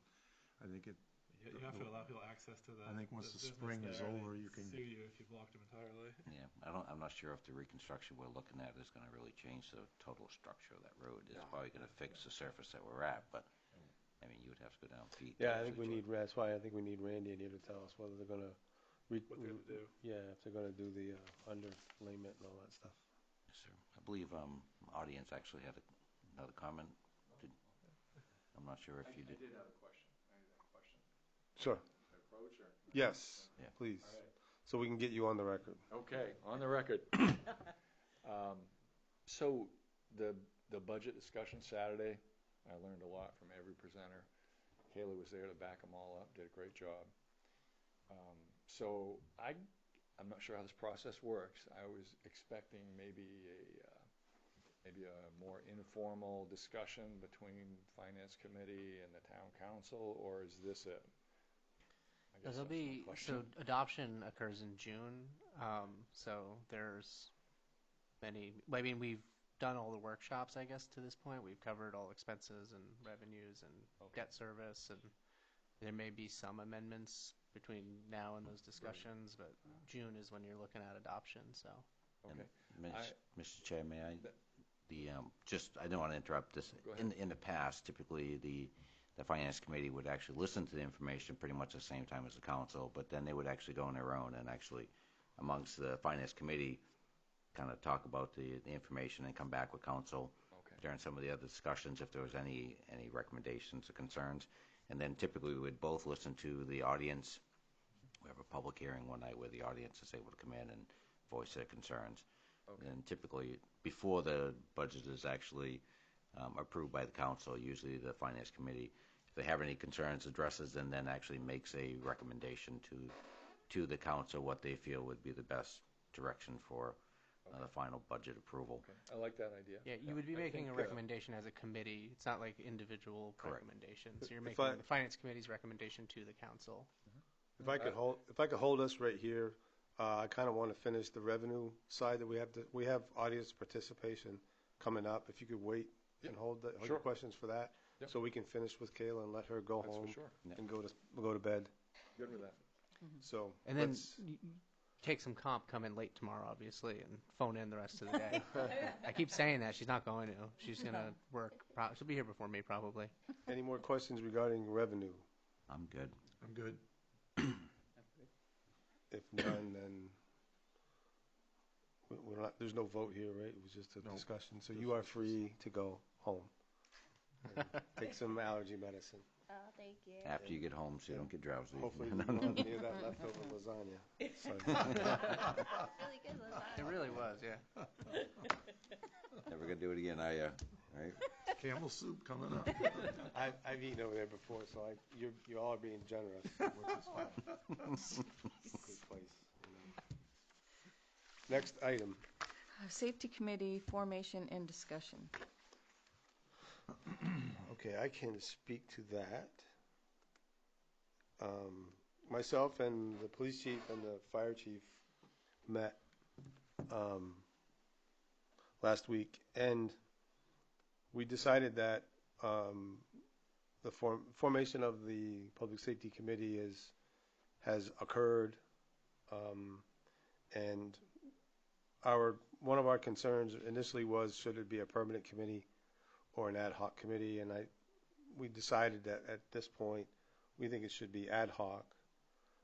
[SPEAKER 5] I think it.
[SPEAKER 9] You have to allow people access to the.
[SPEAKER 5] I think once the
[SPEAKER 9] business
[SPEAKER 5] spring is
[SPEAKER 9] there,
[SPEAKER 5] over,
[SPEAKER 9] they
[SPEAKER 5] you can.
[SPEAKER 9] sue you if you blocked them entirely.
[SPEAKER 4] Yeah, I'm not sure if the reconstruction we're looking at is going to really change the total structure of that road. It's probably going to fix the surface that we're at, but I mean, you would have to go down feet.
[SPEAKER 1] Yeah, I think we need. That's why I think we need Randy in here to tell us whether they're going to.
[SPEAKER 9] What they're going to do.
[SPEAKER 1] Yeah, if they're going to do the underlayment and all that stuff.
[SPEAKER 4] Yes, sir. I believe audience actually had another comment. I'm not sure if you did.
[SPEAKER 12] I did have a question.
[SPEAKER 1] Sure.
[SPEAKER 12] Approach or?
[SPEAKER 1] Yes,
[SPEAKER 4] Yeah.
[SPEAKER 1] please.
[SPEAKER 12] All right.
[SPEAKER 1] So we can get you on the record.
[SPEAKER 12] Okay, on the record. So the budget discussion Saturday, I learned a lot from every presenter. Kayla was there to back them all up, did a great job. So I'm not sure how this process works. I was expecting maybe a more informal discussion between Finance Committee and the Town Council, or is this it? I guess
[SPEAKER 6] There'll
[SPEAKER 12] that's my
[SPEAKER 6] be,
[SPEAKER 12] question.
[SPEAKER 6] so adoption occurs in June, so there's many, I mean, we've done all the workshops, I guess, to this point. We've covered all expenses and revenues and debt service, and there may be some amendments between now and those discussions, but June is when you're looking at adoption, so.
[SPEAKER 12] Okay.
[SPEAKER 4] Mr. Chair, may I?
[SPEAKER 12] That-
[SPEAKER 4] I don't want to interrupt this.
[SPEAKER 12] Go ahead.
[SPEAKER 4] In the past, typically the finance committee would actually listen to the information pretty much at the same time as the council, but then they would actually go on their own and actually amongst the finance committee kind of talk about the information and come back with council
[SPEAKER 12] Okay.
[SPEAKER 4] during some of the other discussions if there was any recommendations or concerns. And then typically we would both listen to the audience. We have a public hearing one night where the audience is able to come in and voice their concerns.
[SPEAKER 12] Okay.
[SPEAKER 4] And typically, before the budget is actually approved by the council, usually the finance committee, if they have any concerns, addresses and then actually makes a recommendation to the council what they feel would be the best direction for the final budget approval.
[SPEAKER 12] Okay. I like that idea.
[SPEAKER 6] Yeah, you would be
[SPEAKER 12] I
[SPEAKER 6] making
[SPEAKER 12] think,
[SPEAKER 6] a recommendation as a committee. It's not like individual
[SPEAKER 4] Correct.
[SPEAKER 6] recommendations. You're
[SPEAKER 1] If
[SPEAKER 6] making
[SPEAKER 1] I-
[SPEAKER 6] the finance committee's recommendation to the council.
[SPEAKER 1] If I could hold us right here, I kind of want to finish the revenue side that we have audience participation coming up. If you could wait and hold
[SPEAKER 12] Sure.
[SPEAKER 1] your questions for that,
[SPEAKER 12] Yep.
[SPEAKER 1] so we can finish with Kayla and let her go
[SPEAKER 12] That's for
[SPEAKER 1] home
[SPEAKER 12] sure.
[SPEAKER 1] and go to bed.
[SPEAKER 12] Good with that.
[SPEAKER 1] So
[SPEAKER 6] And then
[SPEAKER 1] let's-
[SPEAKER 6] take some comp, come in late tomorrow, obviously, and phone in the rest of the day. I keep saying that. She's not going to. She's going to work. She'll be here before me, probably.
[SPEAKER 1] any more questions regarding revenue?
[SPEAKER 4] I'm good.
[SPEAKER 5] I'm good.
[SPEAKER 1] If none, then there's no vote here, right? It was just a discussion. So you are free to go home. And take some allergy medicine.
[SPEAKER 11] Oh, thank you.
[SPEAKER 4] After you get home so you don't get drowsy.
[SPEAKER 1] Hopefully you won't hear that leftover lasagna. So-
[SPEAKER 11] Really good lasagna.
[SPEAKER 6] It really was, yeah.
[SPEAKER 4] Never gonna do it again, are you? Right?
[SPEAKER 5] Camel soup coming up.
[SPEAKER 1] I've eaten over there before, so you all are being generous, which is fine. Good place. You know. Next item.
[SPEAKER 3] Safety Committee formation and discussion.
[SPEAKER 1] Okay, I can speak to that. Myself and the police chief and the fire chief met last week, and we decided that the formation of the Public Safety Committee has occurred, and one of our concerns initially was, should it be a permanent committee or an ad hoc committee? And we decided that at this point, we think it should be ad hoc.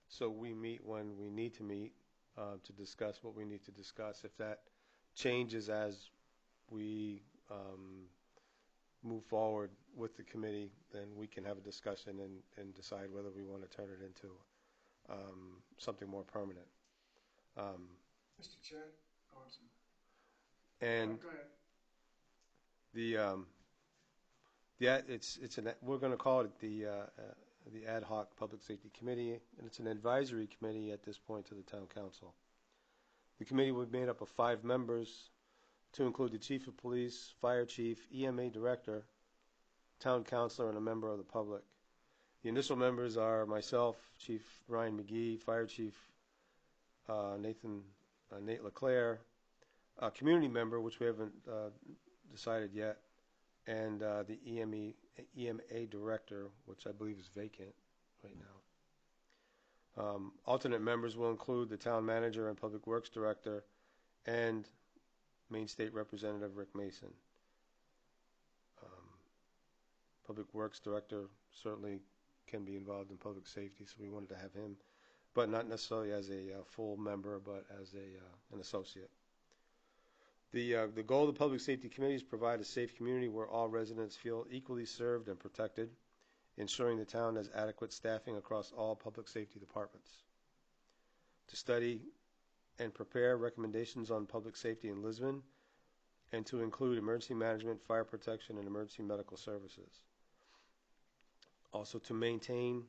[SPEAKER 1] So we meet when we need to meet to discuss what we need to discuss. If that changes as we move forward with the committee, then we can have a discussion and decide whether we want to turn it into something more permanent.
[SPEAKER 8] Mr. Chair? Oh, I'm sorry.
[SPEAKER 1] And
[SPEAKER 8] Go ahead.
[SPEAKER 1] we're going to call it the Ad Hoc Public Safety Committee, and it's an advisory committee at this point to the Town Council. The committee will be made up of 5 members, to include the Chief of Police, Fire Chief, EMA Director, Town Councilor, and a member of the public. The initial members are myself, Chief Ryan McGee, Fire Chief Nate LeClaire, a community member, which we haven't decided yet, and the EMA Director, which I believe is vacant right now. Alternate members will include the Town Manager and Public Works Director and Maine State Representative Rick Mason. Public Works Director certainly can be involved in public safety, so we wanted to have him, but not necessarily as a full member, but as an associate. The goal of the Public Safety Committee is to provide a safe community where all residents feel equally served and protected, ensuring the town has adequate staffing across all public safety departments. To study and prepare recommendations on public safety in Lisbon, and to include emergency management, fire protection, and emergency medical services. Also to maintain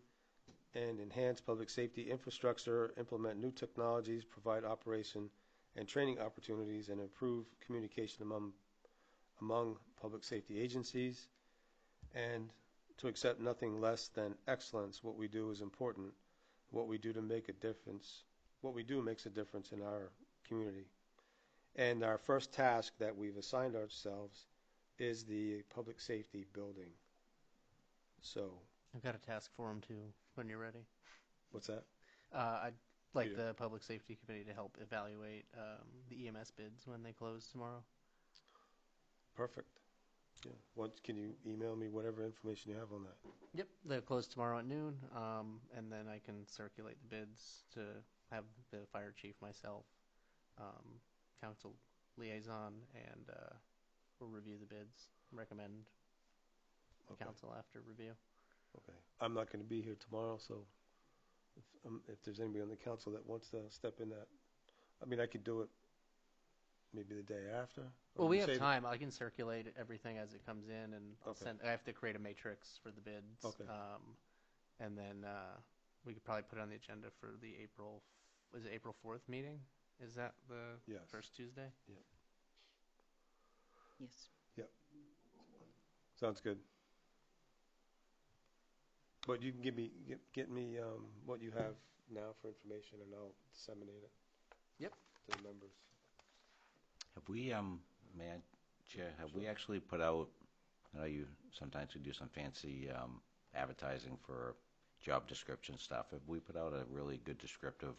[SPEAKER 1] and enhance public safety infrastructure, implement new technologies, provide operation and training opportunities, and improve communication among public safety agencies, and to accept nothing less than excellence. What we do is important. What we do to make a difference, what we do makes a difference in our community. And our first task that we've assigned ourselves is the public safety building. So,
[SPEAKER 6] I've got a task for him too, when you're ready.
[SPEAKER 1] what's that?
[SPEAKER 6] I'd like
[SPEAKER 1] Peter.
[SPEAKER 6] the Public Safety Committee to help evaluate the EMS bids when they close tomorrow.
[SPEAKER 1] Perfect. Yeah. Can you email me whatever information you have on that?
[SPEAKER 6] Yep, they'll close tomorrow at noon, and then I can circulate the bids to have the fire chief, myself, council liaison, and we'll review the bids, recommend the
[SPEAKER 1] Okay.
[SPEAKER 6] council after review.
[SPEAKER 1] Okay. I'm not going to be here tomorrow, so if there's anybody on the council that wants to step in that, I mean, I could do it maybe the day after. Or
[SPEAKER 6] Well, we
[SPEAKER 1] you
[SPEAKER 6] have
[SPEAKER 1] say
[SPEAKER 6] time. I can circulate everything as it comes in, and I'll
[SPEAKER 1] Okay.
[SPEAKER 6] send. I have to create a matrix for the bids.
[SPEAKER 1] Okay.
[SPEAKER 6] And then we could probably put it on the agenda for the was it April 4th meeting? Is that the
[SPEAKER 1] Yes.
[SPEAKER 6] first Tuesday?
[SPEAKER 3] Yes.
[SPEAKER 1] Sounds good. But you can get me what you have now for information, and I'll disseminate it.
[SPEAKER 6] Yep.
[SPEAKER 1] To the members.
[SPEAKER 4] Have we, may I, Chair, have we actually put out, I know you sometimes we do some fancy advertising for job description stuff. Have we put out a really good descriptive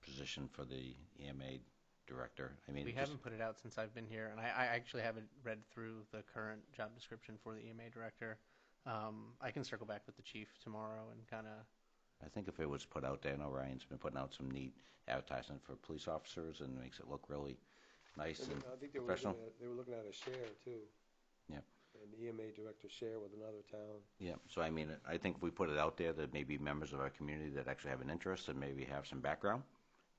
[SPEAKER 4] position for the EMA director? I mean,
[SPEAKER 6] We haven't put it out since I've been here, and I actually haven't read through the current job description for the EMA director. I can circle back with the chief tomorrow and kind of.
[SPEAKER 4] I think if it was put out there, I know Ryan's been putting out some neat advertising for police officers and makes it look really nice and
[SPEAKER 1] I think they
[SPEAKER 4] professional.
[SPEAKER 1] they were looking at a share too.
[SPEAKER 4] Yep.
[SPEAKER 1] An EMA director share with another town.
[SPEAKER 4] Yeah, so I mean, I think if we put it out there, that maybe members of our community that actually have an interest and maybe have some background,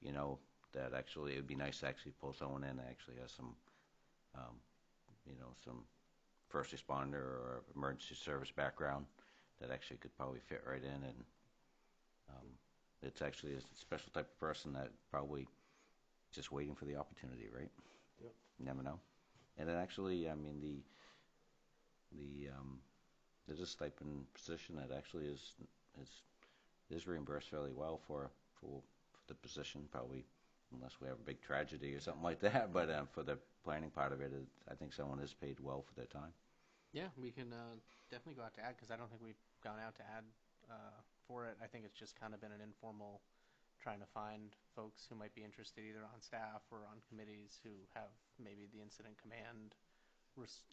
[SPEAKER 4] you know, that actually it would be nice to actually pull someone in that actually has some, you know, some first responder or emergency service background that actually could probably fit right in. And it's actually a special type of person that probably just waiting for the opportunity, right?
[SPEAKER 1] Yep.
[SPEAKER 4] You never know. And then actually, I mean, there's a stipend position that actually is reimbursed fairly well for the position, probably unless we have a big tragedy or something like that. But for the planning part of it, I think someone is paid well for their time.
[SPEAKER 6] Yeah, we can definitely go out to ad because I don't think we've gone out to ad for it. I think it's just kind of been an informal trying to find folks who might be interested either on staff or on committees who have maybe the incident command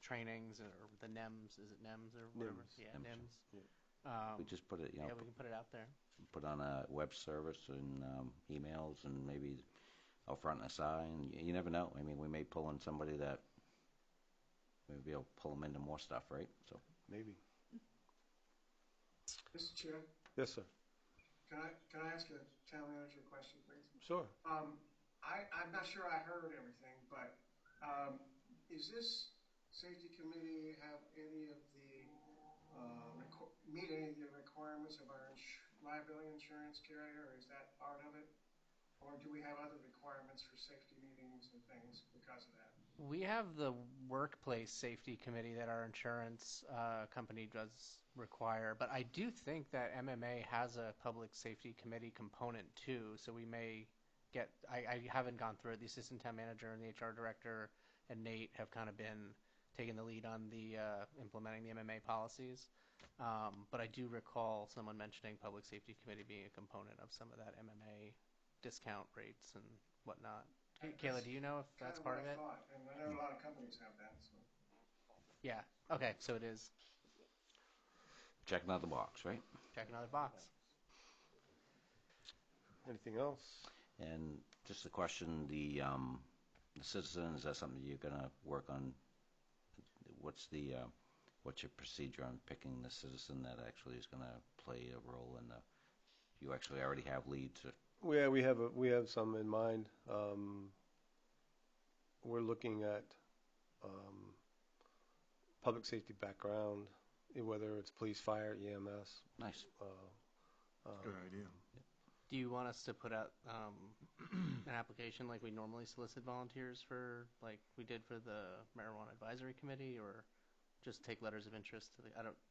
[SPEAKER 6] trainings or the NEMS. Is it NEMS or whatever?
[SPEAKER 1] NIMS.
[SPEAKER 6] Yeah,
[SPEAKER 4] NIMS.
[SPEAKER 6] NIMS.
[SPEAKER 1] Yeah.
[SPEAKER 4] We just put it, you know,
[SPEAKER 6] Yeah, we can put it out there.
[SPEAKER 4] put on a web service and emails and maybe out front and sign. You never know. I mean, we may pull in somebody that we'll be able to pull them into more stuff, right? So
[SPEAKER 1] Maybe.
[SPEAKER 8] Mr. Chair,
[SPEAKER 1] Yes, sir.
[SPEAKER 8] can I ask a town manager question, please?
[SPEAKER 1] Sure.
[SPEAKER 8] I'm not sure I heard everything, but is this safety committee have any of the meet any of the requirements of our liability insurance carrier, or is that part of it? Or do we have other requirements for safety meetings and things because of that?
[SPEAKER 6] We have the workplace safety committee that our insurance company does require, but I do think that MMA has a public safety committee component too, so we may get, I haven't gone through it. The assistant town manager and the HR director and Nate have kind of been taking the lead on the implementing the MMA policies, but I do recall someone mentioning public safety committee being a component of some of that MMA discount rates and whatnot. Kayla, do you know if that's part of it?
[SPEAKER 8] And I know a lot of companies have that. So.
[SPEAKER 6] Yeah. Okay, so it is.
[SPEAKER 4] checking out the box, right?
[SPEAKER 6] Check another box.
[SPEAKER 1] Anything else?
[SPEAKER 4] And just a question, the citizen, is that something you're going to work on? What's your procedure on picking the citizen that actually is going to play a role in the, you actually already have leads?
[SPEAKER 1] Yeah, we have some in mind. We're looking at public safety background, whether it's police, fire, EMS.
[SPEAKER 4] Nice.
[SPEAKER 5] Good idea.
[SPEAKER 6] Do you want us to put out an application like we normally solicit volunteers for, like we did for the marijuana advisory committee, or just take letters of interest to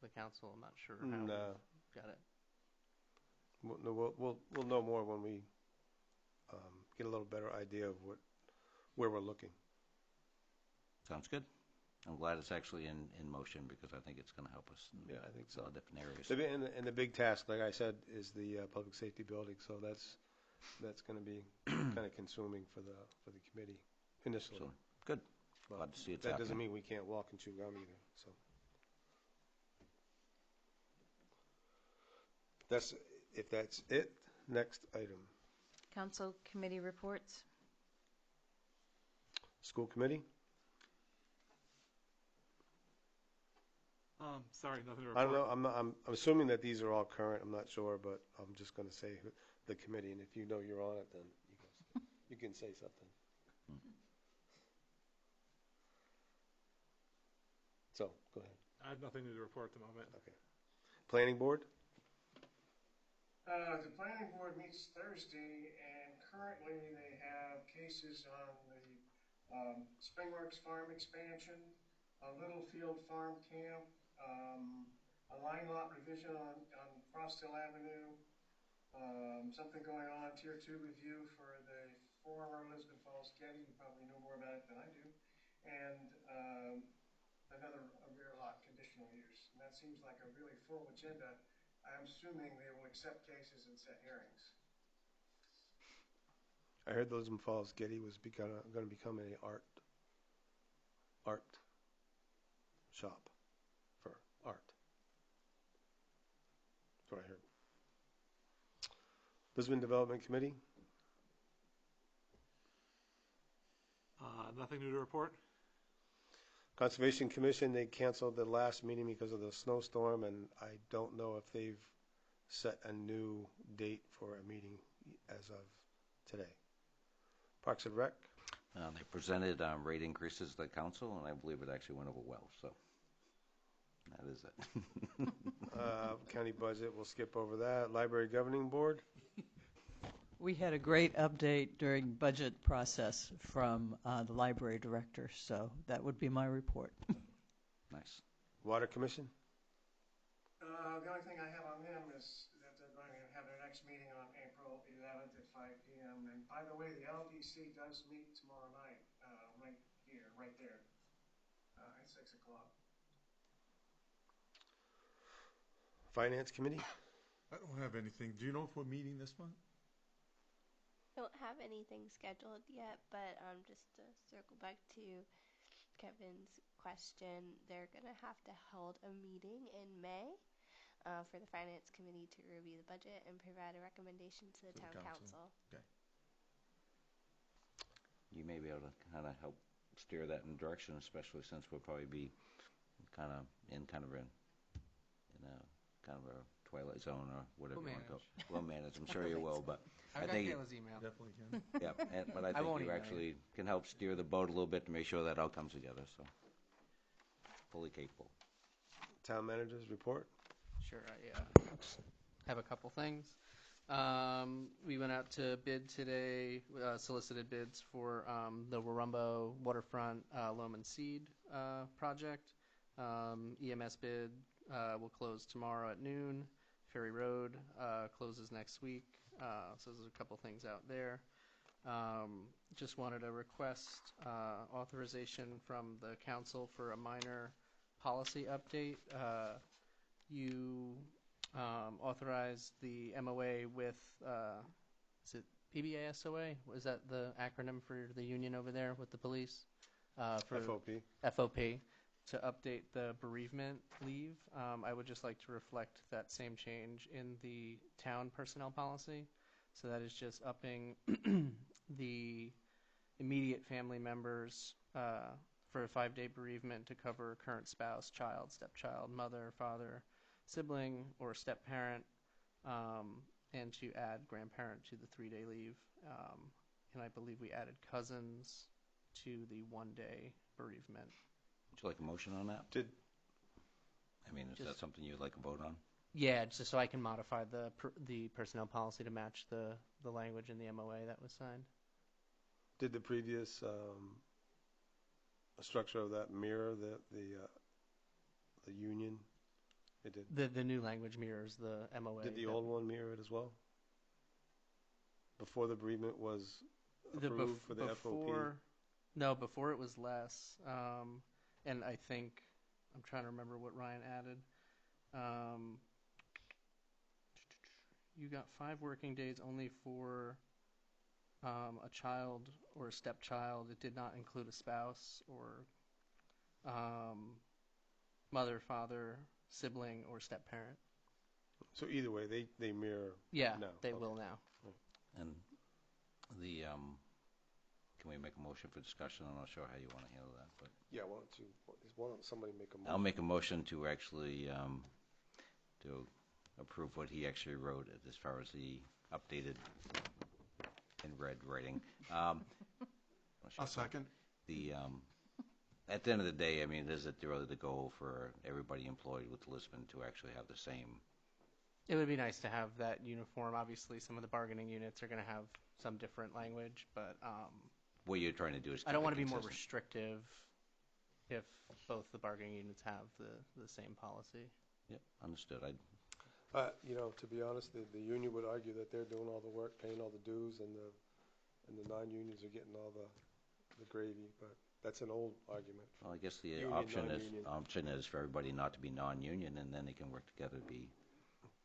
[SPEAKER 6] the council? I'm not sure how.
[SPEAKER 1] No.
[SPEAKER 6] Got it.
[SPEAKER 1] We'll know more when we get a little better idea of where we're looking.
[SPEAKER 4] Sounds good. I'm glad it's actually in motion because I think it's going to help us in
[SPEAKER 1] Yeah, I think
[SPEAKER 4] a
[SPEAKER 1] so.
[SPEAKER 4] lot of different areas.
[SPEAKER 1] And the big task, like I said, is the public safety building. So that's going to be kind of consuming for the committee initially.
[SPEAKER 4] So, good.
[SPEAKER 1] But
[SPEAKER 4] Glad to see it's
[SPEAKER 1] that doesn't
[SPEAKER 4] happening.
[SPEAKER 1] mean we can't walk and chew gum either. So if that's it. Next item,
[SPEAKER 3] Council committee reports.
[SPEAKER 1] school committee.
[SPEAKER 9] Sorry, nothing to report.
[SPEAKER 1] I don't know. I'm assuming that these are all current. I'm not sure, but I'm just going to say the committee, and if you know you're on it, then you can say something. So go ahead.
[SPEAKER 9] I have nothing new to report at the moment.
[SPEAKER 1] Okay. Planning board.
[SPEAKER 8] The planning board meets Thursday, and currently they have cases on the Springworks Farm expansion, a Littlefield Farm camp, a line lot revision on Frosthill Avenue, something going on, Tier 2 review for the former Lisbon Falls Getty. You probably know more about it than I do. And another rear lot conditional use. And that seems like a really full agenda. I'm assuming they will accept cases and set hearings.
[SPEAKER 1] I heard the Lisbon Falls Getty was going to become a art shop for art. That's what I heard. Lisbon Development Committee.
[SPEAKER 9] Nothing new to report.
[SPEAKER 1] Conservation Commission, they canceled the last meeting because of the snowstorm, and I don't know if they've set a new date for a meeting as of today. Parks and Rec.
[SPEAKER 4] They presented rate increases to the council, and I believe it actually went over well. So that is it.
[SPEAKER 1] County budget, we'll skip over that. Library Governing Board.
[SPEAKER 2] We had a great update during budget process from the library director, so that would be my report.
[SPEAKER 4] Nice.
[SPEAKER 1] Water Commission.
[SPEAKER 8] The only thing I have on them is that they're going to have their next meeting on April 11th at 5 p.m. And by the way, the LDC does meet tomorrow night, right here, right there, at 6 o'clock.
[SPEAKER 1] Finance Committee.
[SPEAKER 5] I don't have anything. Do you know if we're meeting this month?
[SPEAKER 11] Don't have anything scheduled yet, but just to circle back to Kevin's question, they're going to have to hold a meeting in May for the Finance Committee to review the budget and provide a recommendation to the Town Council.
[SPEAKER 5] Okay.
[SPEAKER 4] You may be able to kind of help steer that in a direction, especially since we'll probably be kind of in a twilight zone or whatever you want to go. We'll manage. I'm sure you will, but
[SPEAKER 6] I've
[SPEAKER 4] I think
[SPEAKER 6] got Kayla's email.
[SPEAKER 5] Definitely can.
[SPEAKER 4] yeah, but I think
[SPEAKER 6] won't
[SPEAKER 4] you
[SPEAKER 6] email
[SPEAKER 4] actually can help steer the boat a little bit to make sure that all comes together. So fully capable.
[SPEAKER 1] Town Manager's Report.
[SPEAKER 6] Sure, I have a couple things. We went out to bid today, solicited bids for the Warumbo Waterfront Loam and Seed project. EMS bid will close tomorrow at noon. Ferry Road closes next week. So there's a couple things out there. Just wanted to request authorization from the council for a minor policy update. You authorized the MOA with, is it PBASOA? Was that the acronym for the union over there with the police? For
[SPEAKER 1] FOP.
[SPEAKER 6] FOP, to update the bereavement leave. I would just like to reflect that same change in the town personnel policy. So that is just upping the immediate family members for a 5-day bereavement to cover current spouse, child, stepchild, mother, father, sibling, or step-parent, and to add grandparent to the 3-day leave. And I believe we added cousins to the 1-day bereavement.
[SPEAKER 4] Would you like a motion on that? Is that something you'd like a vote on?
[SPEAKER 6] Yeah, just so I can modify the personnel policy to match the language in the MOA that was signed.
[SPEAKER 1] Did the previous structure of that mirror the union? It did.
[SPEAKER 6] The new language mirrors the MOA.
[SPEAKER 1] Did the old one mirror it as well? Before the bereavement was approved for the FOP?
[SPEAKER 6] No, before it was less. And I think, I'm trying to remember what Ryan added. You got 5 working days only for a child or a stepchild. It did not include a spouse or mother, father, sibling, or step-parent.
[SPEAKER 1] So either way, they mirror.
[SPEAKER 6] Yeah,
[SPEAKER 1] now.
[SPEAKER 6] they
[SPEAKER 1] Okay.
[SPEAKER 6] will now.
[SPEAKER 4] And the, can we make a motion for discussion? I'm not sure how you want to handle that, but
[SPEAKER 13] Yeah, why don't somebody make a motion?
[SPEAKER 4] I'll make a motion to actually, to approve what he actually wrote as far as the updated in red writing.
[SPEAKER 5] I'll second.
[SPEAKER 4] The, at the end of the day, I mean, is it really the goal for everybody employed with Lisbon to actually have the same?
[SPEAKER 6] It would be nice to have that uniform. Obviously, some of the bargaining units are going to have some different language, but
[SPEAKER 4] What you're trying to do is
[SPEAKER 6] I don't
[SPEAKER 4] keep
[SPEAKER 6] want
[SPEAKER 4] it
[SPEAKER 6] to be more
[SPEAKER 4] consistent.
[SPEAKER 6] restrictive if both the bargaining units have the same policy.
[SPEAKER 4] Yep, understood.
[SPEAKER 13] To be honest, the union would argue that they're doing all the work, paying all the dues, and the non-unions are getting all the gravy, but that's an old argument.
[SPEAKER 4] Well, I guess the
[SPEAKER 13] Union, non-union.
[SPEAKER 4] option is for everybody not to be non-union, and then they can work together to be.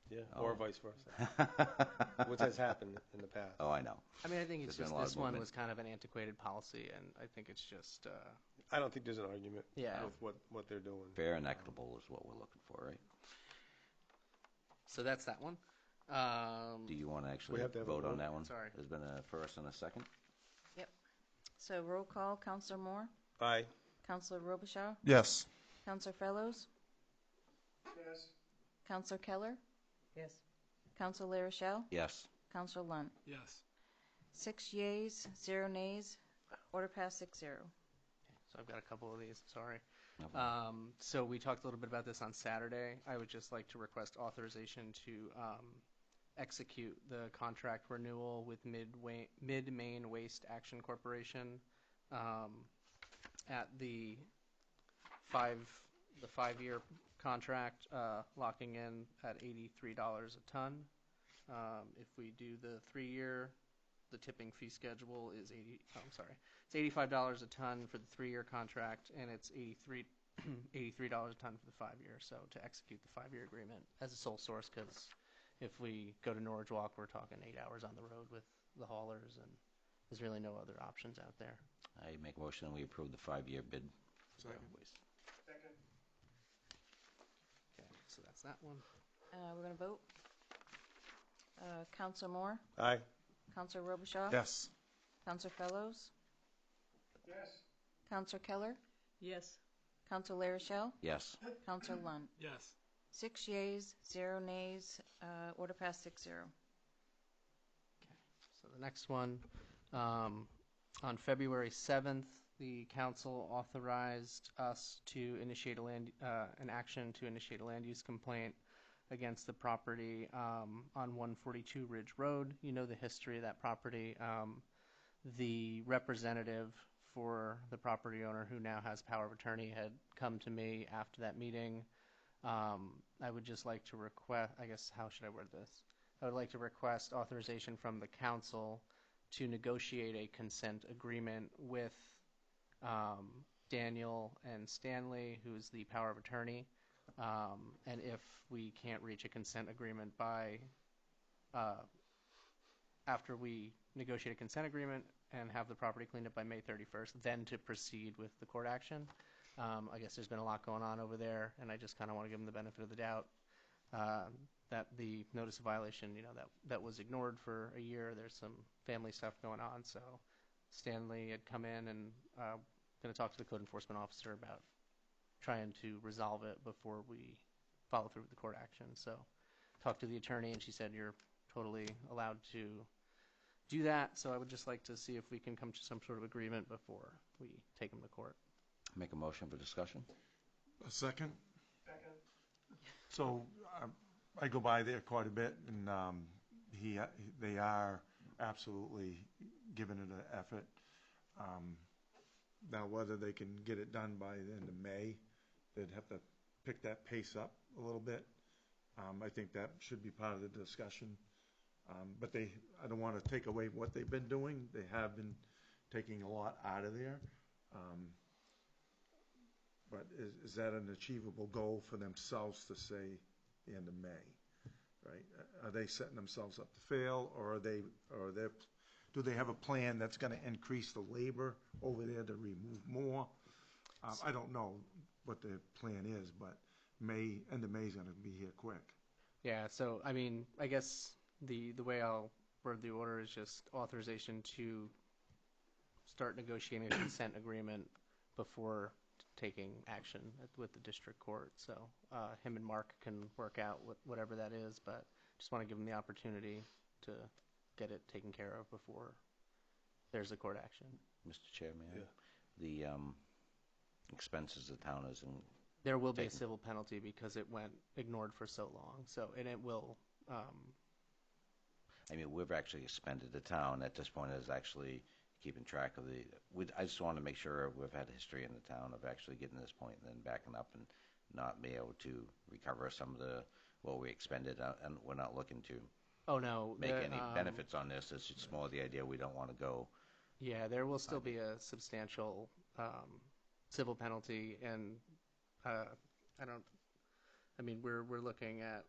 [SPEAKER 1] Yeah,
[SPEAKER 4] Oh.
[SPEAKER 1] or vice versa, which has happened in the past.
[SPEAKER 4] Oh, I know.
[SPEAKER 6] I mean, I think it's
[SPEAKER 4] There's
[SPEAKER 6] just
[SPEAKER 4] been a lot
[SPEAKER 6] this
[SPEAKER 4] of
[SPEAKER 6] one
[SPEAKER 4] movement.
[SPEAKER 6] was kind of an antiquated policy, and I think it's just,
[SPEAKER 1] I don't think there's an argument
[SPEAKER 6] Yeah.
[SPEAKER 1] with what they're doing.
[SPEAKER 4] Fair and equitable is what we're looking for, right?
[SPEAKER 6] so that's that one.
[SPEAKER 4] Do you want to actually
[SPEAKER 1] have to have a
[SPEAKER 4] vote on
[SPEAKER 1] vote.
[SPEAKER 4] that one?
[SPEAKER 6] Sorry.
[SPEAKER 4] There's been a first and a second.
[SPEAKER 3] So roll call, Counselor Moore,
[SPEAKER 1] Aye.
[SPEAKER 3] Counselor Robichaud,
[SPEAKER 5] Yes.
[SPEAKER 3] Counselor Fellows,
[SPEAKER 8] Yes.
[SPEAKER 3] Counselor Keller,
[SPEAKER 2] Yes.
[SPEAKER 3] Counselor LaRochelle,
[SPEAKER 4] Yes.
[SPEAKER 3] Counselor Lunt.
[SPEAKER 9] Yes.
[SPEAKER 3] 6 yeas, 0 nays. Order passed 6-0.
[SPEAKER 6] So I've got a couple of these, sorry.
[SPEAKER 4] No problem.
[SPEAKER 6] So we talked a little bit about this on Saturday. I would just like to request authorization to execute the contract renewal with Mid-Maine Waste Action Corporation at the 5-year contract, locking in at $83 a ton. If we do the 3-year, the tipping fee schedule is it's $85 a ton for the 3-year contract, and it's $83 a ton for the 5-year. So to execute the 5-year agreement as a sole source, because if we go to Norwich Walk, we're talking 8 hours on the road with the haulers, and there's really no other options out there.
[SPEAKER 4] I make a motion that we approve the 5-year bid.
[SPEAKER 6] Second.
[SPEAKER 8] Second.
[SPEAKER 6] Okay, so that's that one.
[SPEAKER 3] We're going to vote. Counselor Moore,
[SPEAKER 1] Aye.
[SPEAKER 3] Counselor Robichaud,
[SPEAKER 5] Yes.
[SPEAKER 3] Counselor Fellows,
[SPEAKER 8] Yes.
[SPEAKER 3] Counselor Keller,
[SPEAKER 2] Yes.
[SPEAKER 3] Counselor LaRochelle,
[SPEAKER 4] Yes.
[SPEAKER 3] Counselor Lunt.
[SPEAKER 9] Yes.
[SPEAKER 3] 6 yeas, 0 nays. Order passed 6-0.
[SPEAKER 6] So the next one, on February 7th, the council authorized us to initiate an action to initiate a land use complaint against the property on 142 Ridge Road. You know the history of that property. The representative for the property owner, who now has power of attorney, had come to me after that meeting. I would just like to request, I guess, how should I word this? I would like to request authorization from the council to negotiate a consent agreement with Daniel and Stanley, who's the power of attorney. And if we can't reach a consent agreement by, after we negotiate a consent agreement and have the property cleaned up by May 31st, then to proceed with the court action. I guess there's been a lot going on over there, and I just kind of want to give them the benefit of the doubt that the notice of violation, that was ignored for a year. There's some family stuff going on, so Stanley had come in and going to talk to the code enforcement officer about trying to resolve it before we follow through with the court action. So talked to the attorney, and she said you're totally allowed to do that. So I would just like to see if we can come to some sort of agreement before we take them to court.
[SPEAKER 4] Make a motion for discussion.
[SPEAKER 5] A second.
[SPEAKER 8] Second.
[SPEAKER 5] So I go by there quite a bit, and they are absolutely giving it an effort. Now, whether they can get it done by the end of May, they'd have to pick that pace up a little bit. I think that should be part of the discussion. But I don't want to take away what they've been doing. They have been taking a lot out of there. But is that an achievable goal for themselves to say the end of May, right? Are they setting themselves up to fail, or do they have a plan that's going to increase the labor over there to remove more? I don't know what the plan is, but end of May is going to be here quick.
[SPEAKER 6] Yeah, so, I mean, I guess the way I'll word the order is just authorization to start negotiating a consent agreement before taking action with the district court. So him and Mark can work out whatever that is, but just want to give them the opportunity to get it taken care of before there's a court action.
[SPEAKER 4] Mr. Chairman, the expenses the town is in.
[SPEAKER 6] There will be a civil penalty because it went ignored for so long. So, and it will.
[SPEAKER 4] I mean, we've actually expended, the town at this point is actually keeping track of I just want to make sure we've had a history in the town of actually getting to this point and then backing up and not be able to recover some of what we expended, and we're not looking to make any benefits on this. It's just more the idea we don't want to go.
[SPEAKER 6] Yeah, there will still be a substantial civil penalty, and we're looking at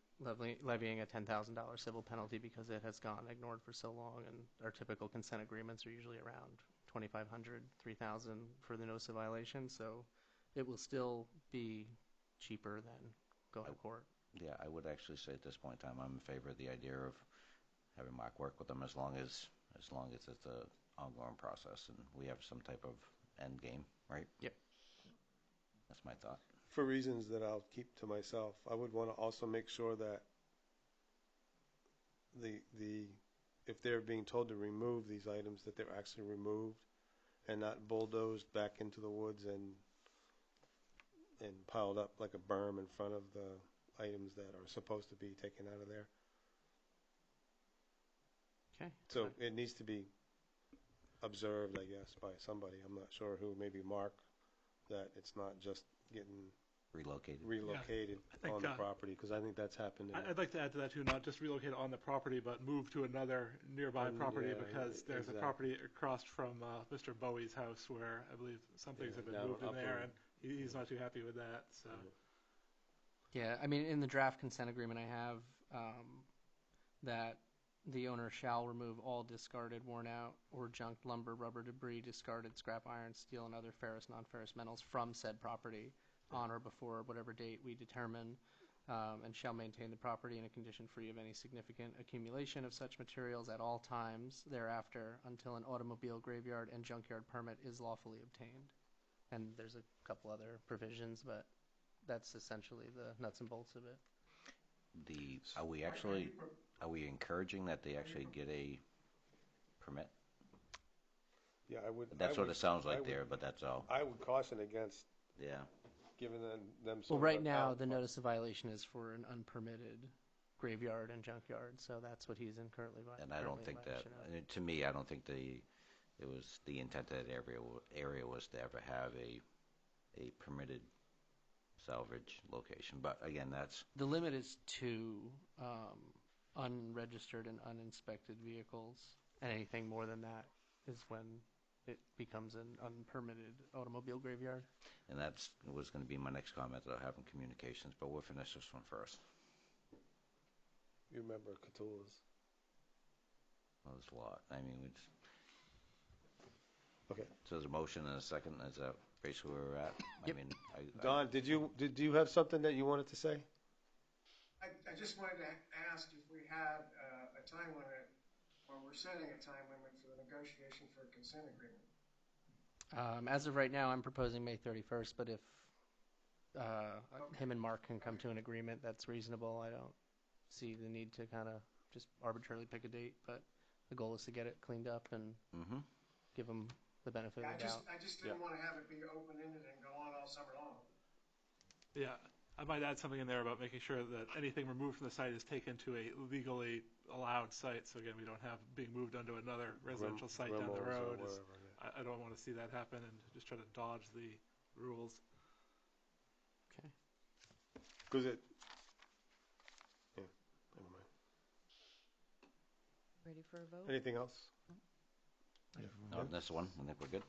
[SPEAKER 6] levying a $10,000 civil penalty because it has gone ignored for so long, and our typical consent agreements are usually around $2,500, $3,000 for the notice of violation, so it will still be cheaper than going to court.
[SPEAKER 4] Yeah, I would actually say at this point in time I'm in favor of the idea of having Mark work with them as long as it's an ongoing process and we have some type of end game, right?
[SPEAKER 6] Yep.
[SPEAKER 4] That's my thought.
[SPEAKER 1] For reasons that I'll keep to myself, I would want to also make sure that if they're being told to remove these items, that they're actually removed and not bulldozed back into the woods and piled up like a berm in front of the items that are supposed to be taken out of there.
[SPEAKER 6] Okay.
[SPEAKER 1] So it needs to be observed, I guess, by somebody. I'm not sure who, maybe Mark, that it's not just getting relocated
[SPEAKER 9] Yeah.
[SPEAKER 1] on the property, because I think that's happened.
[SPEAKER 9] I'd like to add to that too, not just relocate on the property, but move to another nearby property, because there's a property across from Mr. Bowie's house where I believe some things have been moved in there, and he's not too happy with that. So.
[SPEAKER 6] Yeah, I mean, in the draft consent agreement I have that the owner shall remove all discarded, worn out, or junked lumber, rubber debris, discarded scrap iron, steel, and other ferrous, non-ferrous metals from said property on or before whatever date we determine, and shall maintain the property in a condition free of any significant accumulation of such materials at all times thereafter until an automobile graveyard and junkyard permit is lawfully obtained. And there's a couple other provisions, but that's essentially the nuts and bolts of it.
[SPEAKER 4] Are we encouraging that they actually get a permit?
[SPEAKER 1] Yeah, I would.
[SPEAKER 4] That's what it sounds like there, but that's all.
[SPEAKER 1] I would caution against.
[SPEAKER 4] Yeah.
[SPEAKER 1] Giving them.
[SPEAKER 6] Well, right now the notice of violation is for an unpermitted graveyard and junkyard, so that's what he's in currently.
[SPEAKER 4] And I don't think that. To me, I don't think the intent of that area was to ever have a permitted salvage location. But again, that's
[SPEAKER 6] the limit is to unregistered and uninspected vehicles, and anything more than that is when it becomes an unpermitted automobile graveyard.
[SPEAKER 4] And that was going to be my next comment that I'll have in communications, but we'll finish this one first.
[SPEAKER 1] You remember Catula's?
[SPEAKER 4] Well, there's a lot. I mean,
[SPEAKER 1] okay.
[SPEAKER 4] So there's a motion and a second. Is that basically where we're at?
[SPEAKER 6] Yep.
[SPEAKER 4] I mean,
[SPEAKER 1] Don, did you have something that you wanted to say?
[SPEAKER 8] I just wanted to ask if we had a time limit, or we're setting a time limit for the negotiation for a consent agreement.
[SPEAKER 6] As of right now, I'm proposing May 31st, but if him and Mark can come to an agreement that's reasonable, I don't see the need to kind of just arbitrarily pick a date, but the goal is to get it cleaned up and give them the benefit of the doubt.
[SPEAKER 8] I just didn't want to have it be open-ended and go on all summer long.
[SPEAKER 9] Yeah, I might add something in there about making sure that anything removed from the site is taken to a legally allowed site. So again, we don't have being moved onto another residential site down the road. I don't want to see that happen and just try to dodge the rules.
[SPEAKER 6] Okay.
[SPEAKER 1] Because it. Yeah, never mind.
[SPEAKER 3] Ready for a vote?
[SPEAKER 1] Anything else?
[SPEAKER 4] no, this one. I think we're good.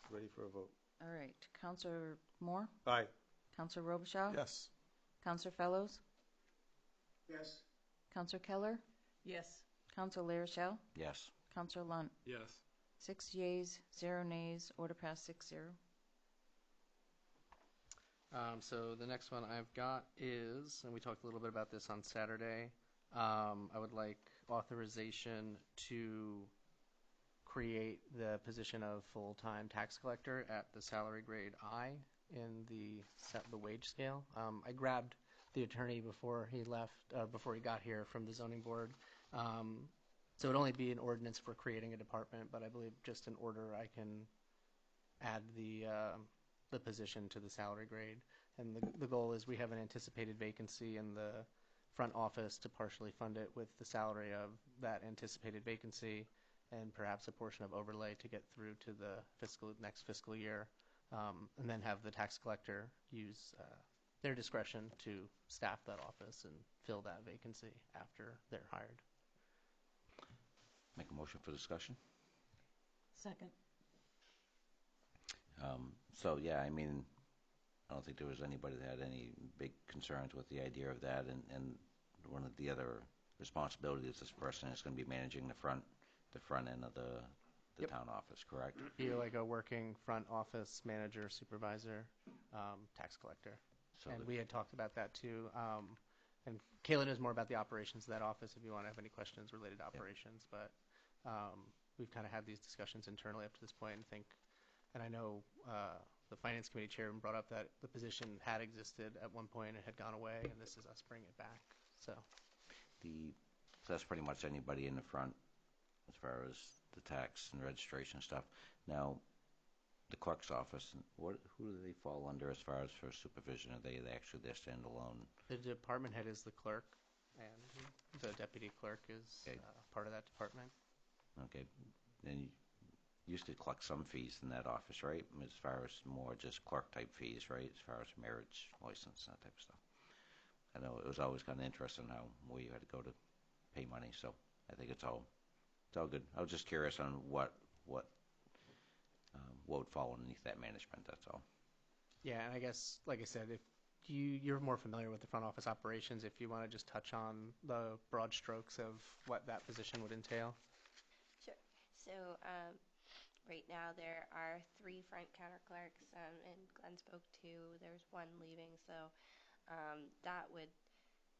[SPEAKER 1] Ready for a vote.
[SPEAKER 3] All right. Councilor Moore?
[SPEAKER 1] Aye.
[SPEAKER 3] Counselor Robichaud?
[SPEAKER 5] Yes.
[SPEAKER 3] Counselor Fellows?
[SPEAKER 8] Yes.
[SPEAKER 3] Counselor Keller?
[SPEAKER 2] Yes.
[SPEAKER 3] Counselor Larochelle?
[SPEAKER 4] Yes.
[SPEAKER 3] Counselor Lunt?
[SPEAKER 9] Yes.
[SPEAKER 3] 6 yeas, 0 nays. Order passed 6-0.
[SPEAKER 6] So the next one I've got is, and we talked a little bit about this on Saturday, I would like authorization to create the position of full-time tax collector at the salary grade I in the wage scale. I grabbed the attorney before he left, before he got here from the zoning board. So it would only be an ordinance for creating a department, but I believe just in order I can add the position to the salary grade. And the goal is we have an anticipated vacancy in the front office to partially fund it with the salary of that anticipated vacancy and perhaps a portion of overlay to get through to the next fiscal year, and then have the tax collector use their discretion to staff that office and fill that vacancy after they're hired.
[SPEAKER 4] Make a motion for discussion.
[SPEAKER 2] Second.
[SPEAKER 4] So, yeah, I mean, I don't think there was anybody that had any big concerns with the idea of that. And one of the other responsibilities this person is going to be managing the front end of the
[SPEAKER 6] Yep.
[SPEAKER 4] town office, correct?
[SPEAKER 6] Be like a working front office manager, supervisor, tax collector.
[SPEAKER 4] So
[SPEAKER 6] And
[SPEAKER 4] the-
[SPEAKER 6] we had talked about that too. And Kayla knows more about the operations of that office if you want to have any questions related to operations. But we've kind of had these discussions internally up to this point and I know the Finance Committee chairman brought up that the position had existed at one point and had gone away, and this is us bringing it back. So
[SPEAKER 4] that's pretty much anybody in the front as far as the tax and registration stuff. Now, the clerk's office, who do they fall under as far as for supervision? Are they actually their standalone?
[SPEAKER 6] the department head is the clerk, and the deputy clerk is
[SPEAKER 4] Okay.
[SPEAKER 6] part of that department.
[SPEAKER 4] Okay. And you used to collect some fees in that office, right? As far as more just clerk-type fees, right? As far as marriage license, that type of stuff. I know it was always kind of interesting where you had to go to pay money, so I think it's all good. I was just curious on what would fall underneath that management, that's all.
[SPEAKER 6] Yeah, and I guess, like I said, if you're more familiar with the front office operations, if you want to just touch on the broad strokes of what that position would entail.
[SPEAKER 11] Sure. So right now there are 3 front counter clerks, and Glenn spoke to, there's 1 leaving, so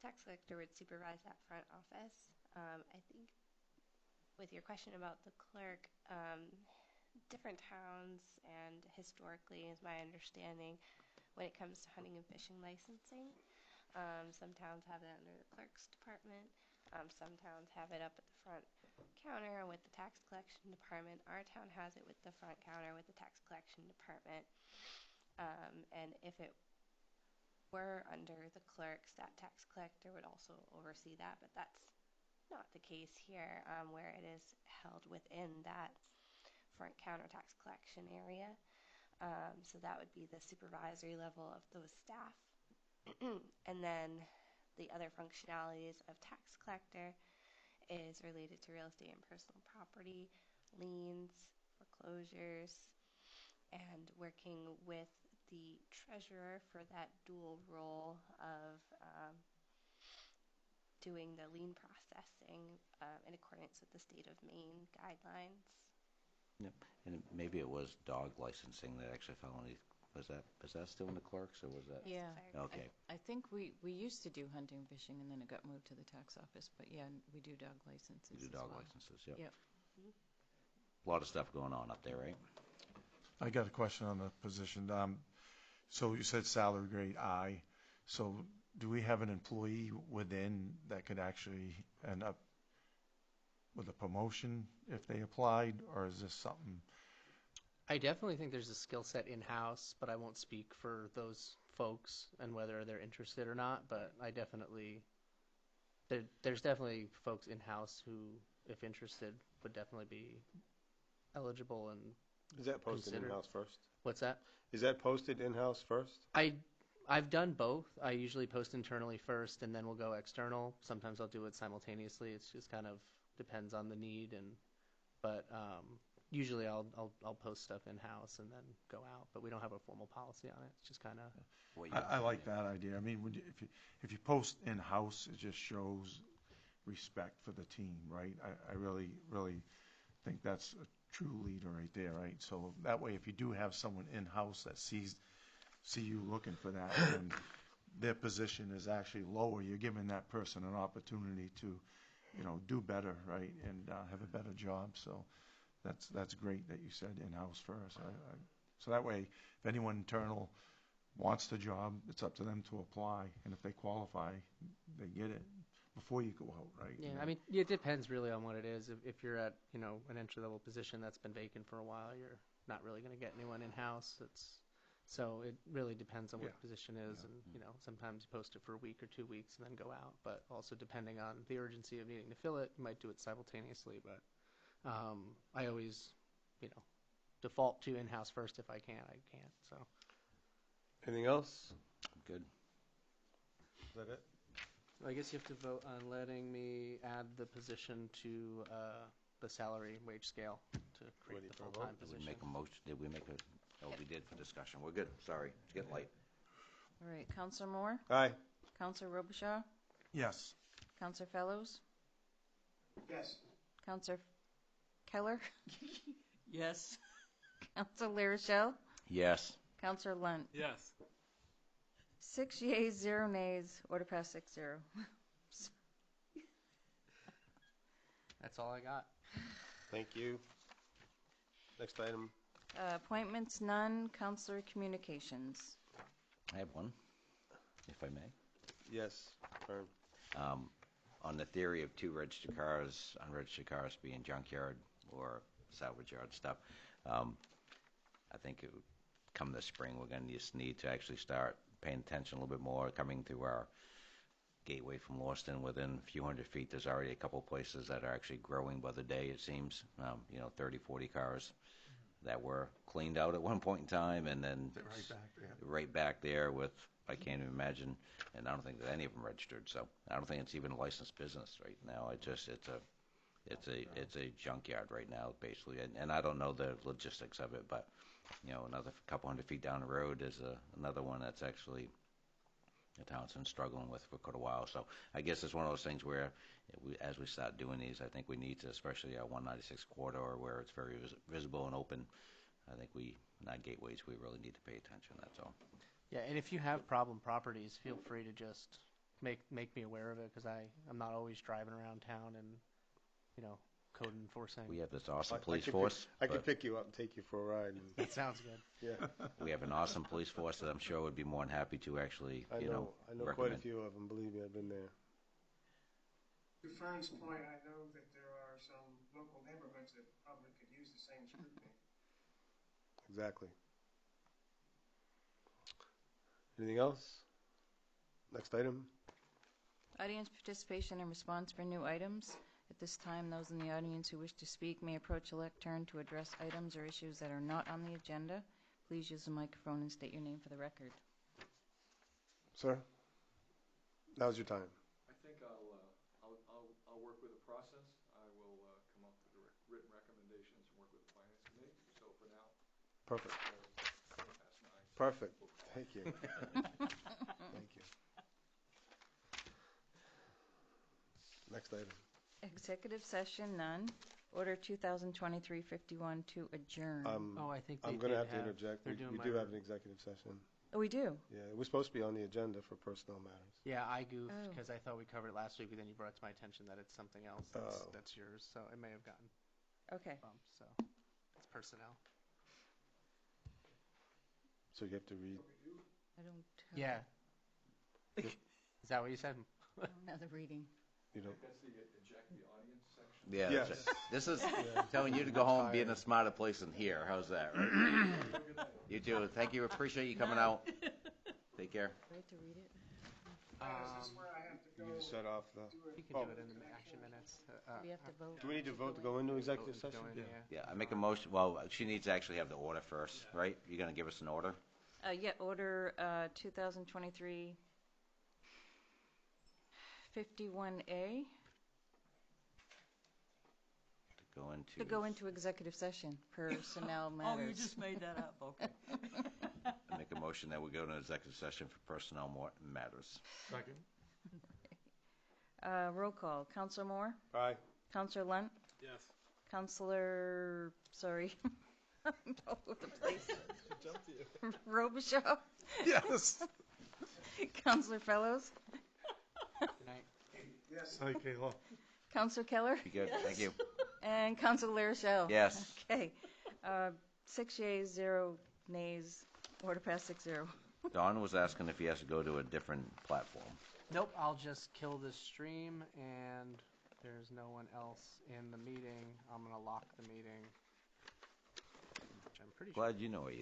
[SPEAKER 11] tax collector would supervise that front office. I think with your question about the clerk, different towns and historically, is my understanding, when it comes to hunting and fishing licensing, some towns have it under the clerk's department. Some towns have it up at the front counter with the tax collection department. Our town has it with the front counter with the tax collection department. And if it were under the clerks, that tax collector would also oversee that, but that's not the case here, where it is held within that front counter tax collection area. So that would be the supervisory level of those staff. And then the other functionalities of tax collector is related to real estate and personal property, liens, foreclosures, and working with the treasurer for that dual role of doing the lien processing in accordance with the state of Maine guidelines.
[SPEAKER 4] Yep. And maybe it was dog licensing that actually fell underneath. Was that still in the clerks, or was that?
[SPEAKER 3] Yeah.
[SPEAKER 4] Okay.
[SPEAKER 3] I think we used to do hunting and fishing, and then it got moved to the tax office. But yeah, we do dog licenses.
[SPEAKER 4] You do
[SPEAKER 3] as
[SPEAKER 4] dog
[SPEAKER 3] well.
[SPEAKER 4] licenses, yep.
[SPEAKER 3] Yep.
[SPEAKER 4] A lot of stuff going on up there, right?
[SPEAKER 5] I got a question on the position. So you said salary grade I. So do we have an employee within that could actually end up with a promotion if they applied, or is this something?
[SPEAKER 6] I definitely think there's a skill set in-house, but I won't speak for those folks and whether they're interested or not, but I definitely, there's definitely folks in-house who, if interested, would definitely be eligible and
[SPEAKER 1] Is that posted
[SPEAKER 6] considered.
[SPEAKER 1] in-house first?
[SPEAKER 6] What's that?
[SPEAKER 1] Is that posted in-house first?
[SPEAKER 6] I've done both. I usually post internally first, and then we'll go external. Sometimes I'll do it simultaneously. It's just kind of depends on the need, but usually I'll post stuff in-house and then go out, but we don't have a formal policy on it. It's just kind of.
[SPEAKER 5] I like that idea. I mean, if you post in-house, it just shows respect for the team, right? I really, really think that's a true leader right there, right? So that way, if you do have someone in-house that see you looking for that, and their position is actually lower, you're giving that person an opportunity to, do better, right, and have a better job. So that's great that you said in-house first. So that way, if anyone internal wants the job, it's up to them to apply, and if they qualify, they get it before you go out, right?
[SPEAKER 6] Yeah, I mean, it depends really on what it is. If you're at, an entry-level position that's been vacant for a while, you're not really going to get anyone in-house. So it really depends on what the position is, and, sometimes you post it for a week or 2 weeks and then go out, but also depending on the urgency of needing to fill it, you might do it simultaneously, but I always, default to in-house first. If I can't, I can't, so.
[SPEAKER 1] Anything else?
[SPEAKER 4] Good.
[SPEAKER 1] Is that it?
[SPEAKER 6] I guess you have to vote on letting me add the position to the salary and wage scale to create
[SPEAKER 1] Ready
[SPEAKER 6] the
[SPEAKER 1] for a
[SPEAKER 6] full-time
[SPEAKER 1] vote?
[SPEAKER 4] Did we
[SPEAKER 6] position.
[SPEAKER 4] make a motion? Did we make a? Oh, we did for discussion. We're good. Sorry, it's getting late.
[SPEAKER 3] All right, Counselor Moore,
[SPEAKER 1] Aye.
[SPEAKER 3] Counselor Robichaud,
[SPEAKER 5] Yes.
[SPEAKER 3] Counselor Fellows,
[SPEAKER 8] Yes.
[SPEAKER 3] Counselor Keller,
[SPEAKER 2] Yes.
[SPEAKER 3] Counselor LaRochelle,
[SPEAKER 4] Yes.
[SPEAKER 3] Counselor Lunt.
[SPEAKER 9] Yes.
[SPEAKER 3] 6 yeas, 0 nays, order pass 6-0.
[SPEAKER 6] That's all I got.
[SPEAKER 1] Thank you. Next item.
[SPEAKER 3] Appointments, none. Counselor Communications.
[SPEAKER 4] I have one, if I may.
[SPEAKER 1] Yes. Vern.
[SPEAKER 4] On the theory of two registered cars, unregistered cars being junkyard or salvage yard stuff, I think it would come this spring, we're going to just need to actually start paying attention a little bit more. Coming through our gateway from Lewiston, within a few hundred feet, there's already a couple places that are actually growing by the day, it seems. 30, 40 cars that were cleaned out at one point in time, and then right back there with, I can't even imagine, and I don't think that any of them registered, so I don't think it's even a licensed business right now. It's a junkyard right now, basically, and I don't know the logistics of it, but another couple hundred feet down the road is another one that's actually the town's been struggling with for quite a while. So I guess it's one of those things where, as we start doing these, I think we need to, especially our 196 corridor where it's very visible and open. I think in our gateways, we really need to pay attention. That's all.
[SPEAKER 6] Yeah, and if you have problem properties, feel free to just make me aware of it, because I'm not always driving around town and code enforcing.
[SPEAKER 4] We have this awesome police force.
[SPEAKER 1] I could pick you up and take you for a ride.
[SPEAKER 6] That sounds good.
[SPEAKER 1] Yeah.
[SPEAKER 4] We have an awesome police force that I'm sure would be more than happy to actually,
[SPEAKER 1] I know
[SPEAKER 4] recommend.
[SPEAKER 1] quite a few of them. Believe me, I've been there.
[SPEAKER 8] To Fern's point, I know that there are some local neighborhoods that probably could use the same scrutiny.
[SPEAKER 1] Exactly. Anything else? Next item.
[SPEAKER 3] Audience participation and response for new items. At this time, those in the audience who wish to speak may approach a lectern to address items or issues that are not on the agenda. Please use the microphone and state your name for the record.
[SPEAKER 1] Sir, now's your time.
[SPEAKER 12] I think I'll work with the process. I will come up with the written recommendations and work with the finance committee. So for now,
[SPEAKER 1] Perfect.
[SPEAKER 12] past 9.
[SPEAKER 1] Perfect. Thank you. Thank you. Next item.
[SPEAKER 3] Executive session, none. Order 2023-51 to adjourn.
[SPEAKER 6] I think
[SPEAKER 1] I'm going to have to interject. We
[SPEAKER 6] doing
[SPEAKER 1] do have an executive session.
[SPEAKER 3] Oh, we do?
[SPEAKER 1] Yeah, it was supposed to be on the agenda for personnel matters.
[SPEAKER 6] Yeah, I goofed
[SPEAKER 3] Oh.
[SPEAKER 6] because I thought we covered it last week, but then you brought it to my attention that it's something else that's yours, so it may have gotten
[SPEAKER 3] Okay.
[SPEAKER 6] bumped, so it's personnel.
[SPEAKER 1] So you have to read.
[SPEAKER 3] I don't have
[SPEAKER 6] Yeah. Is that what you said?
[SPEAKER 3] another reading.
[SPEAKER 1] You don't.
[SPEAKER 12] That's the eject the audience section.
[SPEAKER 4] Yeah.
[SPEAKER 1] Yes.
[SPEAKER 4] that's it. This is telling you to go home and be in a smarter place than here. How's that? Right? You too. Thank you. Appreciate you coming out. Take care.
[SPEAKER 3] Do I have to read it?
[SPEAKER 8] Is this where I have to go?
[SPEAKER 1] You shut off the.
[SPEAKER 6] You can do it in the action minutes.
[SPEAKER 3] We have to vote.
[SPEAKER 1] Do we need to vote to go into executive session?
[SPEAKER 4] Yeah, I make a motion. Well, she needs to actually have the order first, right? You're going to give us an order?
[SPEAKER 3] Order 2023 51A.
[SPEAKER 4] Go into.
[SPEAKER 3] To go into executive session, personnel matters.
[SPEAKER 2] Oh, you just made that up, okay.
[SPEAKER 4] Make a motion that we go into executive session for personnel matters.
[SPEAKER 5] Second.
[SPEAKER 3] Roll call. Counselor Moore?
[SPEAKER 1] Aye.
[SPEAKER 3] Counselor Lunt?
[SPEAKER 9] Yes.
[SPEAKER 3] Counselor, sorry, I'm all over the place. Robichaud?
[SPEAKER 5] Yes.
[SPEAKER 3] Counselor Fellows?
[SPEAKER 6] Good night.
[SPEAKER 8] Yes.
[SPEAKER 5] Hi, Kayla.
[SPEAKER 3] Counselor Keller?
[SPEAKER 4] You good? Thank you.
[SPEAKER 3] And Counselor LaRochelle?
[SPEAKER 4] Yes.
[SPEAKER 3] Okay. 6 yeas, 0 nays. Order passed 6-0.
[SPEAKER 4] Don was asking if he has to go to a different platform.
[SPEAKER 6] Nope, I'll just kill this stream, and there's no one else in the meeting. I'm going to lock the meeting, which I'm pretty sure.
[SPEAKER 4] Glad you know what you're